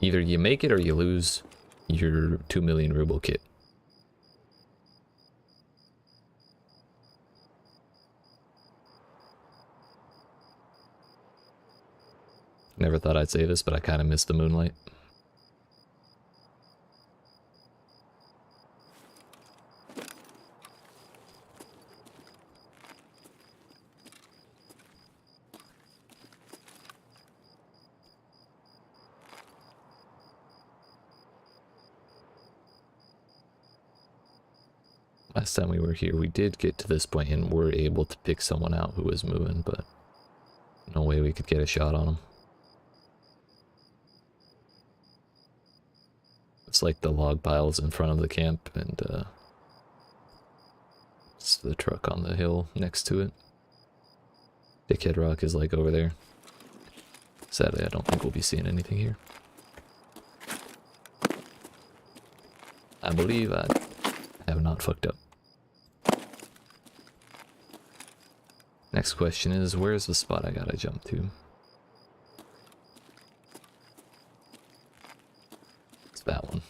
either you make it or you lose your 2 million ruble kit. Never thought I'd say this, but I kind of miss the moonlight. Last time we were here, we did get to this point and were able to pick someone out who was moving, but no way we could get a shot on him. It's like the log piles in front of the camp, and it's the truck on the hill next to it. Dickhead Rock is like over there. Sadly, I don't think we'll be seeing anything here. I believe I have not fucked up. Next question is, where's the spot I gotta jump to? It's that one.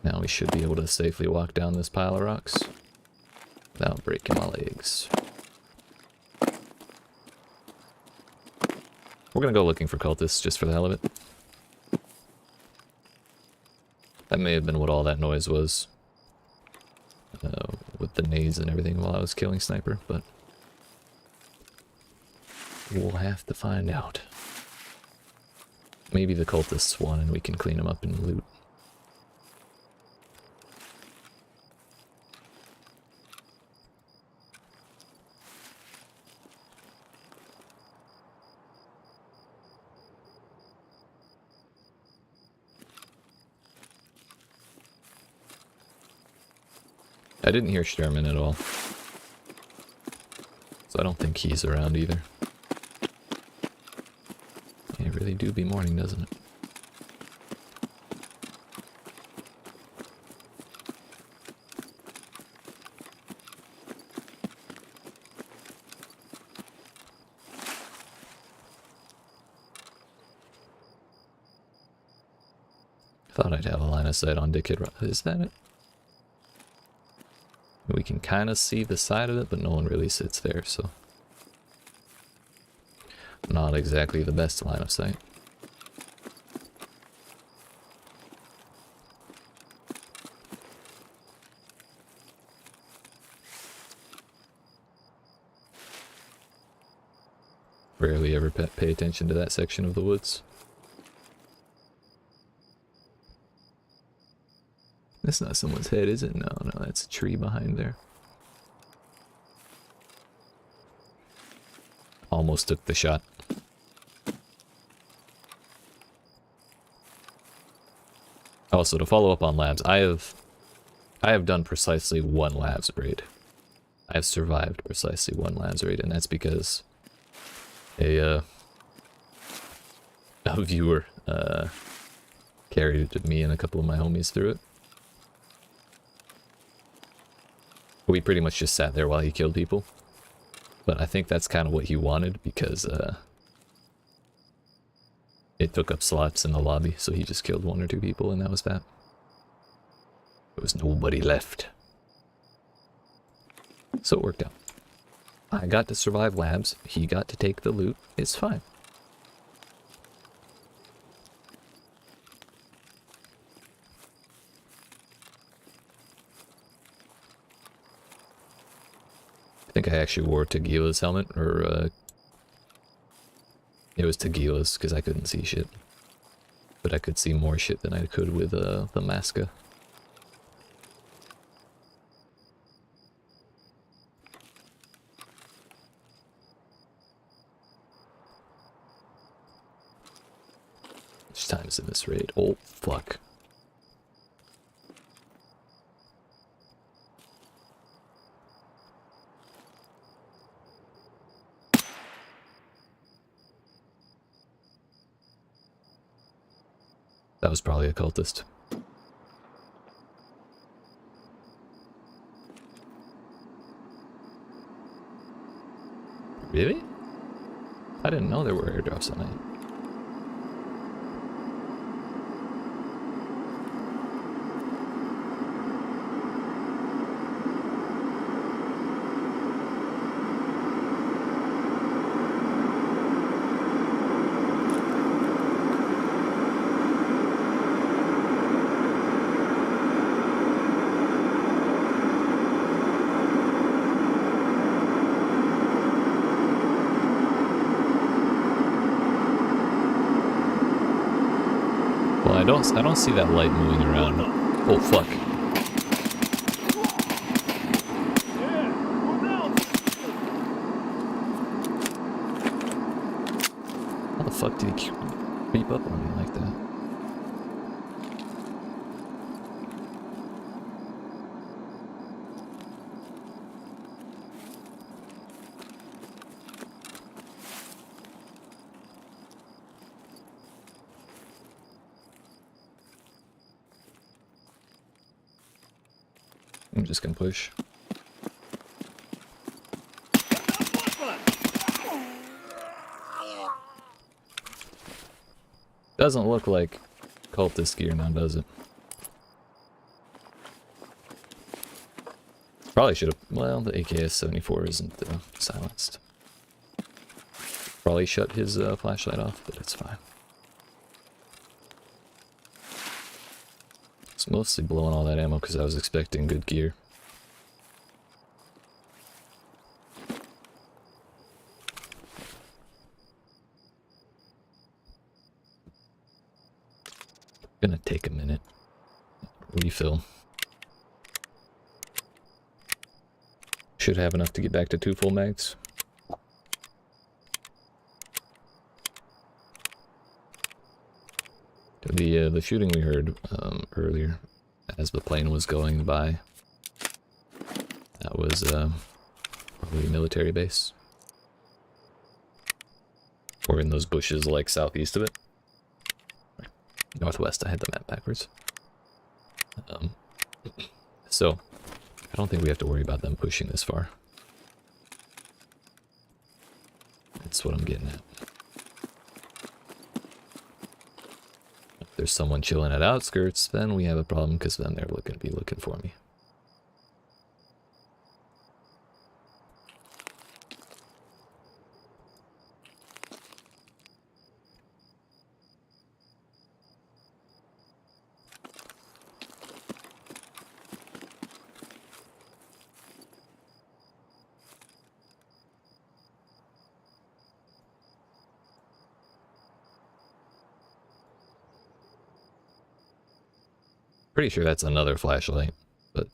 Now we should be able to safely walk down this pile of rocks without breaking my legs. We're gonna go looking for cultists just for the hell of it. That may have been what all that noise was. With the nades and everything while I was killing Sniper, but we'll have to find out. Maybe the cultists won and we can clean them up and loot. I didn't hear Sherman at all. So I don't think he's around either. It really do be morning, doesn't it? Thought I'd have a line of sight on Dickhead. Is that it? We can kind of see the side of it, but no one really sits there, so... Not exactly the best line of sight. Rarely ever pay attention to that section of the woods. That's not someone's head, is it? No, no, that's a tree behind there. Almost took the shot. Also, to follow up on labs, I have done precisely one labs raid. I have survived precisely one labs raid, and that's because a viewer carried me and a couple of my homies through it. We pretty much just sat there while he killed people. But I think that's kind of what he wanted, because it took up slots in the lobby, so he just killed 1 or 2 people, and that was that. There was nobody left. So it worked out. I got to survive labs, he got to take the loot, it's fine. I think I actually wore Tegila's helmet, or it was Tegila's, because I couldn't see shit. But I could see more shit than I could with the Masca. How much time is in this raid? Oh, fuck. That was probably a cultist. Really? I didn't know there were airdrops on it. I don't see that light moving around. Oh fuck. How the fuck did he creep up on me like that? I'm just gonna push. Doesn't look like cultist gear now, does it? Probably should have. Well, the AKS-74 isn't silenced. Probably shut his flashlight off, but it's fine. It's mostly blowing all that ammo because I was expecting good gear. Gonna take a minute. Refill. Should have enough to get back to 2 full mags. The shooting we heard earlier as the plane was going by That was probably a military base. Or in those bushes like southeast of it. Northwest, I had the map backwards. So, I don't think we have to worry about them pushing this far. That's what I'm getting at. If there's someone chilling at outskirts, then we have a problem because then they're going to be looking for me. Pretty sure that's another flashlight, but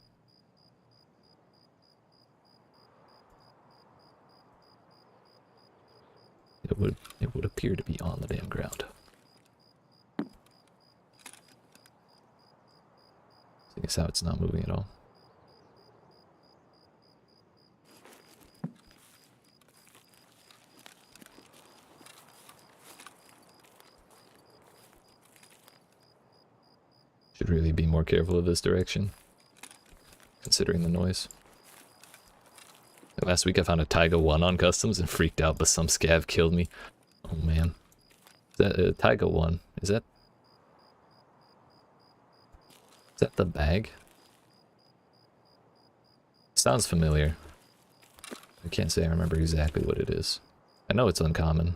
it would appear to be on the damn ground. Seeing as how it's not moving at all. Should really be more careful of this direction, considering the noise. Last week I found a Taiga 1 on customs and freaked out, but some scav killed me. Oh man. Is that Taiga 1? Is that the bag? Sounds familiar. I can't say I remember exactly what it is. I know it's uncommon.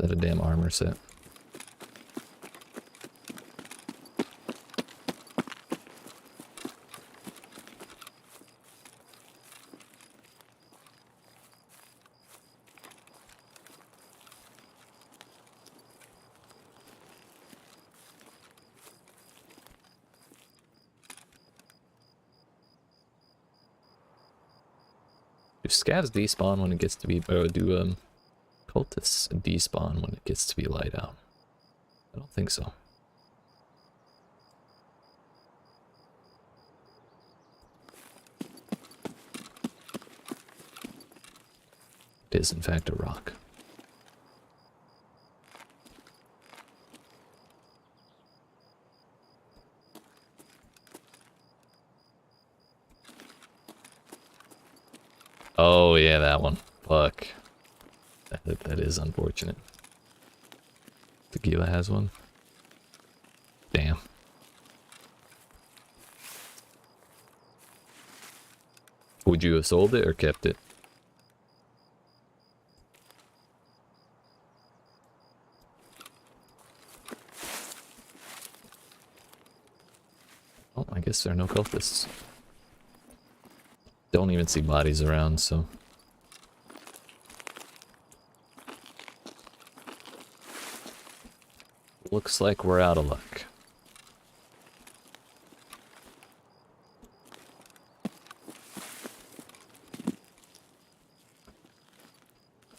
Is that a damn armor set? Do scavs despawn when it gets to be, or do cultists despawn when it gets to be light out? I don't think so. It is in fact a rock. Oh yeah, that one. Fuck. That is unfortunate. Tequila has one. Damn. Would you have sold it or kept it? Oh, I guess there are no cultists. Don't even see bodies around, so... Looks like we're out of luck.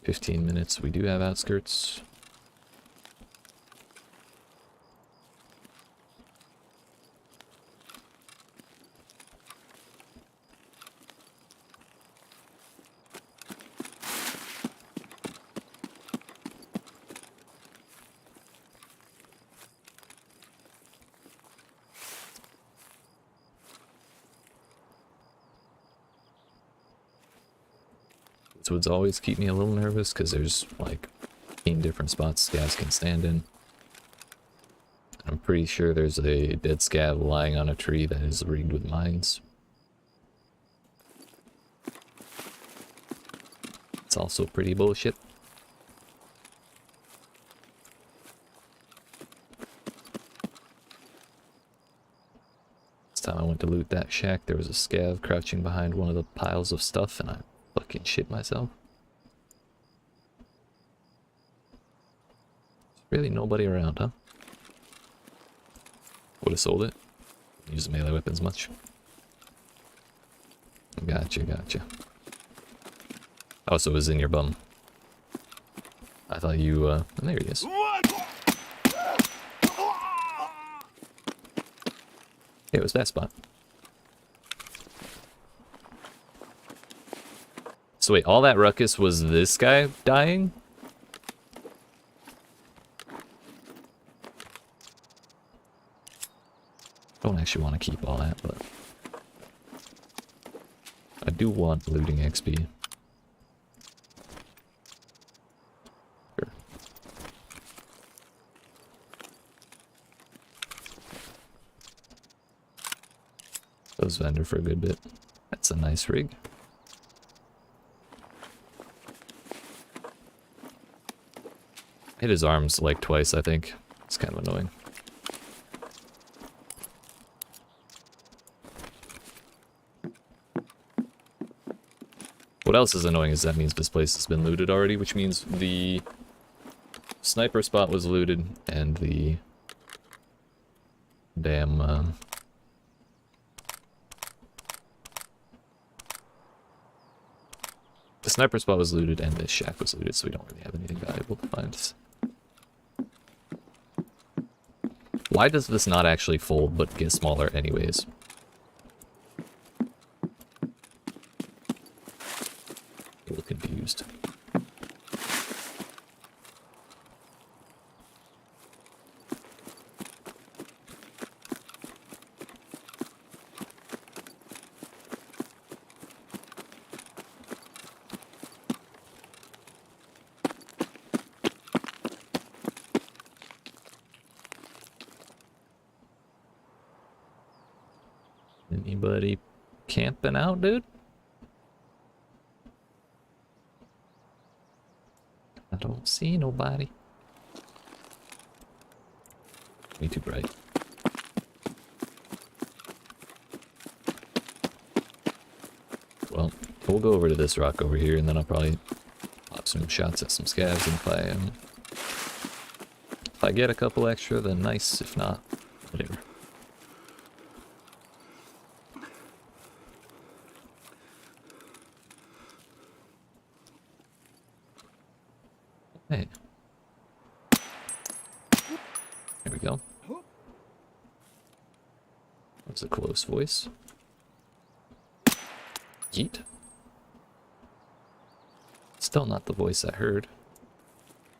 "15 minutes, we do have outskirts. These woods always keep me a little nervous because there's like 15 different spots scavs can stand in. I'm pretty sure there's a dead scav lying on a tree that is rigged with mines. It's also pretty bullshit. This time I went to loot that shack, there was a scav crouching behind one of the piles of stuff and I fucking shit myself. There's really nobody around, huh? Would have sold it. Use melee weapons much. Gotcha, gotcha. Oh, so it was in your bum. I thought you, and there he is. Yeah, it was that spot. So wait, all that ruckus was this guy dying? Don't actually want to keep all that, but I do want looting XP. Sure. Those vendor for a good bit. That's a nice rig. Hit his arms like twice, I think. It's kind of annoying. What else is annoying is that means this place has been looted already, which means the sniper spot was looted and the damn the sniper spot was looted and this shack was looted, so we don't really have anything valuable to find. Why does this not actually fold but get smaller anyways? A little confused. Anybody camping out, dude? I don't see nobody. Way too bright. Well, we'll go over to this rock over here, and then I'll probably pop some shots at some scavs, and if I get a couple extra, then nice. If not, whatever. Hey. There we go. That's a close voice. Yeet. Still not the voice I heard.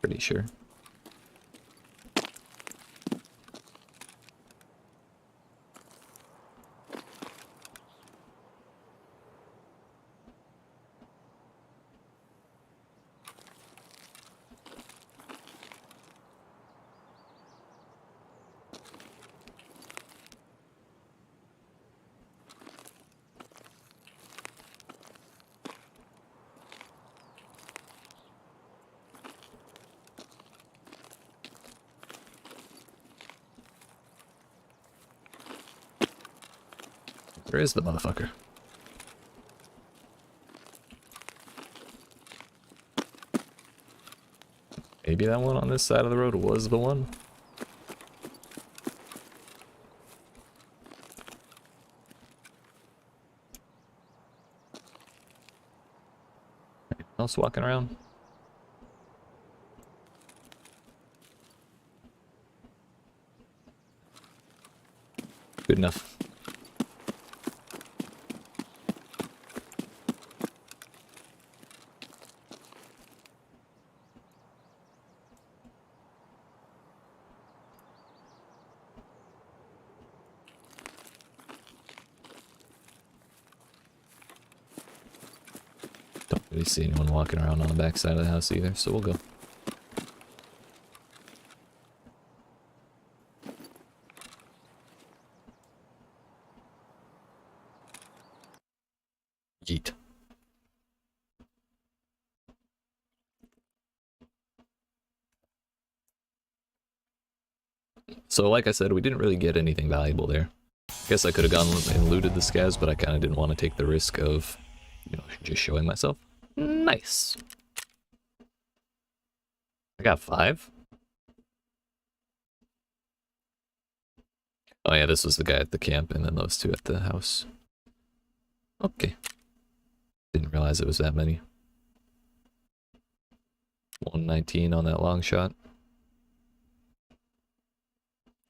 Pretty sure. Where is the motherfucker? Maybe that one on this side of the road was the one? Anyone else walking around? Good enough. Don't really see anyone walking around on the back side of the house either, so we'll go. Yeet. So like I said, we didn't really get anything valuable there. Guess I could have gone and looted the scavs, but I kind of didn't want to take the risk of, you know, just showing myself. Nice. I got 5. Oh yeah, this was the guy at the camp, and then those 2 at the house. Okay. Didn't realize it was that many. 119 on that long shot.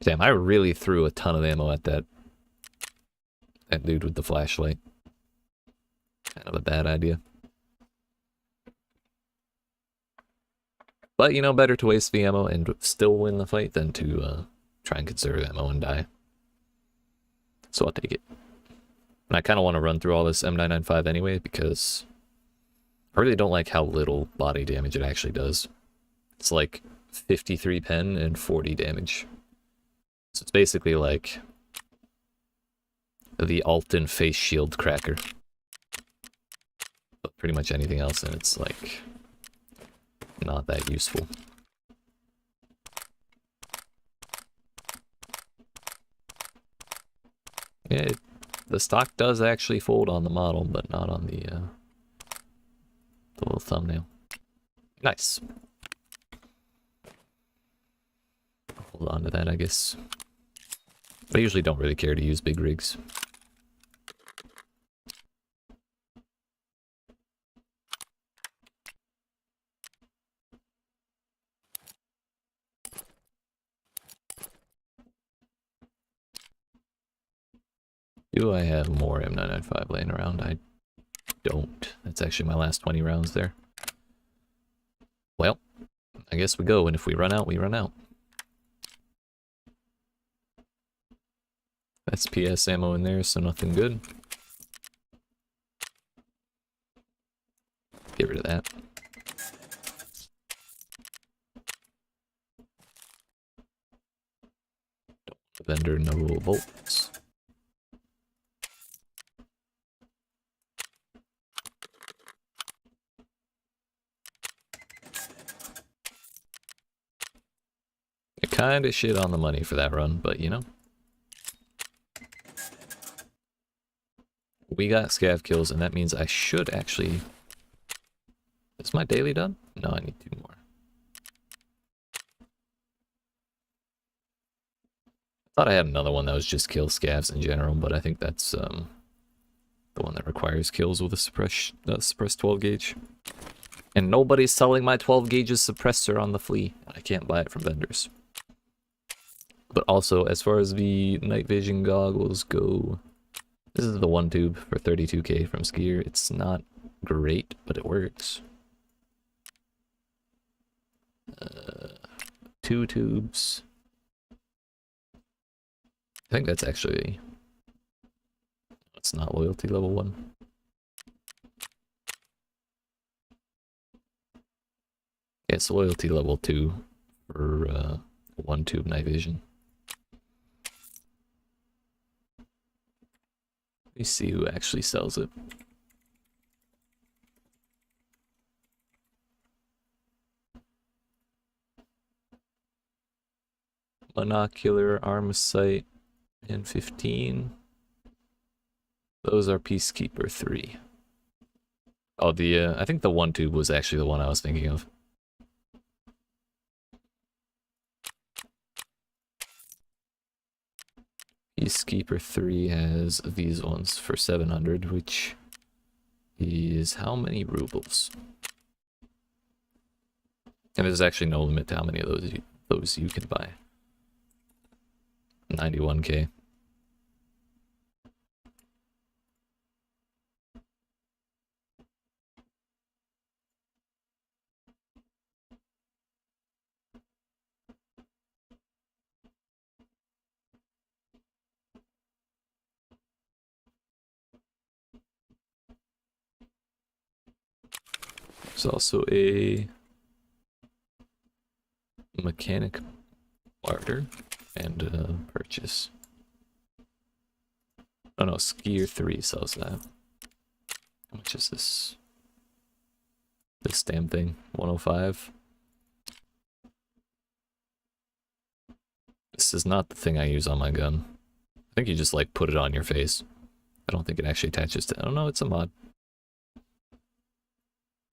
Damn, I really threw a ton of ammo at that That dude with the flashlight. Kind of a bad idea. But, you know, better to waste the ammo and still win the fight than to try and conserve ammo and die. So I'll take it. And I kind of want to run through all this M995 anyway, because I really don't like how little body damage it actually does. It's like 53 pen and 40 damage. So it's basically like the Alton face shield cracker. But pretty much anything else, and it's like not that useful. Yeah, the stock does actually fold on the model, but not on the little thumbnail. Nice. Hold on to that, I guess. I usually don't really care to use big rigs. Do I have more M995 laying around? I don't. That's actually my last 20 rounds there. Well, I guess we go, and if we run out, we run out. That's PS ammo in there, so nothing good. Get rid of that. Vendor, no bolts. Kind of shit on the money for that run, but you know. We got scav kills, and that means I should actually... Is my daily done? No, I need 2 more. I thought I had another one that was just kill scavs in general, but I think that's the one that requires kills with a suppressed 12 gauge. And nobody's selling my 12 gauges suppressor on the flea. I can't buy it from vendors. But also, as far as the night vision goggles go, this is the one tube for 32k from Skier. It's not great, but it works. 2 tubes. I think that's actually... It's not loyalty level 1. Yeah, it's loyalty level 2 for 1 tube night vision. Let me see who actually sells it. Monocular, arm sight, and 15. Those are Peacekeeper 3. Oh, I think the 1 tube was actually the one I was thinking of. Peacekeeper 3 has these ones for 700, which is how many rubles? And there's actually no limit to how many of those you can buy. 91k. There's also a mechanic barter and purchase. Oh no, Skier 3 sells that. How much is this? This damn thing, 105. This is not the thing I use on my gun. I think you just like put it on your face. I don't think it actually attaches to... I don't know, it's a mod.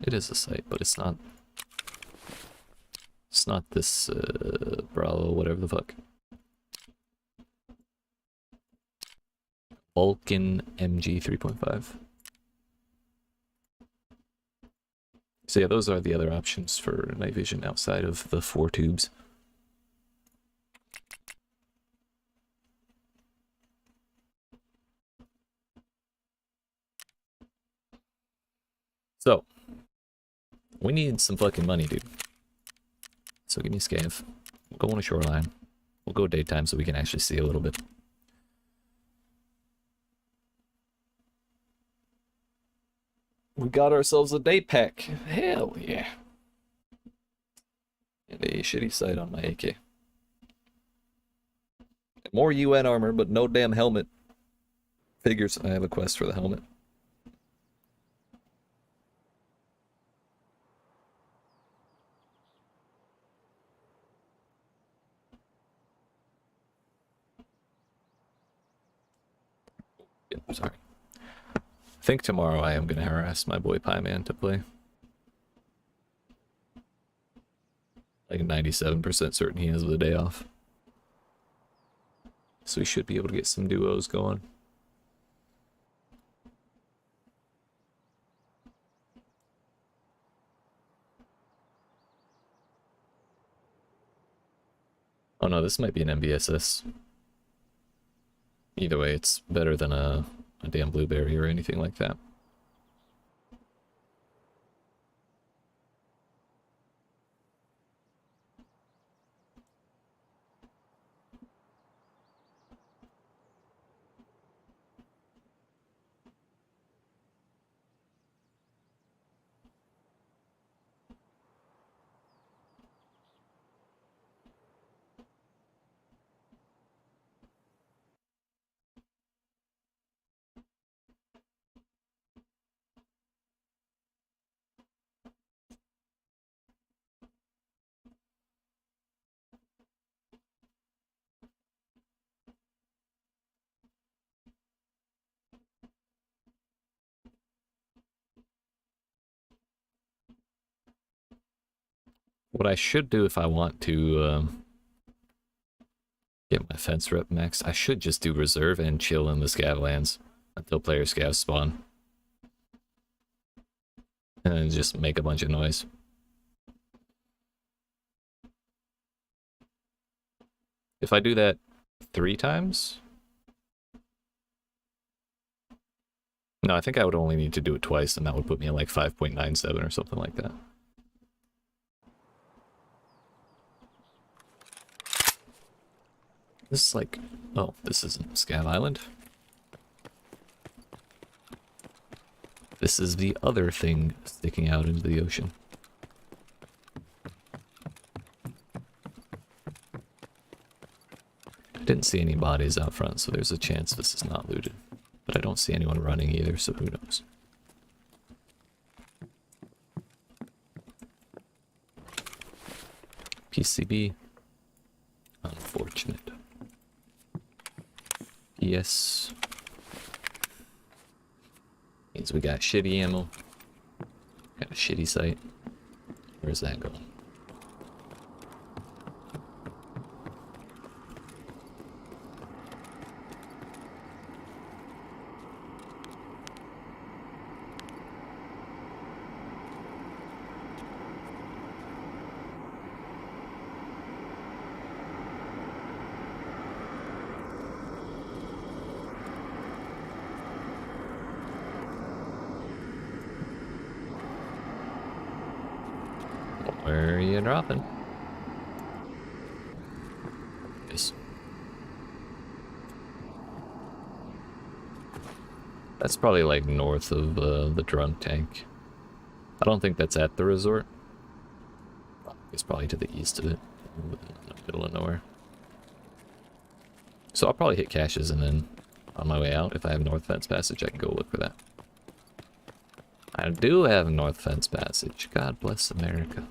It is a sight, but it's not... It's not this, Bravo, whatever the fuck. Vulcan MG 3.5. So yeah, those are the other options for night vision outside of the 4 tubes. So, we need some fucking money, dude. So give me a scav. We'll go on a shoreline. We'll go daytime so we can actually see a little bit. We got ourselves a day pack. Hell yeah. And a shitty sight on my AK. More UN armor, but no damn helmet. Figures I have a quest for the helmet. Yeah, sorry. I think tomorrow I am going to harass my boy Pie Man to play. Like 97% certain he has the day off. So we should be able to get some duos going. Oh no, this might be an MBSS. Either way, it's better than a damn blueberry or anything like that. What I should do if I want to get my fence rep max, I should just do reserve and chill in the scav lands until player scavs spawn. And then just make a bunch of noise. If I do that 3 times? No, I think I would only need to do it twice, and that would put me at like 5.97 or something like that. This is like... Oh, this isn't Scav Island. This is the other thing sticking out into the ocean. I didn't see any bodies out front, so there's a chance this is not looted. But I don't see anyone running either, so who knows. PCB. Unfortunate. Yes. Means we got shitty ammo. Got a shitty sight. Where's that going? Where are you dropping? Yes. That's probably like north of the drunk tank. I don't think that's at the resort. It's probably to the east of it, in the middle of nowhere. So I'll probably hit caches, and then on my way out, if I have North Fence Passage, I can go look for that. I do have North Fence Passage. God bless America.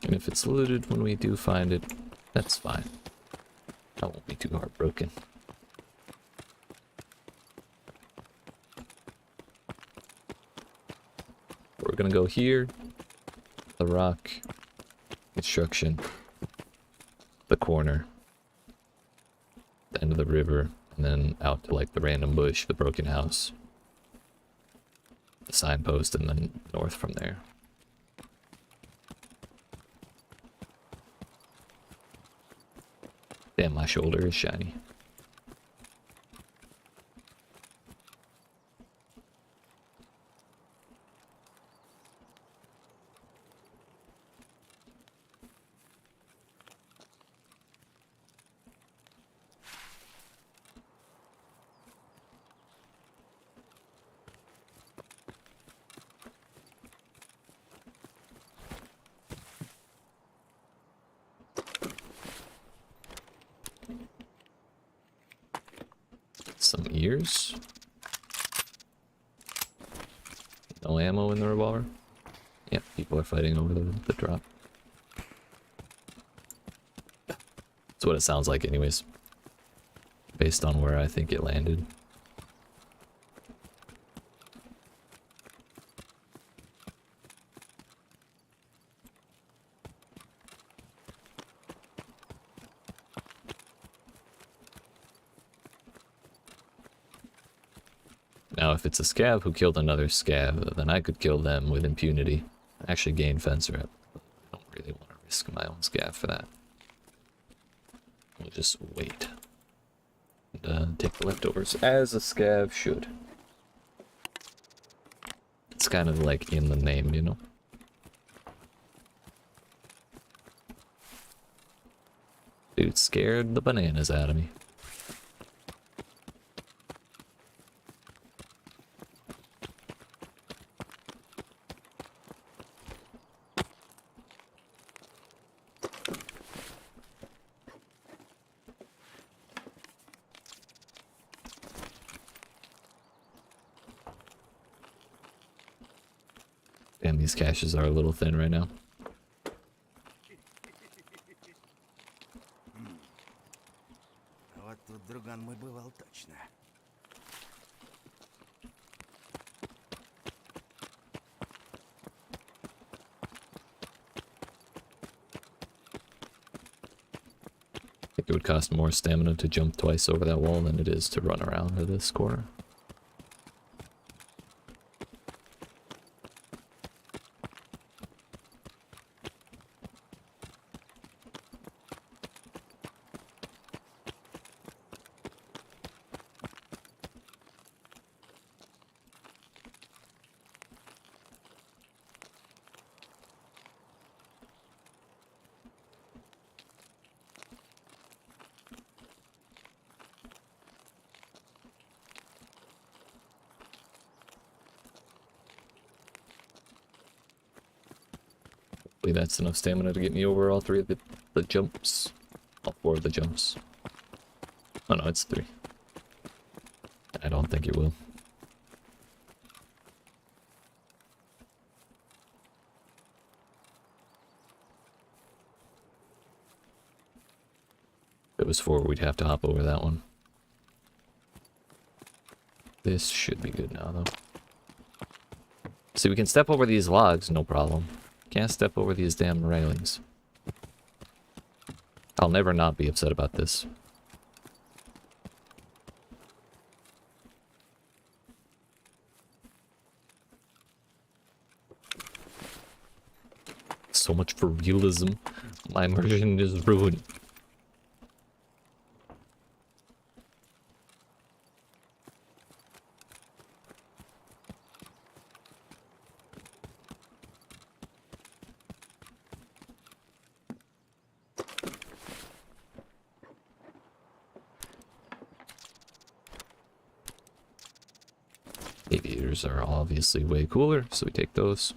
And if it's looted when we do find it, that's fine. I won't be too heartbroken. We're gonna go here, the rock, construction, the corner, the end of the river, and then out to like the random bush, the broken house, the signpost, and then north from there. Damn, my shoulder is shiny. years. No ammo in the revolver. Yep, people are fighting over the drop. That's what it sounds like anyways. Based on where I think it landed. Now, if it's a scav who killed another scav, then I could kill them with impunity. Actually gain fence rep. I don't really want to risk my own scav for that. We'll just wait. And take the leftovers, as a scav should. It's kind of like in the name, you know? Dude scared the bananas out of me. Damn, these caches are a little thin right now. Вот тут, друган мой, бывал точно. I think it would cost more stamina to jump twice over that wall than it is to run around to this corner. Hopefully that's enough stamina to get me over all three of the jumps. All four of the jumps. Oh no, it's three. I don't think it will. If it was four, we'd have to hop over that one. This should be good now, though. See, we can step over these logs, no problem. Can't step over these damn railings. I'll never not be upset about this. So much for realism. My immersion is ruined. Aviators are obviously way cooler, so we take those.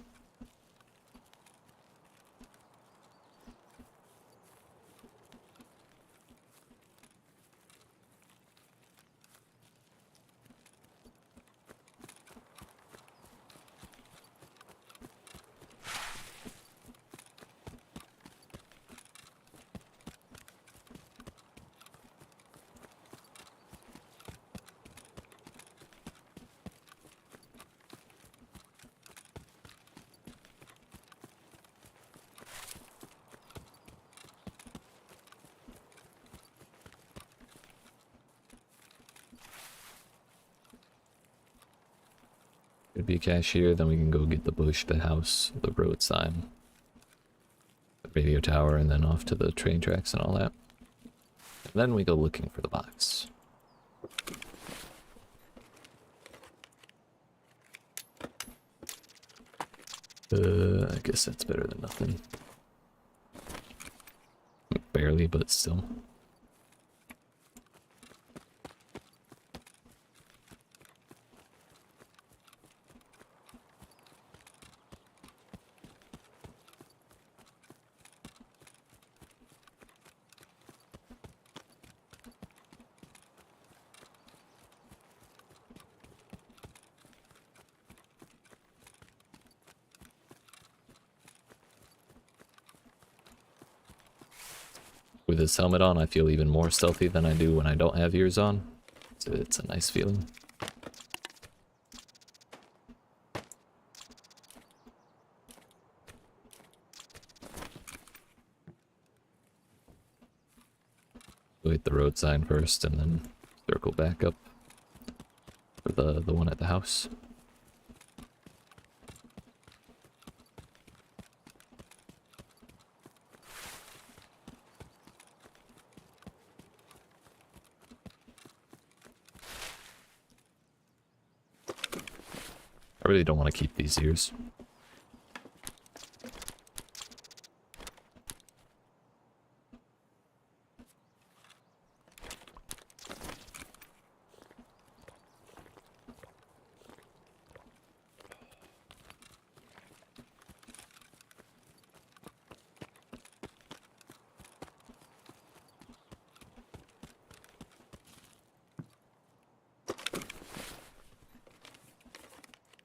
Could be a cache here, then we can go get the bush, the house, the road sign, the radio tower, and then off to the train tracks and all that. And then we go looking for the box. I guess that's better than nothing. Barely, but still. With his helmet on, I feel even more stealthy than I do when I don't have ears on. So it's a nice feeling. We'll hit the road sign first and then circle back up for the one at the house. I really don't want to keep these ears.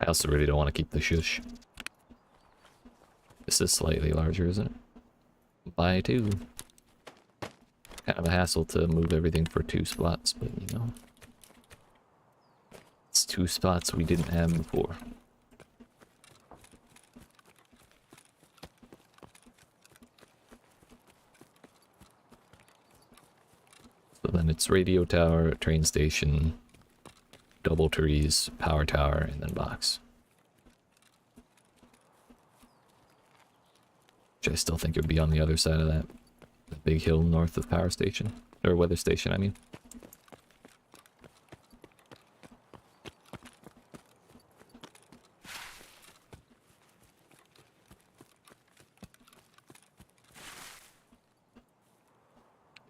I also really don't want to keep the shush. This is slightly larger, isn't it? By 2. Kind of a hassle to move everything for 2 spots, but you know. It's 2 spots we didn't have before. So then it's radio tower, train station, double trees, power tower, and then box. Which I still think it would be on the other side of that. The big hill north of power station. Or weather station, I mean.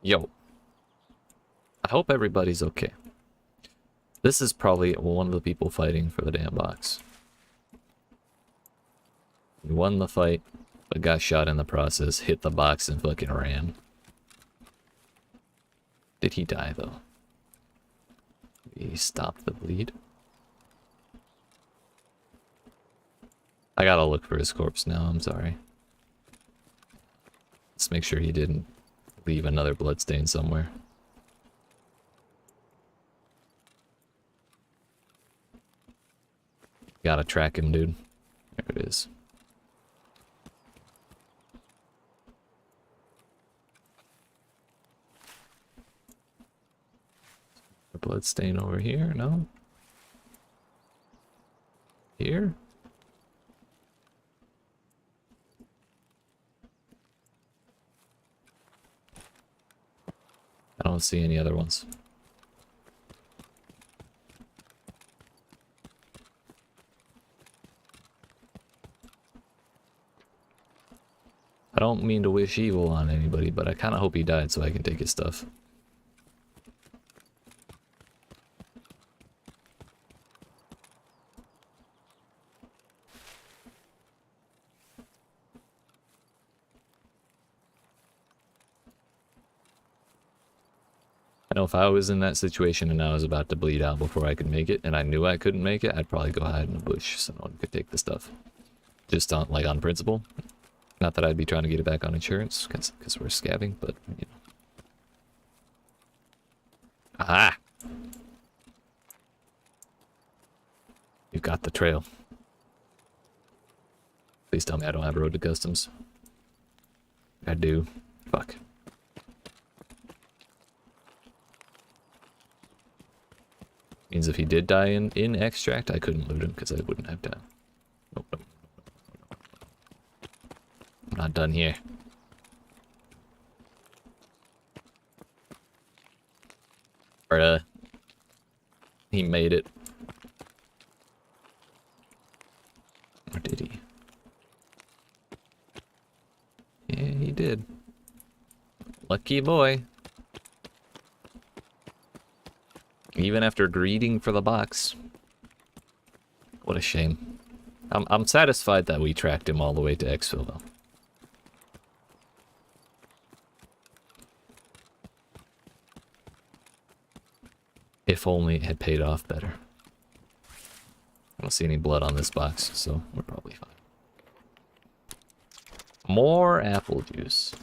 Yo. I hope everybody's okay. This is probably one of the people fighting for the damn box. He won the fight, but got shot in the process, hit the box, and fucking ran. Did he die, though? Did he stop the bleed? I gotta look for his corpse now, I'm sorry. Let's make sure he didn't leave another bloodstain somewhere. Gotta track him, dude. There it is. A blood stain over here? No? Here? I don't see any other ones. I don't mean to wish evil on anybody, but I kind of hope he died so I can take his stuff. I know if I was in that situation and I was about to bleed out before I could make it, and I knew I couldn't make it, I'd probably go hide in a bush so no one could take the stuff. Just on, like, on principle. Not that I'd be trying to get it back on insurance, because we're scabbing, but, you know. Aha! You've got the trail. Please tell me I don't have road to customs. I do. Fuck. Means if he did die in extract, I couldn't loot him because I wouldn't have time. Nope, nope. I'm not done here. Bruh. He made it. Or did he? Yeah, he did. Lucky boy. Even after greeting for the box. What a shame. I'm satisfied that we tracked him all the way to Exfil, though. If only it had paid off better. I don't see any blood on this box, so we're probably fine. More apple juice.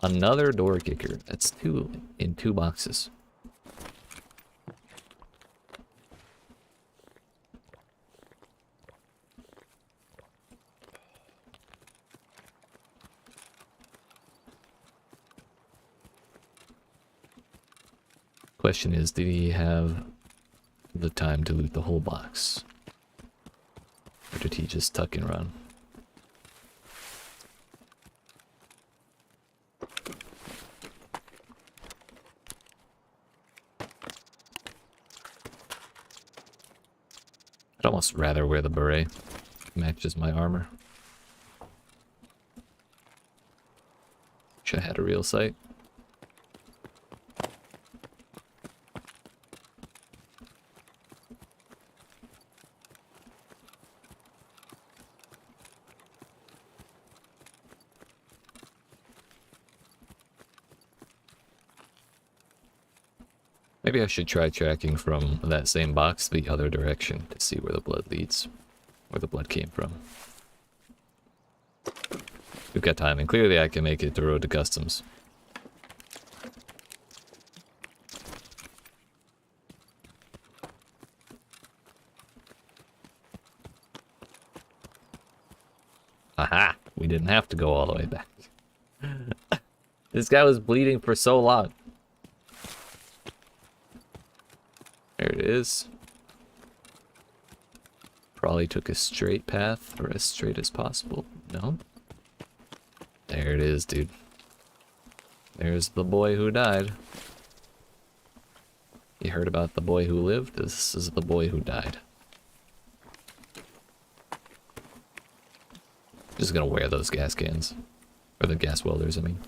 Another door kicker. That's 2 in 2 boxes. Question is, did he have the time to loot the whole box? Or did he just tuck and run? I'd almost rather wear the beret. Matches my armor. Wish I had a real sight. Maybe I should try tracking from that same box the other direction to see where the blood leads. Where the blood came from. We've got time, and clearly I can make it to Road to Customs. Aha! We didn't have to go all the way back. This guy was bleeding for so long. There it is. Probably took a straight path, or as straight as possible. No? There it is, dude. There's the boy who died. You heard about the boy who lived? This is the boy who died. Just gonna wear those gas cans. Or the gas welders, I mean.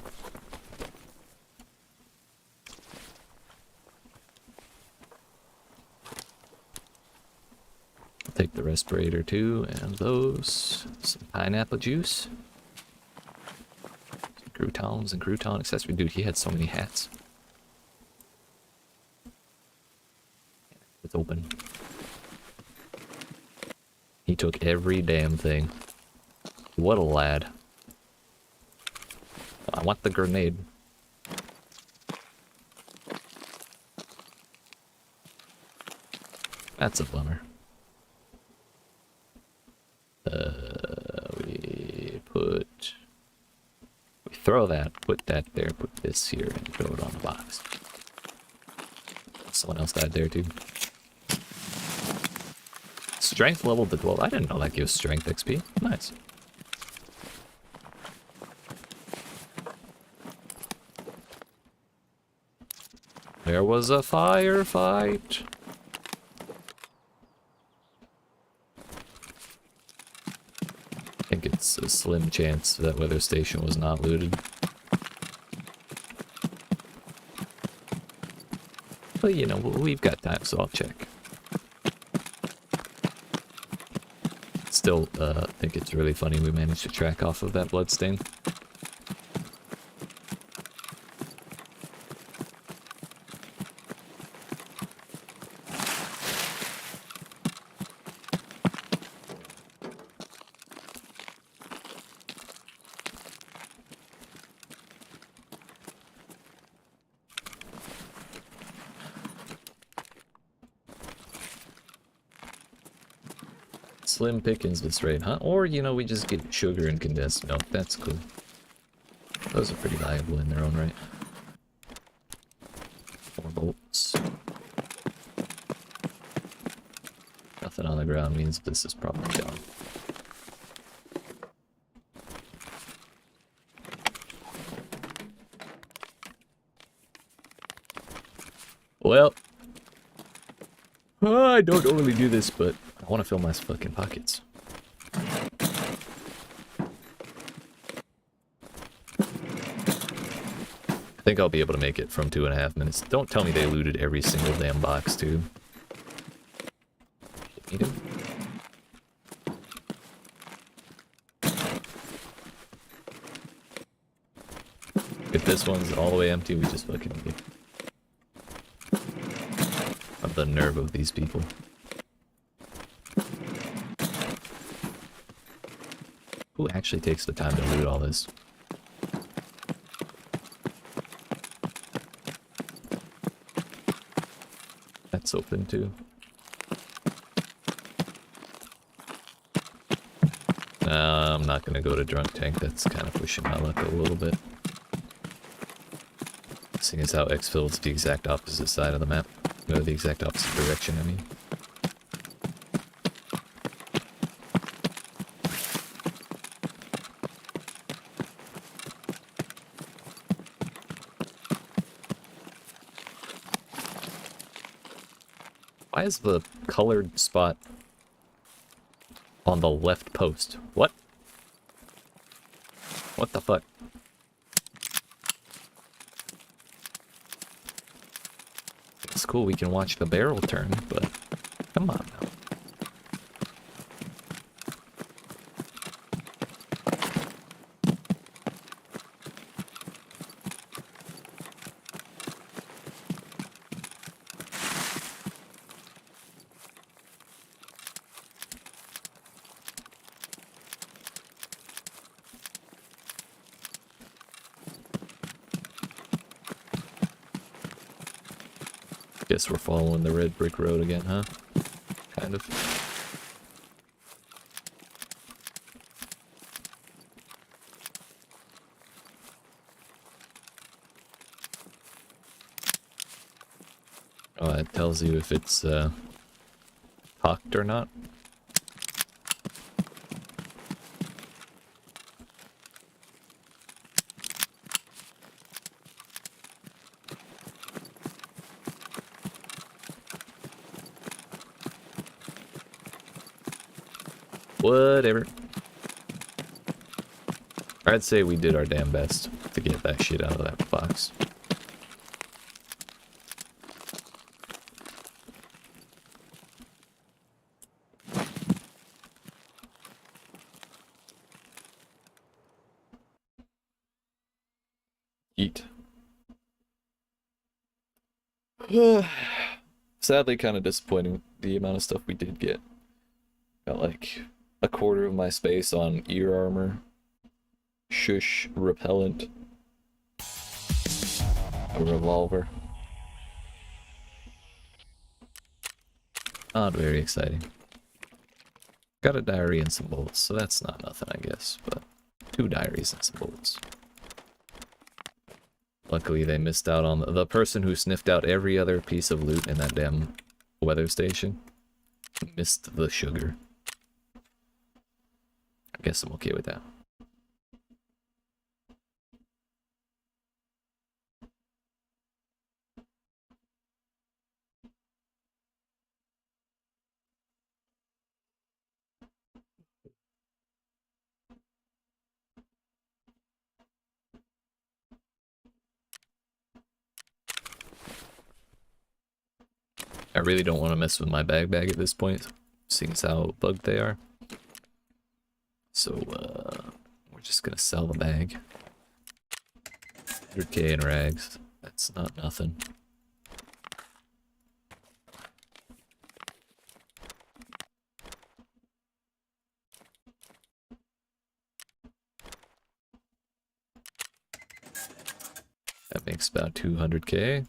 Take the respirator too, and those. Some pineapple juice. Some croutons and crouton accessory. Dude, he had so many hats. It's open. He took every damn thing. What a lad. I want the grenade. That's a bummer. We throw that, put that there, put this here, and throw it on the box. Someone else died there too. Strength level to 12. I didn't know that gives strength XP. Nice. There was a firefight. I think it's a slim chance that weather station was not looted. But you know, we've got time, so I'll check. Still, think it's really funny we managed to track off of that bloodstain. Slim pickings this rate, huh? Or, you know, we just get sugar and condensed milk. That's cool. Those are pretty valuable in their own right. 4 bolts. Nothing on the ground means this is probably gone. Well, I don't normally do this, but I want to fill my fucking pockets. I think I'll be able to make it from 2.5 minutes. Don't tell me they looted every single damn box, too. Need him? If this one's all the way empty, we just fucking leave. Of the nerve of these people. Who actually takes the time to loot all this? That's open too. I'm not gonna go to drunk tank. That's kind of pushing my luck a little bit. Seeing as how exfil's the exact opposite side of the map. No, the exact opposite direction, I mean. Why is the colored spot on the left post? What? What the fuck? It's cool we can watch the barrel turn, but come on now. Guess we're following the red brick road again, huh? Kind of. Oh, it tells you if it's cocked or not. Whatever. I'd say we did our damn best to get that shit out of that box. Eat. Sadly, kind of disappointing the amount of stuff we did get. Got like a quarter of my space on ear armor, shush repellent, a revolver. Not very exciting. Got a diary and some bullets, so that's not nothing, I guess, but 2 diaries and some bullets. Luckily, they missed out on the person who sniffed out every other piece of loot in that damn weather station. Missed the sugar. I guess I'm okay with that. I really don't want to mess with my bag at this point, seeing as how bugged they are. So, we're just gonna sell the bag. 100k in rags. That's not nothing. That makes about 200k.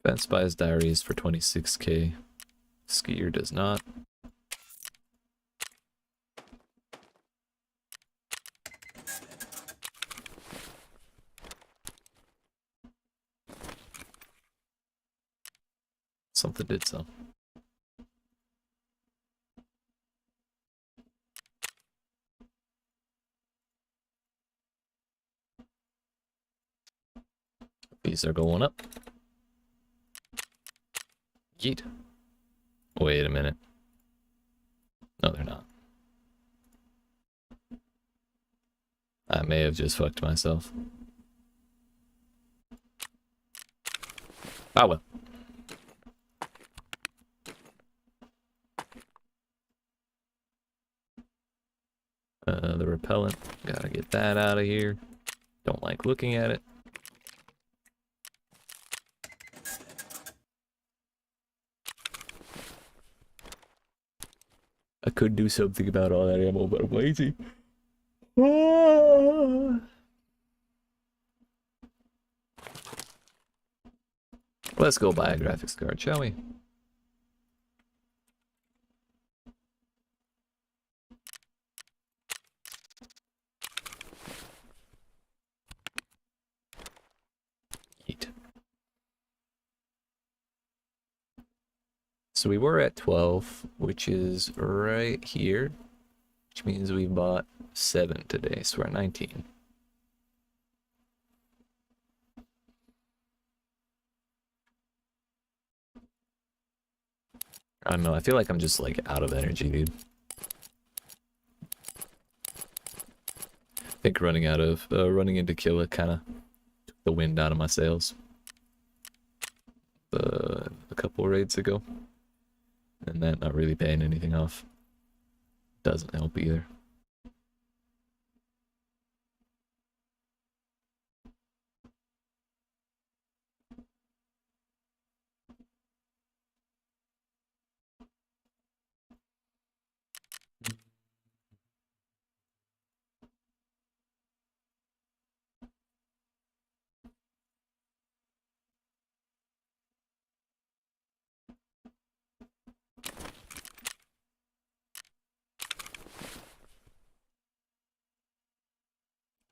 Fence buys diaries for 26k. Skier does not. Something did so. These are going up. Yeet. Wait a minute. No, they're not. I may have just fucked myself. Ah well. The repellent. Gotta get that out of here. Don't like looking at it. I could do something about all that ammo, but I'm lazy. Let's go buy a graphics card, shall we? Yeet. So we were at 12, which is right here, which means we bought 7 today, so we're at 19. I don't know, I feel like I'm just like out of energy, dude. I think running into Killa kind of took the wind out of my sails. A couple raids ago. And that not really paying anything off. Doesn't help either.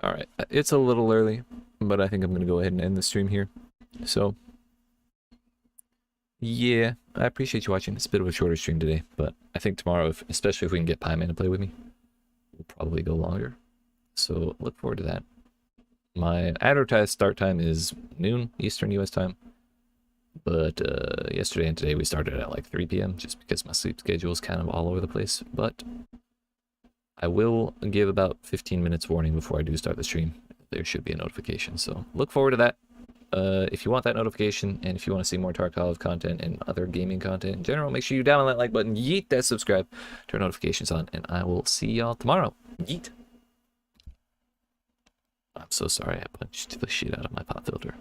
Alright, it's a little early, but I think I'm going to go ahead and end the stream here. So, yeah, I appreciate you watching. It's a bit of a shorter stream today, but I think tomorrow, especially if we can get Pie Man to play with me, we'll probably go longer. So, look forward to that. My advertised start time is noon Eastern US time, but yesterday and today we started at like 3 p.m. just because my sleep schedule is kind of all over the place, but I will give about 15 minutes warning before I do start the stream. There should be a notification, so look forward to that. If you want that notification, and if you want to see more Tarkov content and other gaming content in general, make sure you download that like button, yeet that subscribe, turn notifications on, and I will see y'all tomorrow. Yeet. I'm so sorry I punched the shit out of my pop filter.